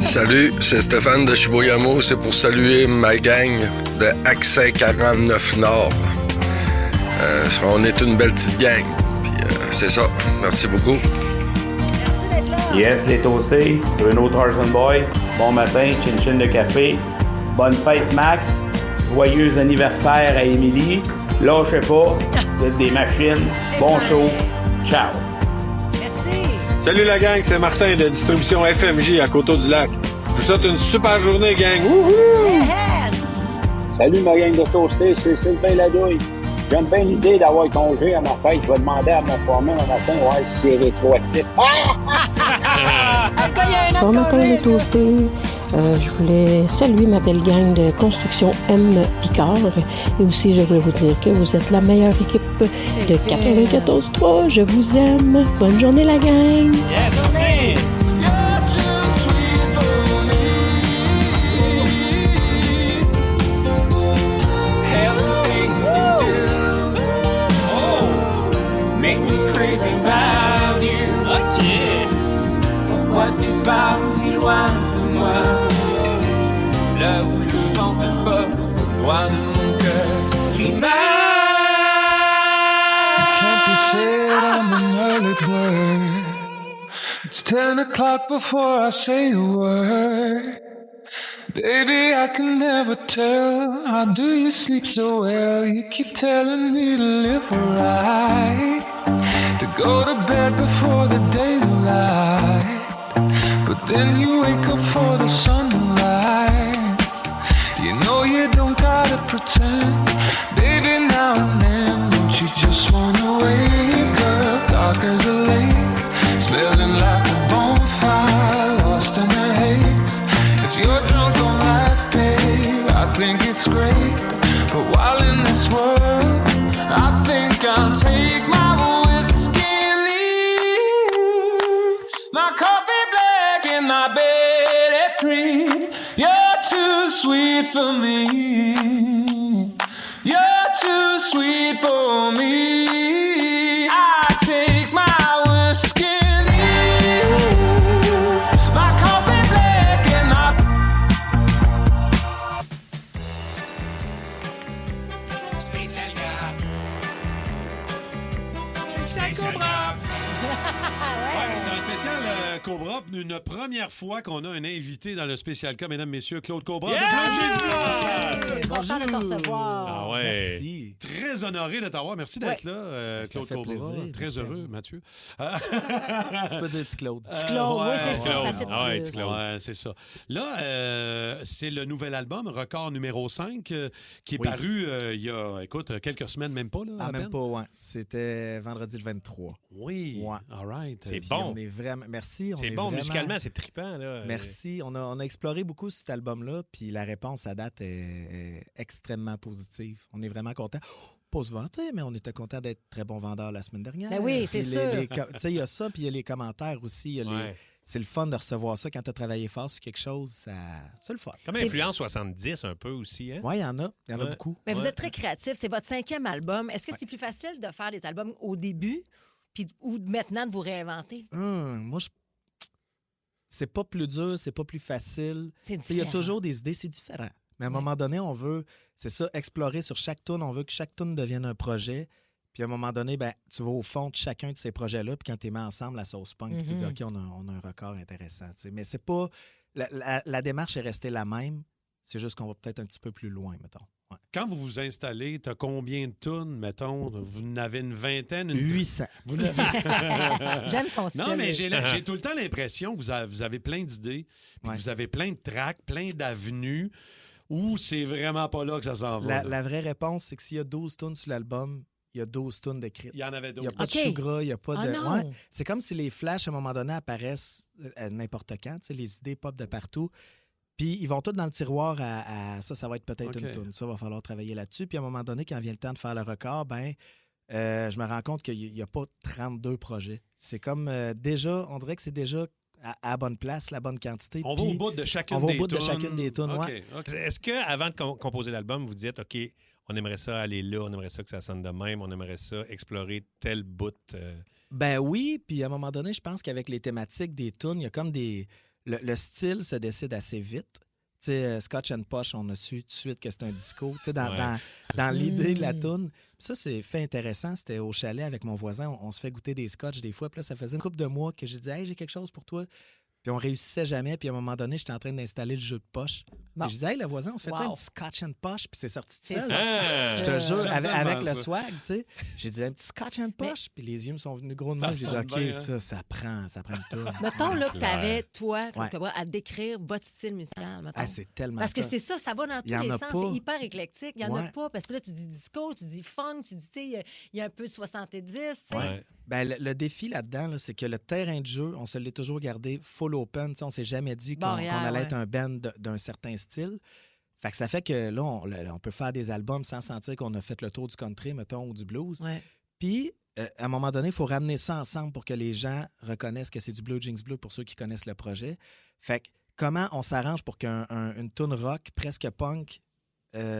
Speaker 21: Salut, c'est Stéphane de Chibougamau. C'est pour saluer ma gang de Accès 49 Nord. On est une belle petite gang. Puis c'est ça. Merci beaucoup.
Speaker 22: Yes, les toastés. Bruno Tarzan Boy. Bon matin, chin-chin de café. Bonne fête, Max. Joyeux anniversaire à Émilie. Lâchez pas. Vous êtes des machines. Bon show. Ciao.
Speaker 24: Salut la gang, c'est Martin de Distribution FMJ à Coteau-du-Lac. Je vous souhaite une super journée, gang. Wouhou!
Speaker 25: Salut ma gang de toastés, c'est Sylvain Ladouille. J'aime bien l'idée d'avoir congé à ma fête. Je vais demander à mon foreman un matin ouais, si c'est rétroactif.
Speaker 26: Bon matin les toastés. Je voulais saluer ma belle gang de construction M. Picard. Et aussi, je voulais vous dire que vous êtes la meilleure équipe de 94.3. Je vous aime. Bonne journée, la gang.
Speaker 7: Yes, merci.
Speaker 11: Pourquoi tu pars si loin de moi? Là où le vent te porte, loin de mon cœur qui bat.
Speaker 27: I can't be said I'm an early bird. It's 10 o'clock before I say a word. Baby, I can never tell. How do you sleep so well? You keep telling me to live right, to go to bed before the daylight. But then you wake up for the sunrise. You know you don't gotta pretend. Baby, now and then, don't you just wanna wake up? Dark as a lake, smelling like a bonfire, lost in a haze. If you're drunk on life, babe, I think it's great. But while in this world, I think I'll take my whiskey and leave. My coffee black and my bed at 3. You're too sweet for me. You're too sweet for me. I take my whiskey and leave. My coffee black and my...
Speaker 4: Spécial gars.
Speaker 6: Spécial Cobra. Ouais, c'est un spécial Cobra. Une première fois qu'on a un invité dans le spécial cas, mesdames, messieurs, Claude Cobra.
Speaker 1: Yeah!
Speaker 6: Bonjour.
Speaker 1: te recevoir.
Speaker 9: Ah ouais.
Speaker 10: Merci.
Speaker 6: Très honoré de t'avoir. Merci d'être là,
Speaker 10: Ça
Speaker 6: Claude
Speaker 10: fait
Speaker 6: Cobra.
Speaker 10: plaisir.
Speaker 6: Très
Speaker 10: Merci à
Speaker 6: heureux,
Speaker 10: vous.
Speaker 6: Mathieu.
Speaker 10: Tu peux dire petit Claude.
Speaker 1: Petit Claude, oui, c'est ça,
Speaker 9: Claude.
Speaker 1: ça fait
Speaker 9: Ah ouais,
Speaker 1: plus.
Speaker 9: petit Claude.
Speaker 6: Ouais, c'est ça. Là, c'est le nouvel album, Record numéro 5, qui est
Speaker 10: Oui.
Speaker 6: paru il y a, écoute, quelques semaines, même pas, là, à
Speaker 10: Même
Speaker 6: peine.
Speaker 10: pas, ouais. C'était vendredi le 23.
Speaker 6: Oui,
Speaker 10: Ouais.
Speaker 6: all right.
Speaker 9: C'est
Speaker 10: Puis
Speaker 9: bon.
Speaker 10: On est vraiment... Merci.
Speaker 9: C'est bon, musicalement, c'est trippant. Là.
Speaker 10: Merci. On a exploré beaucoup cet album-là, puis la réponse à date est extrêmement positive. On est vraiment content. Pas se vanter, mais on était content d'être très bon vendeur la semaine dernière.
Speaker 1: Ben oui, c'est
Speaker 10: Puis
Speaker 1: sûr.
Speaker 10: Tu sais, il y a ça, puis il y a les commentaires aussi. Il y a
Speaker 9: Ouais.
Speaker 10: C'est le fun de recevoir ça quand tu as travaillé fort sur quelque chose. C'est le fun.
Speaker 9: Comme influence 70 un peu aussi. Hein?
Speaker 10: Oui, il y en a. Il y en a
Speaker 9: Ouais.
Speaker 10: beaucoup.
Speaker 1: Mais vous êtes très créatif. C'est votre 5e album. Est-ce que c'est plus facile de faire des albums au début ou maintenant de vous réinventer?
Speaker 10: Moi, c'est pas plus dur, c'est pas plus facile.
Speaker 1: C'est
Speaker 10: Tu sais, il y a
Speaker 1: différent.
Speaker 10: toujours des idées, c'est différent. Mais à un moment donné, on veut, c'est ça, explorer sur chaque tune. On veut que chaque tune devienne un projet. Puis à un moment donné, ben, tu vas au fond de chacun de ces projets-là. Puis quand tu les mets ensemble, la sauce punk, puis tu dis, OK, on a un record intéressant. Tu sais. Mais c'est pas. La démarche est restée la même. C'est juste qu'on va peut-être un petit peu plus loin, mettons. Ouais.
Speaker 6: Quand vous vous installez, t'as combien de tunes, mettons? Vous en avez une vingtaine?
Speaker 10: 800.
Speaker 6: Vous n'avez-
Speaker 1: J'aime son style.
Speaker 6: Non, mais j'ai tout le temps l'impression que vous avez plein d'idées, puis que vous avez plein de tracks, plein d'avenues, où c'est vraiment pas là que ça s'en va.
Speaker 10: La vraie réponse, c'est que s'il y a 12 tunes sur l'album, il y a 12 tunes d'écrites.
Speaker 6: Il y en avait
Speaker 10: Il n'y a
Speaker 6: d'autres.
Speaker 10: pas de chou gras, il n'y a pas de.
Speaker 1: non!
Speaker 10: Ouais. C'est comme si les flashs, à un moment donné, apparaissent n'importe quand. Tu sais, les idées pop de partout. Puis ils vont tous dans le tiroir à ça va être peut-être
Speaker 6: OK.
Speaker 10: une tune. Ça, va falloir travailler là-dessus. Puis à un moment donné, quand vient le temps de faire le record, ben je me rends compte qu'il n'y a pas 32 projets. C'est comme déjà, on dirait que c'est déjà à la bonne place, la bonne quantité.
Speaker 6: On va
Speaker 10: Puis
Speaker 6: au bout de chacune
Speaker 10: on va au
Speaker 6: des
Speaker 10: bout de
Speaker 6: tunes.
Speaker 10: chacune des tunes,
Speaker 6: OK,
Speaker 10: ouais.
Speaker 6: OK.
Speaker 9: Est-ce qu'avant de composer l'album, vous dites, OK, on aimerait ça aller là, on aimerait ça que ça sonne de même, on aimerait ça explorer tel bout?
Speaker 10: Ben oui, puis à un moment donné, je pense qu'avec les thématiques des tunes, il y a comme des... Le style se décide assez vite. Tu sais, Scotch and Posh, on a su tout de suite que c'était un disco. Tu sais, dans l'idée de la tune. Puis ça, c'est fait intéressant. C'était au chalet avec mon voisin. On se fait goûter des scotch des fois. Puis là, ça faisait une couple de mois que j'ai dit, hey, j'ai quelque chose pour toi. Puis on réussissait jamais. Puis à un moment donné, j'étais en train d'installer le jeu de poche.
Speaker 1: Bon.
Speaker 10: Et je disais, hey, le voisin, on se fait ça
Speaker 1: Wow.
Speaker 10: un petit Scotch and Posh. Puis c'est sorti tout
Speaker 1: C'est
Speaker 10: seul.
Speaker 1: sorti.
Speaker 10: Je te jure,
Speaker 6: J'aime
Speaker 10: avec
Speaker 6: tellement
Speaker 10: le
Speaker 6: ça.
Speaker 10: swag, tu sais. J'ai dit, un petit Scotch and Posh. Puis les yeux me sont venus gros de moi. J'ai dit,
Speaker 6: sonne
Speaker 10: OK,
Speaker 6: bien, hein?
Speaker 10: ça prend une tune.
Speaker 1: Mettons là, que tu avais, toi,
Speaker 10: Ouais.
Speaker 1: à décrire votre style musical. Mettons.
Speaker 10: Ah, c'est tellement
Speaker 1: Parce que
Speaker 10: tough.
Speaker 1: c'est ça, ça va dans
Speaker 10: Il
Speaker 1: tous
Speaker 10: y en
Speaker 1: les
Speaker 10: a
Speaker 1: sens.
Speaker 10: pas.
Speaker 1: C'est hyper éclectique. Il n'y en a
Speaker 10: Ouais.
Speaker 1: pas. Parce que là, tu dis disco, tu dis funk, tu dis, tu sais, il y a un peu de 70, tu sais.
Speaker 9: Ouais.
Speaker 10: Ben, le défi là-dedans, là, c'est que le terrain de jeu, on se l'est toujours gardé full open. Tu sais, on s'est jamais dit qu'on
Speaker 1: Barrière,
Speaker 10: allait
Speaker 1: ouais.
Speaker 10: être un band d'un certain style. Fait que ça fait que là, on peut faire des albums sans sentir qu'on a fait le tour du country, mettons, ou du blues.
Speaker 1: Ouais.
Speaker 10: Puis, à un moment donné, il faut ramener ça ensemble pour que les gens reconnaissent que c'est du Blue Jeans Bleu pour ceux qui connaissent le projet. Fait que comment on s'arrange pour qu'une tune rock presque punk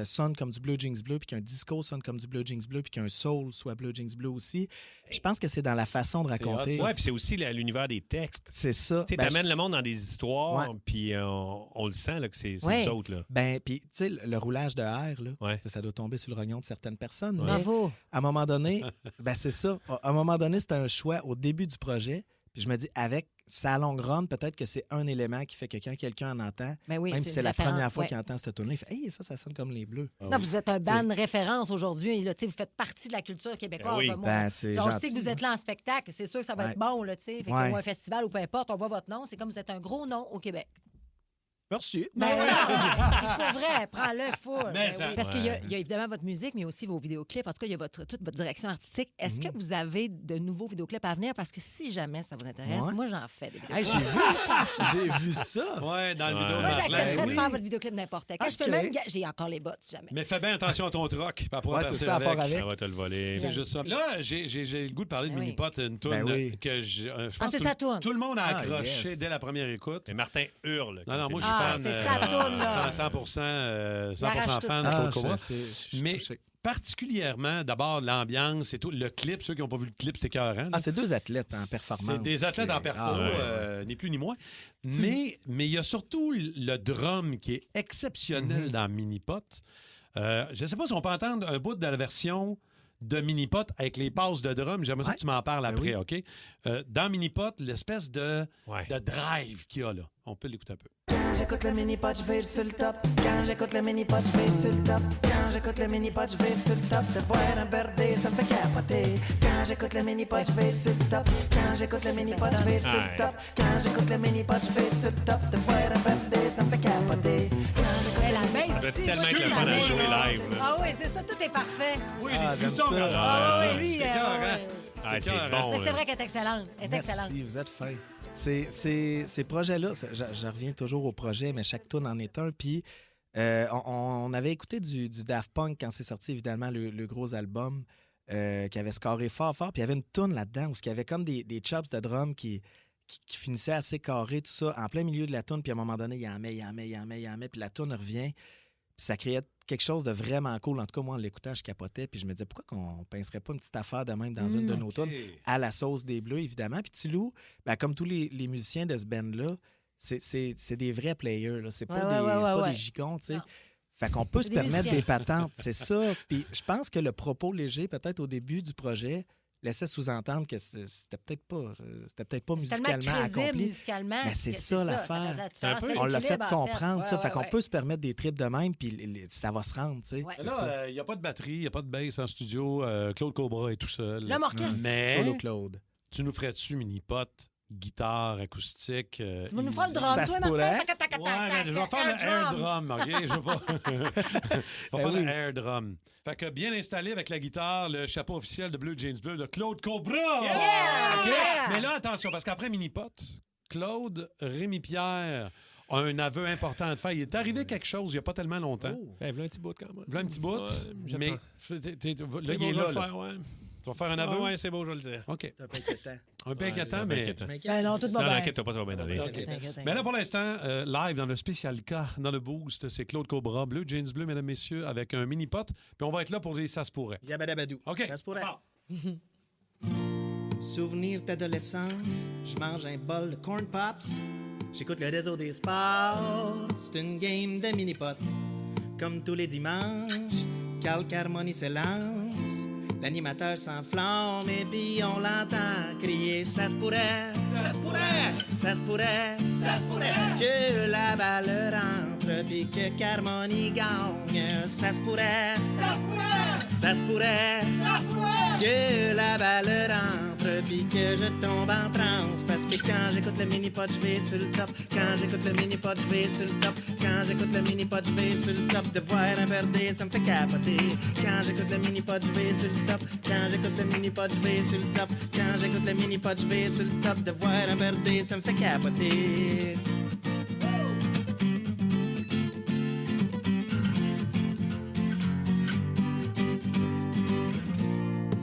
Speaker 10: sonne comme du Blue Jeans Bleu, puis qu'un disco sonne comme du Blue Jeans Bleu, puis qu'un soul soit Blue Jeans Bleu aussi. Je pense que c'est dans la façon de raconter.
Speaker 9: Ouais, puis c'est aussi l'univers des textes.
Speaker 10: C'est ça.
Speaker 9: Tu sais,
Speaker 10: Ben,
Speaker 9: t'amènes le monde dans des histoires,
Speaker 10: Ouais.
Speaker 9: puis on le sent là, que c'est
Speaker 1: Ouais.
Speaker 9: nous autres. Là.
Speaker 10: Ben, puis, tu sais, le roulage de air, là,
Speaker 9: Ouais.
Speaker 10: ça doit tomber sur le rognon de certaines personnes. mais
Speaker 1: Bravo.
Speaker 10: à un moment donné, ben c'est ça. À un moment donné, c'était un choix au début du projet. Puis je me dis, avec sa longue run, peut-être que c'est un élément qui fait que quand quelqu'un en entend,
Speaker 1: Ben oui,
Speaker 10: même
Speaker 1: c'est
Speaker 10: si c'est
Speaker 1: une
Speaker 10: la première
Speaker 1: référence,
Speaker 10: fois
Speaker 1: ouais.
Speaker 10: qu'il entend cette tune-là, il fait « Hey, ça sonne comme les Bleus. »
Speaker 1: Non, vous êtes un band référence aujourd'hui. Là, tu sais, vous faites partie de la culture québécoise.
Speaker 9: Ben oui.
Speaker 1: là, moi.
Speaker 10: Ben, c'est
Speaker 1: Là, on
Speaker 10: gentil.
Speaker 1: sait que vous êtes là en spectacle. C'est sûr que ça va
Speaker 10: Ouais.
Speaker 1: être bon, là, tu sais. Fait que,
Speaker 10: Ouais.
Speaker 1: ou un festival ou peu importe, on voit votre nom. C'est comme vous êtes un gros nom au Québec.
Speaker 10: Merci.
Speaker 1: Ben oui, pour vrai, prends-le full.
Speaker 6: Mais
Speaker 1: Ben
Speaker 6: ça-
Speaker 1: oui. Parce qu'il y a évidemment votre musique, mais aussi vos vidéoclips. En tout cas, il y a toute votre direction artistique. Est-ce que vous avez de nouveaux vidéoclips à venir? Parce que si jamais ça vous intéresse,
Speaker 10: Ouais.
Speaker 1: moi, j'en fais des
Speaker 10: Hey,
Speaker 1: vidéoclips.
Speaker 10: j'ai vu ça.
Speaker 6: Ouais, dans le
Speaker 9: Ouais.
Speaker 6: vidéo.
Speaker 1: Moi,
Speaker 6: de
Speaker 1: j'accepterais
Speaker 6: Marlène.
Speaker 1: de faire votre vidéoclip n'importe quand. Je peux
Speaker 10: OK.
Speaker 1: même... J'ai encore les bottes, si jamais.
Speaker 6: Mais fais bien attention à ton troc. Pas
Speaker 10: Ouais, c'est ça, à part avec.
Speaker 9: Ça va te le voler.
Speaker 6: C'est juste ça. Là, j'ai le goût de parler de
Speaker 1: Ben oui.
Speaker 6: Minipot, une toune
Speaker 10: Ben oui.
Speaker 6: que je pense
Speaker 1: c'est
Speaker 6: que
Speaker 1: sa toune.
Speaker 6: tout le monde a
Speaker 10: Ah,
Speaker 6: accroché
Speaker 10: yes.
Speaker 6: dès la première écoute.
Speaker 9: Et Martin hurle. quand
Speaker 6: Non,
Speaker 9: c'est
Speaker 6: moi, je
Speaker 9: lui.
Speaker 6: suis
Speaker 1: Ah,
Speaker 6: fan.
Speaker 1: c'est sa toune, là.
Speaker 6: 100%
Speaker 1: arrache tout
Speaker 6: fan
Speaker 1: ça.
Speaker 6: de
Speaker 10: Ah,
Speaker 6: Claude Cobra.
Speaker 10: je suis
Speaker 6: Mais
Speaker 10: touché.
Speaker 6: particulièrement, d'abord, l'ambiance et tout. Le clip, ceux qui n'ont pas vu le clip, c'est écœurant.
Speaker 10: Ah, c'est deux athlètes en performance.
Speaker 6: C'est des athlètes en perfo,
Speaker 10: Ah, ouais.
Speaker 6: ni plus ni moins. Mais il y a surtout le drum qui est exceptionnel dans Minipot. Je ne sais pas si on peut entendre un bout de la version de Minipot avec les passes de drum. J'aimerais ça
Speaker 10: Ouais.
Speaker 6: que tu m'en parles après,
Speaker 10: oui.
Speaker 6: OK? Dans Minipot, l'espèce de
Speaker 9: Ouais.
Speaker 6: drive qu'il y a là. On peut l'écouter un peu.
Speaker 10: j'écoute le mini-pot, je vire sur le top. Quand j'écoute le mini-pot, je vire sur le top. Quand j'écoute le mini-pot, je vire sur le top. De voir un birdé, ça me fait capoter. Quand j'écoute le mini-pot, je vire sur le top. Quand j'écoute le mini-pot, je vire sur le top. Quand j'écoute le mini-pot, je vire sur le top. De voir un birdé, ça me fait capoter.
Speaker 1: La main,
Speaker 9: Ça doit tellement être le fun à jouer live. Là.
Speaker 1: Ah oui, c'est ça, tout est parfait.
Speaker 6: Oui,
Speaker 10: Ah,
Speaker 6: les
Speaker 10: j'aime
Speaker 6: frissons.
Speaker 10: ça.
Speaker 1: Ah oui, lui,
Speaker 6: c'est écœurant.
Speaker 1: ouais.
Speaker 9: C'est bon.
Speaker 1: Mais c'est
Speaker 9: là.
Speaker 1: vrai qu'elle est excellente. Elle est excellente.
Speaker 10: Merci, vous êtes fin. Ces projets-là, je reviens toujours au projet, mais chaque tune en est un. Puis on avait écouté du Daft Punk quand c'est sorti, évidemment, le gros album qui avait scoré fort, fort. Puis il y avait une tune là-dedans où il y avait comme des chops de drum qui finissaient assez carrés, tout ça, en plein milieu de la tune. Puis à un moment donné, il en met. Puis la tune revient. Puis ça créait quelque chose de vraiment cool. En tout cas, moi, en l'écoutant, je capotais. Puis je me disais, pourquoi qu'on pincerait pas une petite affaire de même dans une de nos tunes à la sauce des Bleus, évidemment. Puis Tilou, ben, comme tous les musiciens de ce band-là, c'est des vrais players. Là. C'est pas des gicons, tu sais. Fait qu'on peut se permettre des patentes, c'est ça. Puis je pense que le propos léger, peut-être au début du projet, laissait sous-entendre que c'était peut-être pas musicalement accompli.
Speaker 1: Musicalement,
Speaker 10: mais c'est ça l'affaire. On l'a fait comprendre, ça. Fait qu'on peut se permettre des trips de même, puis ça va se rendre, tu sais.
Speaker 6: Ouais. Là, il n'y a pas de batterie, il n'y a pas de bass en studio. Claude Cobra est tout seul.
Speaker 1: L'homme orchestre.
Speaker 6: Mais
Speaker 10: Solo Claude.
Speaker 6: Tu nous ferais-tu mini-pot, guitare, acoustique?
Speaker 1: Tu vas nous faire le drum,
Speaker 10: ça se pourrait.
Speaker 6: Ouais, je vais faire le air drum, OK? Je vais pas... je vais faire le air drum. Fait que bien installé avec la guitare, le chapeau officiel de Bleu Jeans Bleu de Claude Cobra!
Speaker 1: Yeah!
Speaker 6: OK?
Speaker 1: Yeah!
Speaker 6: Mais là, attention, parce qu'après Mini-Pot, Claude Rémy-Pierre a un aveu important à te faire. Il est arrivé quelque chose il n'y a pas tellement longtemps.
Speaker 9: Hey, voilà un petit bout quand même.
Speaker 6: Voilà un petit bout, mais là, il est là. Tu vas faire un aveu?
Speaker 9: Oui, c'est beau, je vais le dire.
Speaker 6: OK.
Speaker 10: C'est un peu inquiétant.
Speaker 6: Un peu inquiétant, mais...
Speaker 1: Ben non, tout va bien.
Speaker 9: Inquiète-toi pas, ça va bien aller.
Speaker 6: Mais là, pour l'instant, live dans le spécial cas, dans le boost, c'est Claude Cobra, Bleu Jeans Bleu, mesdames, messieurs, avec un mini-pot. Puis on va être là pour les Ça se pourrait.
Speaker 10: Yabadabadou.
Speaker 6: OK.
Speaker 10: Ça se pourrait. Souvenir d'adolescence, je mange un bol de corn pops. J'écoute le réseau des sports, c'est une game de mini-pot. Comme tous les dimanches, Calc Harmonie se lance. L'animateur s'enflamme et puis on l'entend crier. Ça se pourrait, ça se pourrait, ça se pourrait, ça se pourrait que la balle rentre puis que Carmoni gagne. Ça se pourrait, ça se pourrait, ça se pourrait, ça se pourrait que la balle rentre puis que je tombe en transe. Parce que quand j'écoute le mini-pot, je vais sur le top. Quand j'écoute le mini-pot, je vais sur le top. Quand j'écoute le mini-pot, je vais sur le top. De voir un verdé, ça me fait capoter. Quand j'écoute le mini-pot, je vais sur le top. Quand j'écoute le mini-pot, je vais sur le top. Quand j'écoute le mini-pot, je vais sur le top. De voir un verdé, ça me fait capoter.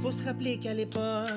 Speaker 10: Faut se rappeler qu'à l'époque,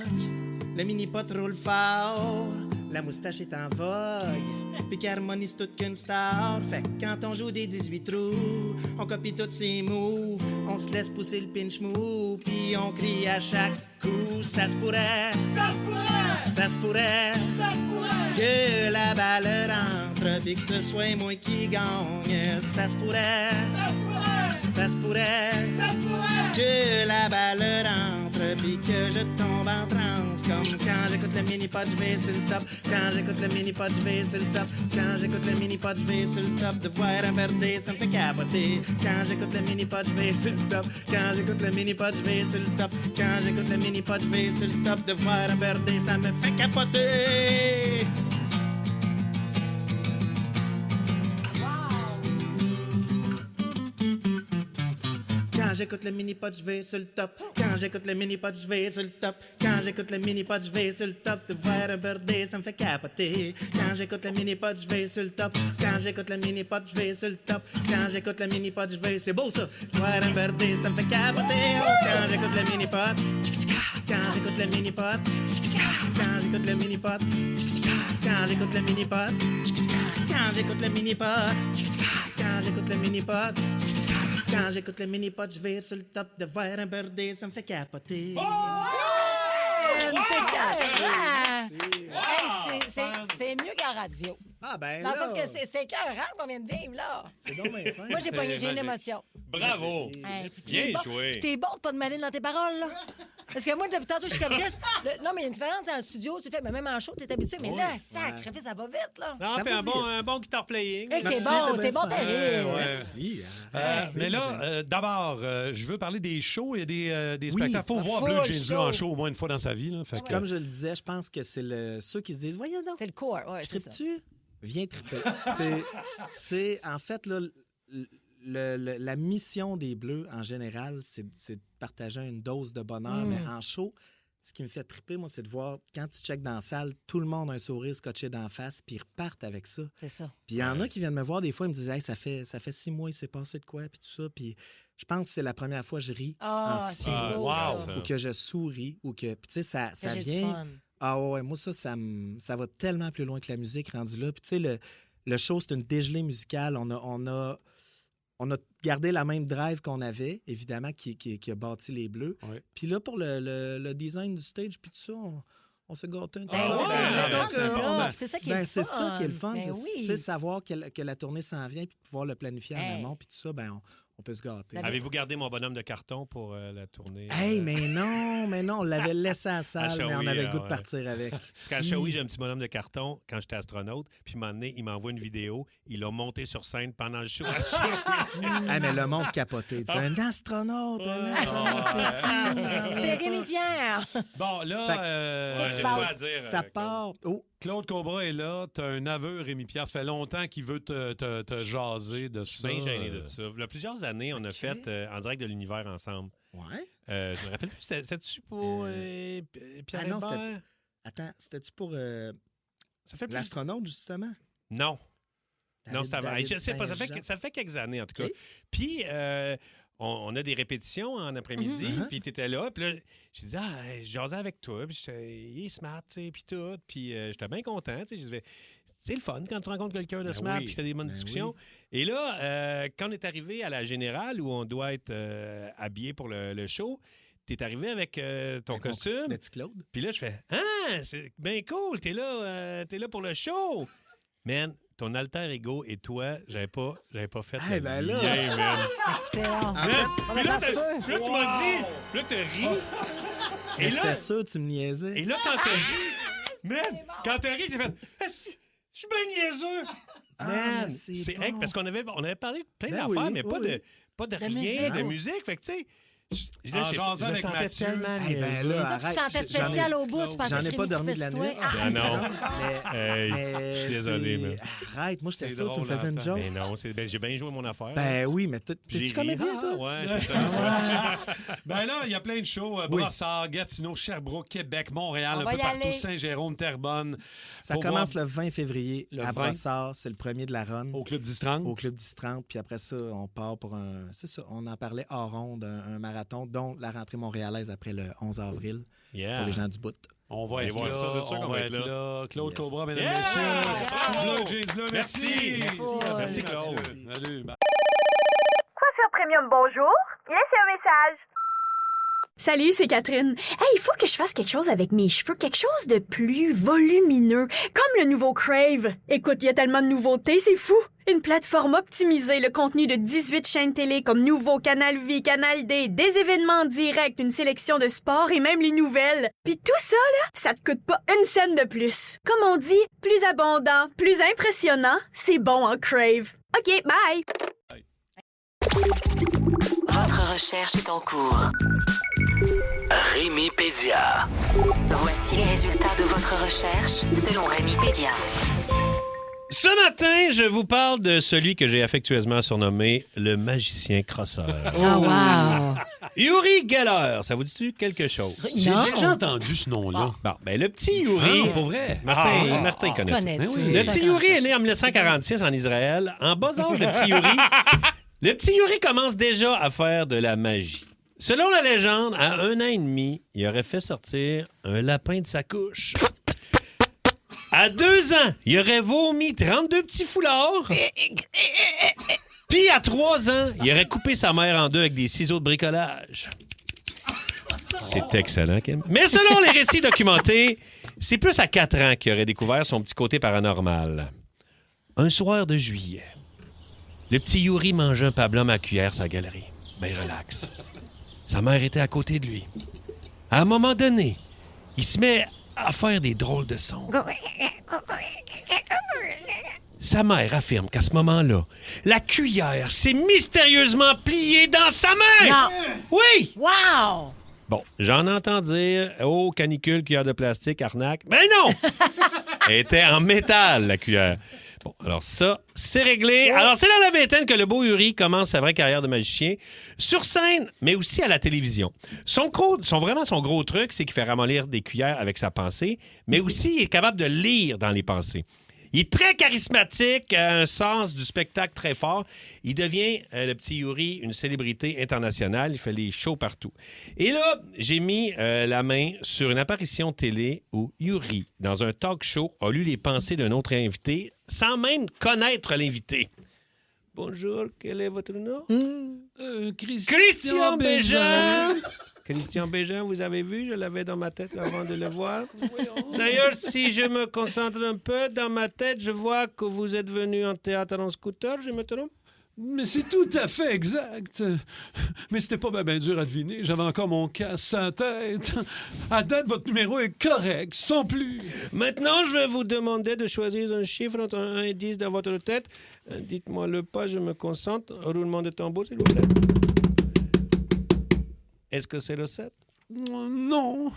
Speaker 10: le mini-pot roule fort, la moustache est en vogue, puis qu'Harmonie c'est toute qu'une star. Fait que quand on joue des 18 trous, on copie tous ses moves, on se laisse pousser le pinch mou, puis on crie à chaque coup. Ça se pourrait, ça se pourrait, ça se pourrait, ça se pourrait que la balle rentre, puis que ce soit moi qui gagne. Ça se pourrait, ça se pourrait, ça se pourrait, ça se pourrait que la balle rentre, puis que je tombe en transe. Comme quand j'écoute le mini-pot, je vais sur le top. Quand j'écoute le mini-pot, je vais sur le top. Quand j'écoute le mini-pot, je vais sur le top. De voir un verdé, ça me fait capoter. Quand j'écoute le mini-pot, je vais sur le top. Quand j'écoute le mini-pot, je vais sur le top. Quand j'écoute le mini-pot, je vais sur le top. De voir un verdé, ça me fait capoter. Quand j'écoute le mini-pot, je vais sur le top. Quand j'écoute le mini-pot, je vais sur le top. Quand j'écoute le mini-pot, je vais sur le top. De voir un birdé, ça me fait capoter. Quand j'écoute le mini-pot, je vais sur le top. Quand j'écoute le mini-pot, je vais sur le top. Quand j'écoute le mini-pot, je vais... C'est beau ça! Voir un birdé, ça me fait capoter. Oh, quand j'écoute le mini-pot, quand j'écoute le mini-pot, quand j'écoute le mini-pot, quand j'écoute le mini-pot, quand j'écoute le minipot, quand j'écoute le minipot, quand j'écoute le minipot, je vire sur le top de voir un birdé, ça me fait capoter.
Speaker 1: C'est mieux qu'à la radio.
Speaker 10: Ah ben
Speaker 1: dans
Speaker 10: là...
Speaker 1: le sens que c'est écœurant qu'on vient de vivre, là.
Speaker 10: C'est donc bien fin.
Speaker 1: Moi, j'ai une émotion.
Speaker 9: Bravo!
Speaker 1: Hey,
Speaker 9: Bien
Speaker 1: bon,
Speaker 9: joué.
Speaker 1: puis t'es bon de pas te mêler dans tes paroles, là. Parce que moi, depuis tantôt, je suis comme Chris. Non, mais il y a une différence dans le studio. Tu fais, mais même en show, t'es habitué. Mais là, sacrifice, ça va vite, là.
Speaker 9: Non,
Speaker 1: ça
Speaker 9: fait un bon guitar playing.
Speaker 1: Hey, t'es bon, terrible.
Speaker 10: Merci.
Speaker 6: Mais là, d'abord, je veux parler des shows et des spectacles. Faut voir Blue Jeans Bleu en show au moins une fois dans sa vie. Là. Fait que...
Speaker 10: Comme je le disais, je pense que c'est ceux qui se disent, voyons donc.
Speaker 1: C'est le core, ouais, c'est ça.
Speaker 10: Tripes-tu? Viens triper. C'est en fait, là, la mission des Bleus, en général, c'est de partager une dose de bonheur. Mais en show, ce qui me fait triper, moi, c'est de voir, quand tu checkes dans la salle, tout le monde a un sourire scotché d'en face, puis ils repartent avec ça.
Speaker 1: C'est ça.
Speaker 10: Puis il y en a qui viennent me voir des fois, ils me disent, hey, ça fait 6 mois, il s'est passé de quoi, puis tout ça. Puis je pense que c'est la première fois que je ris en 6 mois. Ou que je souris, ou que, puis tu sais, ça vient. Ah ouais, moi, ça va tellement plus loin que la musique rendue là. Puis tu sais, le show, c'est une dégelée musicale. On a gardé la même drive qu'on avait, évidemment, qui a bâti les Bleus.
Speaker 6: Ouais.
Speaker 10: Puis là, pour le design du stage, puis tout ça, on s'est gâté un petit
Speaker 1: peu. C'est ça qui est le fun.
Speaker 10: C'est ça qui est le fun.
Speaker 1: Ben
Speaker 10: Tu sais, savoir que la tournée s'en vient, puis pouvoir le planifier en amont, puis tout ça, ben on peut se gâter.
Speaker 9: Avez-vous gardé mon bonhomme de carton pour la tournée?
Speaker 10: Hey, mais non, on l'avait laissé à la salle, mais on avait le goût de partir avec.
Speaker 9: Parce qu'à Shawi, j'ai un petit bonhomme de carton quand j'étais astronaute, puis un moment donné, il m'envoie une vidéo, il l'a monté sur scène pendant le show à Shawi.
Speaker 10: Ah, mais le monde capoté. Un astronaute,
Speaker 1: c'est Rémi Pierre.
Speaker 6: Bon, là,
Speaker 10: ça part. Oh.
Speaker 6: Claude Cobra est là. T'as un aveu, Rémi Pierre. Ça fait longtemps qu'il veut te jaser de ça.
Speaker 9: Bien gêné de ça. Il y a plusieurs années, on a fait En direct de l'univers ensemble.
Speaker 10: Ouais.
Speaker 9: Je me rappelle plus. C'était-tu pour Pierre Hébert?
Speaker 10: Attends, c'était-tu pour
Speaker 9: ça fait
Speaker 10: l'astronaute, justement?
Speaker 9: Non. Non, c'était avant. Je sais pas, ça fait quelques années, en tout cas. Okay. Puis, on a des répétitions en après-midi, puis tu étais là. Puis là, j'ai dit, je jasais avec toi, puis il est smart, tu sais, puis tout. Puis j'étais bien content, tu sais. C'est le fun quand tu rencontres quelqu'un de smart, puis tu as des bonnes discussions. Oui. Et là, quand on est arrivé à la Générale, où on doit être habillé pour le show, t'es arrivé avec ton costume.
Speaker 10: Le petit Claude.
Speaker 9: Puis là, je fais, c'est bien cool, t'es là pour le show. Man, ton alter ego et toi, j'avais pas fait le lien, man.
Speaker 1: C'était long.
Speaker 9: Puis là, tu m'as dit, là, t'as ri.
Speaker 10: Et j'étais sûr, tu me niaisais.
Speaker 9: Et là, quand t'as ri, man, quand t'as ri, j'ai fait, je suis bien niaiseux. Man, c'est bon. Parce qu'on avait parlé de plein d'affaires, mais pas de rien, de musique. Fait que, tu sais,
Speaker 6: je me sentais tellement
Speaker 1: là, tu te sentais spécial au bout, tu pensais
Speaker 10: j'en ai pas dormi de la nuit.
Speaker 9: Non. Je suis désolé, mais...
Speaker 10: Arrête, moi, j'étais sûr que tu me faisais une joke.
Speaker 9: Mais non, j'ai bien joué mon affaire.
Speaker 10: Ben oui, mais t'es-tu comédien, toi?
Speaker 9: Ouais, c'est ça.
Speaker 6: Ben là, il y a plein de shows. Brossard, Gatineau, Sherbrooke, Québec, Montréal, un peu partout, Saint-Jérôme, Terrebonne.
Speaker 10: Ça commence le 20 février à Brossard. C'est le premier de la run.
Speaker 6: Au Club 10-30.
Speaker 10: Au Club 10-30. Puis après ça, on part pour un... C'est ça, on en parlait hors ronde, un marathon, dont la rentrée montréalaise après le 11 avril pour les gens du bout.
Speaker 6: On va être là.
Speaker 9: Ça, c'est sûr qu'on va être
Speaker 6: là. Claude Cobra, mesdames et messieurs. Blue Jeans Bleu, merci.
Speaker 9: Merci, Claude.
Speaker 6: Salut.
Speaker 2: Coiffure Premium, bonjour. Laissez un message.
Speaker 12: Salut, c'est Catherine. Hey, il faut que je fasse quelque chose avec mes cheveux, quelque chose de plus volumineux, comme le nouveau Crave. Écoute, il y a tellement de nouveautés, c'est fou. Une plateforme optimisée, le contenu de 18 chaînes télé comme Nouveau, Canal Vie, Canal D, des événements directs, une sélection de sports et même les nouvelles. Puis tout ça, là, ça te coûte pas une scène de plus. Comme on dit, plus abondant, plus impressionnant, c'est bon en Crave. OK, bye!
Speaker 13: Votre recherche est en cours.
Speaker 3: Rémipédia.
Speaker 13: Voici les résultats de votre recherche selon Rémipédia.
Speaker 9: Ce matin, je vous parle de celui que j'ai affectueusement surnommé le magicien crosseur.
Speaker 1: Oh, wow!
Speaker 9: Uri Geller, ça vous dit quelque chose?
Speaker 6: J'ai déjà entendu ce nom-là.
Speaker 9: Bon, ben le petit Uri...
Speaker 6: pour vrai?
Speaker 9: Martin connaît. Le petit Uri est né en 1946 en Israël. En bas âge, le petit Uri commence déjà à faire de la magie. Selon la légende, à 1 an et demi, il aurait fait sortir un lapin de sa couche. À 2 ans, il aurait vomi 32 petits foulards. Puis à 3 ans, il aurait coupé sa mère en deux avec des ciseaux de bricolage. C'est excellent, Kim. Mais selon les récits documentés, c'est plus à 4 ans qu'il aurait découvert son petit côté paranormal. Un soir de juillet, le petit Yuri mangeait un pablum à cuillère sa galerie. Ben relax. Sa mère était à côté de lui. À un moment donné, il se met à faire des drôles de sons. Sa mère affirme qu'à ce moment-là, la cuillère s'est mystérieusement pliée dans sa main.
Speaker 1: Non.
Speaker 9: Oui!
Speaker 1: Wow!
Speaker 9: Bon, j'en entends dire, oh, canicule, cuillère de plastique, arnaque. Ben non! Elle était en métal, la cuillère. Bon, alors ça, c'est réglé. Alors, c'est dans la vingtaine que le beau Uri commence sa vraie carrière de magicien, sur scène, mais aussi à la télévision. Son gros truc, c'est qu'il fait ramollir des cuillères avec sa pensée, mais aussi il est capable de lire dans les pensées. Il est très charismatique, a un sens du spectacle très fort. Il devient, le petit Yuri, une célébrité internationale. Il fait les shows partout. Et là, j'ai mis la main sur une apparition télé où Yuri, dans un talk show, a lu les pensées d'un autre invité sans même connaître l'invité. Bonjour, quel est votre nom? Christian Bégin. Christian Bégin, vous avez vu, je l'avais dans ma tête avant de le voir. D'ailleurs, si je me concentre un peu, dans ma tête, je vois que vous êtes venu en théâtre en scooter, je me trompe?
Speaker 6: Mais c'est tout à fait exact. Mais c'était pas bien dur à deviner. J'avais encore mon casque sans tête. À date, votre numéro est correct, sans plus.
Speaker 9: Maintenant, je vais vous demander de choisir un chiffre entre 1 et 10 dans votre tête. Dites-moi le pas, je me concentre. Roulement de tambour, s'il vous plaît. Est-ce que c'est le 7?
Speaker 6: Non.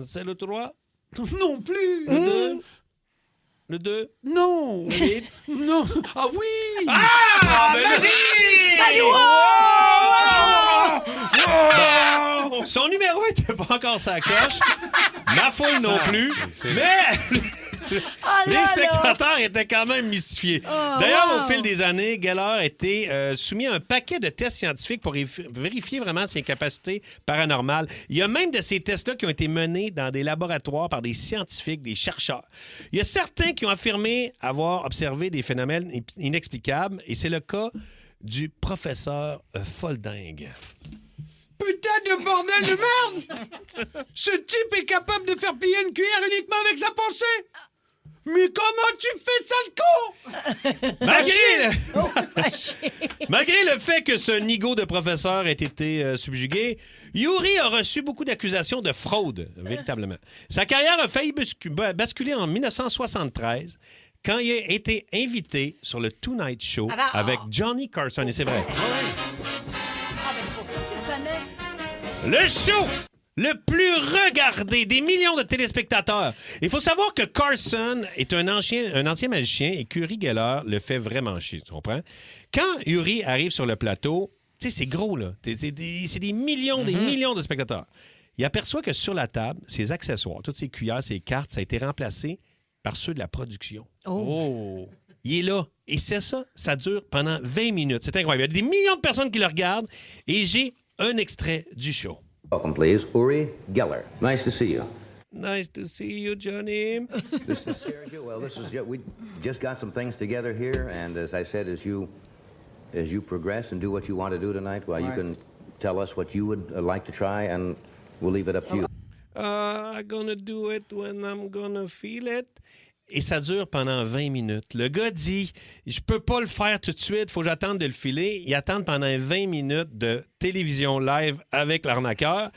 Speaker 9: C'est le 3?
Speaker 6: Non plus.
Speaker 9: Le 2? Le 2?
Speaker 6: Non.
Speaker 9: Le 8?
Speaker 6: Non. Ah oui!
Speaker 9: Ah!
Speaker 6: Magie!
Speaker 9: Bon, son numéro était pas encore sa coche. Ma foule non plus. Mais... les spectateurs étaient quand même mystifiés. D'ailleurs, au fil des années, Geller a été soumis à un paquet de tests scientifiques pour vérifier vraiment ses capacités paranormales. Il y a même de ces tests-là qui ont été menés dans des laboratoires par des scientifiques, des chercheurs. Il y a certains qui ont affirmé avoir observé des phénomènes inexplicables, et c'est le cas du professeur Folding.
Speaker 4: Putain de bordel de merde! Ce type est capable de faire plier une cuillère uniquement avec sa pensée! Mais comment tu fais ça, le con?
Speaker 9: Malgré le fait que ce nigo de professeur ait été subjugué, Yuri a reçu beaucoup d'accusations de fraude, véritablement. Sa carrière a failli basculer en 1973 quand il a été invité sur le Tonight Show avec Johnny Carson, et c'est vrai. Le show le plus regardé des millions de téléspectateurs. Il faut savoir que Carson est un ancien magicien et qu'Uri Geller le fait vraiment chier, tu comprends? Quand Uri arrive sur le plateau, tu sais, c'est gros, là. C'est des millions, des millions de spectateurs. Il aperçoit que sur la table, ses accessoires, toutes ses cuillères, ses cartes, ça a été remplacé par ceux de la production.
Speaker 6: Oh!
Speaker 9: Il est là. Et c'est ça, ça dure pendant 20 minutes. C'est incroyable. Il y a des millions de personnes qui le regardent et j'ai un extrait du show.
Speaker 5: Welcome, please, Uri Geller. Nice to see you.
Speaker 9: Nice to see you, Johnny.
Speaker 5: This is Sergio. Well, we just got some things together here, and as I said, as you progress and do what you want to do tonight, well, you can tell us what you would like to try, and we'll leave it up to you.
Speaker 9: I'm gonna do it when I'm gonna feel it. Et ça dure pendant 20 minutes. Le gars dit, je peux pas le faire tout de suite, faut que j'attende de le filer. Il attend pendant 20 minutes de télévision live avec l'arnaqueur.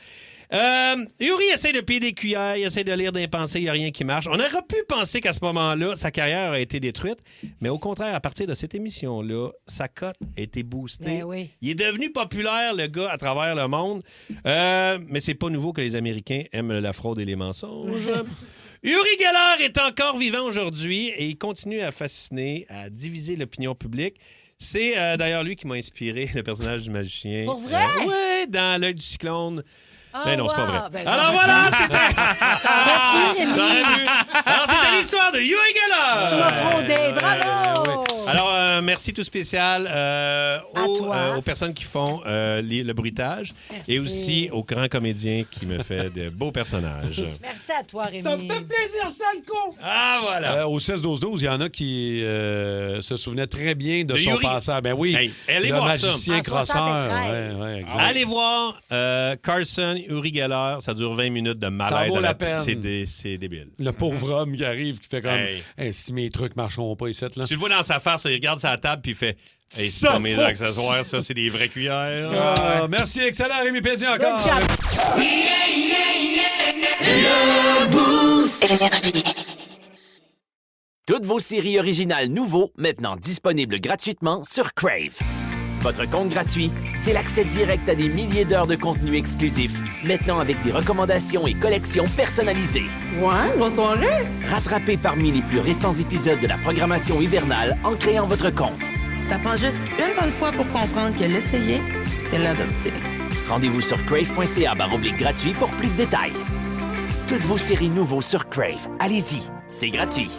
Speaker 9: Uri essaie de plier des cuillères, il essaie de lire des pensées, il n'y a rien qui marche. On aurait pu penser qu'à ce moment-là, sa carrière a été détruite, mais au contraire, à partir de cette émission-là, sa cote a été boostée.
Speaker 1: Ben oui.
Speaker 9: Il est devenu populaire, le gars, à travers le monde. Mais c'est pas nouveau que les Américains aiment la fraude et les mensonges. Uri Geller est encore vivant aujourd'hui et il continue à fasciner, à diviser l'opinion publique. C'est d'ailleurs lui qui m'a inspiré le personnage du magicien.
Speaker 1: Pour vrai?
Speaker 9: Oui, dans L'œil du cyclone. Ben non, c'est pas vrai.
Speaker 1: Ben,
Speaker 9: alors voilà, c'était...
Speaker 1: Ça aurait pu, Rémi.
Speaker 9: Alors, c'était l'histoire de Uri Geller.
Speaker 1: Tu m'as fraudé, bravo!
Speaker 9: Alors, merci tout spécial aux personnes qui font le bruitage.
Speaker 1: Merci.
Speaker 9: Et aussi aux grands comédiens qui me font de beaux personnages.
Speaker 1: Merci à toi, Rémi.
Speaker 4: Ça me fait plaisir, sale con!
Speaker 9: Ah, voilà.
Speaker 6: Au 16-12-12, il y en a qui se souvenaient très bien de son
Speaker 9: Yuri.
Speaker 6: passage. Ben oui,
Speaker 9: Hey, allez
Speaker 6: le
Speaker 9: voir
Speaker 6: magicien
Speaker 1: ça.
Speaker 6: crosseur.
Speaker 1: 73.
Speaker 6: Ouais, exact.
Speaker 9: Allez voir Carson, Uri Geller, ça dure 20 minutes de malaise.
Speaker 6: Ça vaut la peine.
Speaker 9: C'est débile.
Speaker 6: Le pauvre homme qui arrive, qui fait comme
Speaker 9: Hey.
Speaker 6: Hey, si mes trucs marcheront pas ici, là.
Speaker 9: Tu le vois dans sa face. passe, il regarde sa table puis il fait hey, c'est
Speaker 6: Ça
Speaker 9: pas mes
Speaker 6: faut-
Speaker 9: accessoires, ça, c'est des vraies cuillères.
Speaker 6: Ah, merci, excellent, Rémi Pédier, encore.
Speaker 1: Good job.
Speaker 8: Énergie. Toutes vos séries originales nouveaux, maintenant disponibles gratuitement sur Crave. Votre compte gratuit, c'est l'accès direct à des milliers d'heures de contenu exclusif, maintenant avec des recommandations et collections personnalisées.
Speaker 16: Ouais, bonne soirée.
Speaker 8: Rattrapez parmi les plus récents épisodes de la programmation hivernale en créant votre compte.
Speaker 16: Ça prend juste une bonne fois pour comprendre que l'essayer, c'est l'adopter.
Speaker 8: Rendez-vous sur crave.ca/gratuit pour plus de détails. Toutes vos séries nouveaux sur Crave. Allez-y, c'est gratuit.